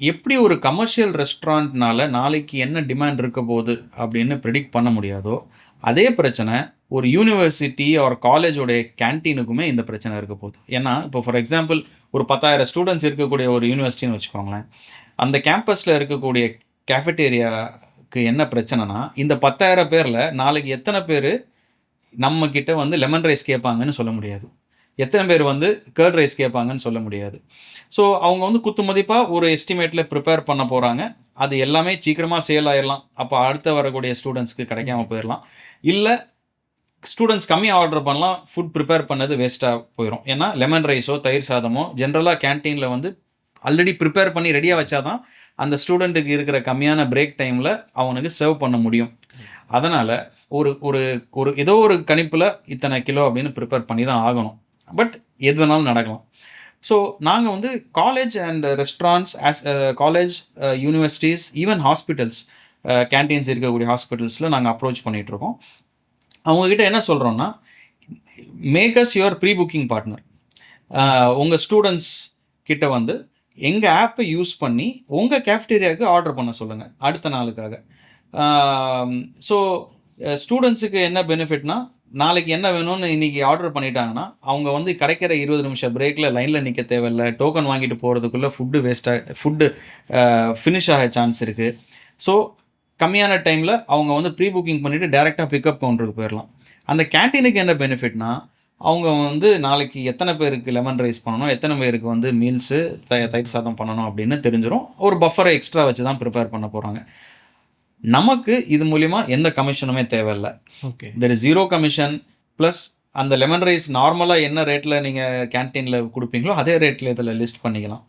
எப்படி ஒரு கமர்ஷியல் ரெஸ்டாரண்ட்னால நாளைக்கு என்ன டிமாண்ட் இருக்க போகுது அப்படின்னு ப்ரெடிக்ட் பண்ண முடியாதோ, அதே பிரச்சனை ஒரு யூனிவர்சிட்டி ஒரு காலேஜோடைய கேன்டீனுக்குமே இந்த பிரச்சனை இருக்க போகுது. ஏன்னா இப்போ ஃபார் எக்ஸாம்பிள் ஒரு 10,000 ஸ்டூடெண்ட்ஸ் இருக்கக்கூடிய ஒரு யூனிவர்சிட்டின்னு வச்சுக்கோங்களேன். அந்த கேம்பஸில் இருக்கக்கூடிய கேஃபெட்டேரியாவுக்கு என்ன பிரச்சனைனா, இந்த 10,000 பேரில் நாளைக்கு எத்தனை பேர் நம்மக்கிட்ட வந்து லெமன் ரைஸ் கேட்பாங்கன்னு சொல்ல முடியாது, எத்தனை பேர் வந்து கர்ட் ரைஸ் கேட்பாங்கன்னு சொல்ல முடியாது. ஸோ அவங்க வந்து குத்து மதிப்பாக ஒரு எஸ்டிமேட்டில் ப்ரிப்பேர் பண்ண போகிறாங்க. அது எல்லாமே சீக்கிரமாக சேல் ஆயிடலாம், அப்போ அடுத்த வரக்கூடிய ஸ்டூடெண்ட்ஸ்க்கு கிடைக்காம போயிடலாம். இல்லை ஸ்டூடெண்ட்ஸ் கம்மியாக ஆர்டர் பண்ணலாம், ஃபுட் ப்ரிப்பேர் பண்ணது வேஸ்ட்டாக போயிடும். ஏன்னா லெமன் ரைஸோ தயிர் சாதமோ ஜென்ரலாக கேன்டீனில் வந்து ஆல்ரெடி ப்ரிப்பேர் பண்ணி ரெடியாக வச்சா தான் அந்த ஸ்டூடெண்ட்டுக்கு இருக்கிற கம்மியான பிரேக் டைமில் அவனுக்கு சர்வ் பண்ண முடியும். அதனால் ஒரு ஒரு ஒரு ஏதோ ஒரு கணிப்பில் இத்தனை கிலோ அப்படின்னு ப்ரிப்பேர் பண்ணி தான் ஆகணும். பட் எது வேணாலும் நடக்கலாம். ஸோ நாங்கள் வந்து college and restaurants, college, universities, even hospitals, canteens இருக்கக்கூடிய ஹாஸ்பிட்டல்ஸில் நாங்கள் அப்ரோச் பண்ணிகிட்ருக்கோம். அவங்கக்கிட்ட என்ன சொல்கிறோன்னா, make us your pre booking partner. உங்கள் ஸ்டூடெண்ட்ஸ் கிட்ட வந்து எங்கள் ஆப்பை யூஸ் பண்ணி உங்கள் கேஃப்டேரியாவுக்கு ஆர்டர் பண்ண சொல்லுங்கள் அடுத்த நாளுக்காக. ஸோ ஸ்டூடெண்ட்ஸுக்கு என்ன பெனிஃபிட்னா, நாளைக்கு என்ன வேணும்னு இன்றைக்கி ஆர்டர் பண்ணிட்டாங்கன்னா அவங்க வந்து கிடைக்கிற 20 நிமிஷம் பிரேக்கில் லைனில் நிற்க தேவையில்லை, டோக்கன் வாங்கிட்டு போகிறதுக்குள்ளே ஃபுட்டு ஃபினிஷ் ஆக சான்ஸ் இருக்குது. ஸோ கம்மியான டைமில் அவங்க வந்து ப்ரீ புக்கிங் பண்ணிவிட்டு டேரெக்டாக பிக்கப் கவுண்டருக்கு போயிடலாம். அந்த கேன்டீனுக்கு என்ன பெனிஃபிட்னா, அவங்க வந்து நாளைக்கு எத்தனை பேருக்கு லெமன் ரைஸ் பண்ணணும், எத்தனை பேருக்கு வந்து மீல்ஸு தயிர் சாதம் பண்ணணும் அப்படின்னு தெரிஞ்சிடும். ஒரு பஃபரை எக்ஸ்ட்ரா வச்சு தான் ப்ரிப்பேர் பண்ண போகிறாங்க. நமக்கு இது மூலிமா எந்த கமிஷனுமே தேவையில்லை. Okay, there is 0 commission. Plus அந்த லெமன் ரைஸ் நார்மலாக என்ன ரேட்டில் நீங்கள் கேன்டீனில் கொடுப்பீங்களோ அதே ரேட்டில் இதில் லிஸ்ட் பண்ணிக்கலாம்.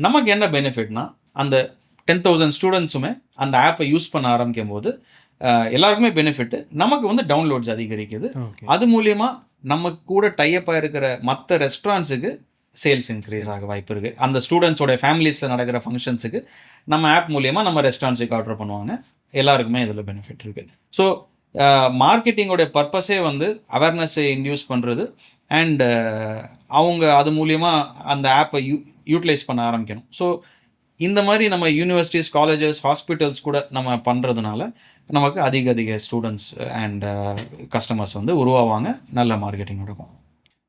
நமக்கு என்ன பெனிஃபிட்னா, அந்த 10,000 ஸ்டூடெண்ட்ஸுமே அந்த ஆப்பை யூஸ் பண்ண ஆரம்பிக்கும் போது எல்லாருக்குமே பெனிஃபிட்டு. நமக்கு வந்து டவுன்லோட்ஸ் அதிகரிக்குது. அது மூலிமா நம்ம கூட டைப்பாக இருக்கிற மற்ற ரெஸ்டாரண்ட்ஸுக்கு சேல்ஸ் இன்க்ரீஸ் ஆக வாய்ப்பு இருக்குது. அந்த ஸ்டூடெண்ட்ஸோட ஃபேமிலிஸில் நடக்கிற ஃபங்க்ஷன்ஸுக்கு நம்ம ஆப் மூலிமா நம்ம ரெஸ்டாரண்ட்ஸுக்கு ஆர்டர் பண்ணுவாங்க. எல்லாருக்குமே இதில் பெனிஃபிட் இருக்குது. ஸோ மார்க்கெட்டிங்கோடைய பர்பஸே வந்து அவேர்னஸை இன்டியூஸ் பண்ணுறது அண்ட் அவங்க அது மூலிமா அந்த ஆப்பை யூட்டிலைஸ் பண்ண ஆரம்பிக்கணும். ஸோ இந்த மாதிரி நம்ம யூனிவர்சிட்டிஸ், காலேஜஸ், ஹாஸ்பிட்டல்ஸ் கூட நம்ம பண்ணுறதுனால நமக்கு அதிக ஸ்டூடெண்ட்ஸ் அண்ட் கஸ்டமர்ஸ் வந்து உருவாவாங்க, நல்ல மார்க்கெட்டிங் நடக்கும்.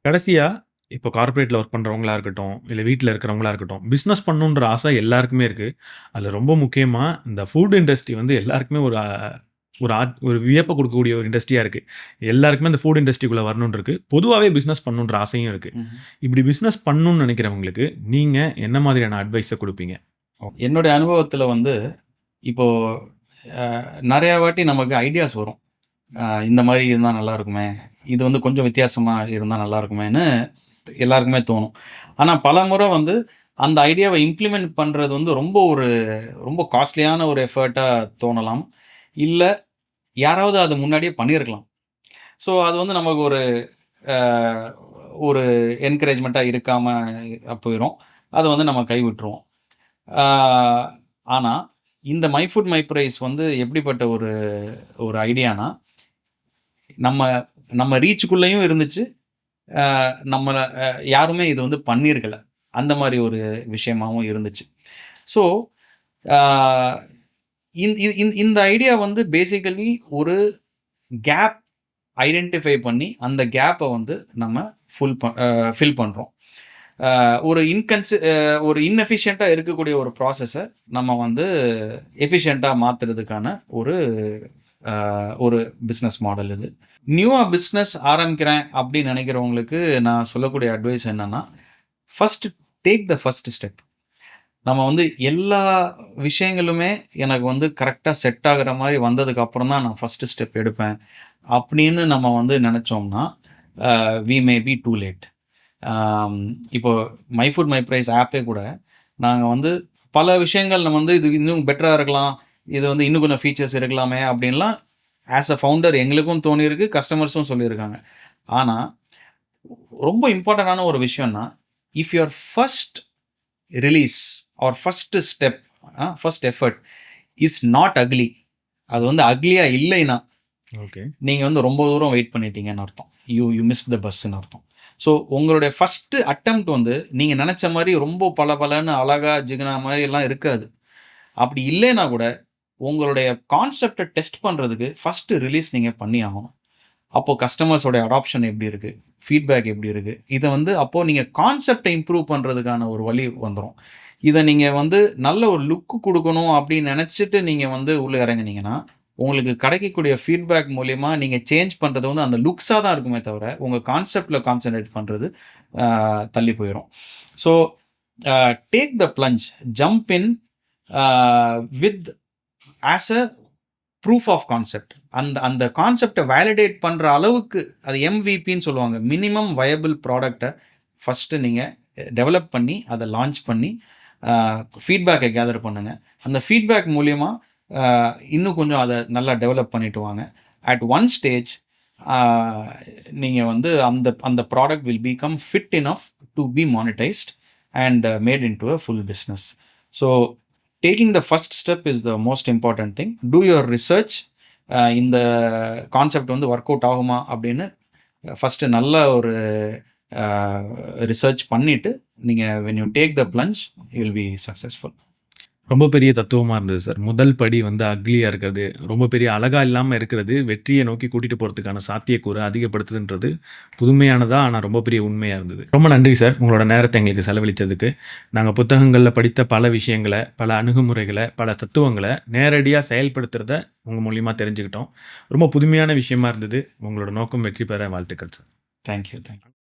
கடைசியாக இப்போ கார்ப்பரேட்டில் ஒர்க் பண்ணுறவங்களா இருக்கட்டும், இல்லை வீட்டில் இருக்கிறவங்களா இருக்கட்டும், பிஸ்னஸ் பண்ணணுன்ற ஆசை எல்லாருக்குமே இருக்குது. அதில் ரொம்ப முக்கியமாக இந்த ஃபுட் இண்டஸ்ட்ரி வந்து எல்லாருக்குமே ஒரு வியப்பை கொடுக்கக்கூடிய ஒரு இண்டஸ்ட்ரியாக இருக்குது. எல்லாருக்குமே இந்த ஃபுட் இண்டஸ்ட்ரிக்குள்ளே வரணுன்னு இருக்குது. பொதுவாகவே பிஸ்னஸ் பண்ணணுன்ற ஆசையும் இருக்குது. இப்படி பிஸ்னஸ் பண்ணணும்னு நினைக்கிறவங்களுக்கு நீங்கள் என்ன மாதிரியான அட்வைஸை கொடுப்பீங்க? என்னுடைய அனுபவத்தில் வந்து இப்போது நிறையா வாட்டி நமக்கு ஐடியாஸ் வரும். இந்த மாதிரி இருந்தால் நல்லா இருக்குமே, இது வந்து கொஞ்சம் வித்தியாசமாக இருந்தால் நல்லா இருக்குமேன்னு எல்லாருக்குமே தோணும். ஆனால் பல முறை வந்து அந்த ஐடியாவை இம்ப்ளிமெண்ட் பண்ணுறது வந்து ரொம்ப காஸ்ட்லியான ஒரு எஃபர்ட்டாக தோணலாம். இல்லை யாராவது அது முன்னாடியே பண்ணியிருக்கலாம். ஸோ அது வந்து நமக்கு ஒரு என்கரேஜ்மெண்ட்டாக இருக்காமல் போயிடும். அதை வந்து நம்ம கைவிட்டுருவோம். ஆனால் இந்த மை ஃபுட் மை ப்ரைஸ் வந்து எப்படிப்பட்ட ஒரு ஒரு ஐடியானா, நம்ம நம்ம ரீச்சுக்குள்ளேயும் இருந்துச்சு. நம்மளை யாருமே இது வந்து பண்ணியிருக்கல. அந்த மாதிரி ஒரு விஷயமாவும் இருந்துச்சு. ஸோ இந்த ஐடியா வந்து பேசிக்கலி ஒரு கேப் ஐடென்டிஃபை பண்ணி அந்த கேப்பை வந்து நம்ம ஃபில் பண்ணுறோம். ஒரு இன்எஃபிஷியண்ட்டாக இருக்கக்கூடிய ஒரு ப்ராசஸை நம்ம வந்து எஃபிஷியண்ட்டாக மாற்றுறதுக்கான ஒரு பிஸ்னஸ் மாடல் இது. நியூவாக பிஸ்னஸ் ஆரம்பிக்கிறேன் அப்படின்னு நினைக்கிறவங்களுக்கு நான் சொல்லக்கூடிய அட்வைஸ் என்னென்னா, first take the first step. நம்ம வந்து எல்லா விஷயங்களுமே எனக்கு வந்து கரெக்டாக செட் ஆகிற மாதிரி வந்ததுக்கு அப்புறம் தான் நான் ஃபஸ்ட்டு ஸ்டெப் எடுப்பேன் அப்படின்னு நம்ம வந்து நினச்சோம்னா we may be too late. இப்போ மை ஃபுட் மை ப்ரைஸ் ஆப்பே கூட நாங்கள் வந்து பல விஷயங்கள் நம்ம வந்து இது இன்னும் பெட்டராக இருக்கலாம், இது வந்து இன்னும் கொஞ்சம் ஃபீச்சர்ஸ் இருக்கலாமே அப்படின்லாம் ஆஸ் அ ஃபவுண்டர் எங்களுக்கும் தோணியிருக்கு, கஸ்டமர்ஸும் சொல்லியிருக்காங்க. ஆனால் ரொம்ப இம்பார்ட்டண்டான ஒரு விஷயம்னா, if your first release or first step first effort is not ugly, அது வந்து அக்லியாக இல்லைன்னா ஓகே, நீங்கள் வந்து ரொம்ப தூரம் வெயிட் பண்ணிட்டீங்கன்னு அர்த்தம். யூ மிஸ்ட் த பஸ்ன்னு அர்த்தம். ஸோ உங்களுடைய ஃபஸ்ட்டு அட்டெம்ப்ட் வந்து நீங்கள் நினச்ச மாதிரி ரொம்ப பலன்னு அழகாக ஜிகனா மாதிரி எல்லாம் இருக்காது. அப்படி இல்லைன்னா கூட உங்களுடைய கான்செப்டை டெஸ்ட் பண்ணுறதுக்கு ஃபஸ்ட்டு ரிலீஸ் நீங்கள் பண்ணி ஆகணும். அப்போது கஸ்டமர்ஸோடைய அடாப்ஷன் எப்படி இருக்குது, ஃபீட்பேக் எப்படி இருக்குது, இதை வந்து அப்போது நீங்கள் கான்செப்டை இம்ப்ரூவ் பண்ணுறதுக்கான ஒரு வழி வந்துடும். இதை நீங்கள் வந்து நல்ல ஒரு லுக்கு கொடுக்கணும் அப்படின்னு நினச்சிட்டு நீங்கள் வந்து உள்ளே இறங்குனீங்கன்னா, உங்களுக்கு கிடைக்கக்கூடிய ஃபீட்பேக் மூலிமா நீங்கள் சேஞ்ச் பண்ணுறது வந்து அந்த லுக்ஸாக தான் இருக்குமே தவிர உங்கள் கான்செப்டில் கான்சன்ட்ரேட் பண்ணுறது தள்ளி போயிடும். So take the plunge, jump in with as a proof of concept. அந்த கான்செப்டை வேலிடேட் பண்ணுற அளவுக்கு, அது எம்விபின்னு சொல்லுவாங்க, மினிமம் வயபிள் ப்ராடக்டை ஃபஸ்ட்டு நீங்கள் டெவலப் பண்ணி அதை லான்ச் பண்ணி ஃபீட்பேக்கை கேதர் பண்ணுங்கள். அந்த ஃபீட்பேக் மூலிமா இன்னும் கொஞ்சம் அதை நல்லா டெவலப் பண்ணிட்டு வாங்க. அட் ஒன் ஸ்டேஜ் நீங்கள் வந்து அந்த product will become fit enough to be monetized and made into a full business. So taking the first step is the most important thing. Do your research. இந்த concept வந்து work out ஆகுமா அப்படின்னு first நல்ல ஒரு research பண்ணிவிட்டு நீங்கள் when you take the plunge you will be successful. ரொம்ப பெரிய தத்துவமாக இருந்தது சார். முதல் படி வந்து அக்லியாக இருக்கிறது, ரொம்ப பெரிய அழகாக இல்லாமல் இருக்கிறது, வெற்றியை நோக்கி கூட்டிகிட்டு போகிறதுக்கான சாத்தியக்கூறு அதிகப்படுத்துதுன்றது புதுமையானதாக ஆனால் ரொம்ப பெரிய உண்மையாக இருந்தது. ரொம்ப நன்றி சார், உங்களோட நேரத்தை எங்களுக்கு செலவழித்ததுக்கு. நாங்கள் புத்தகங்களில் படித்த பல விஷயங்களை, பல அணுகுமுறைகளை, பல தத்துவங்களை நேரடியாக செயல்படுத்துகிறத உங்கள் மூலிமா தெரிஞ்சுக்கிட்டோம். ரொம்ப புதுமையான விஷயமா இருந்தது. உங்களோட நோக்கம் வெற்றி பெற வாழ்த்துக்கள் சார். தேங்க்யூ.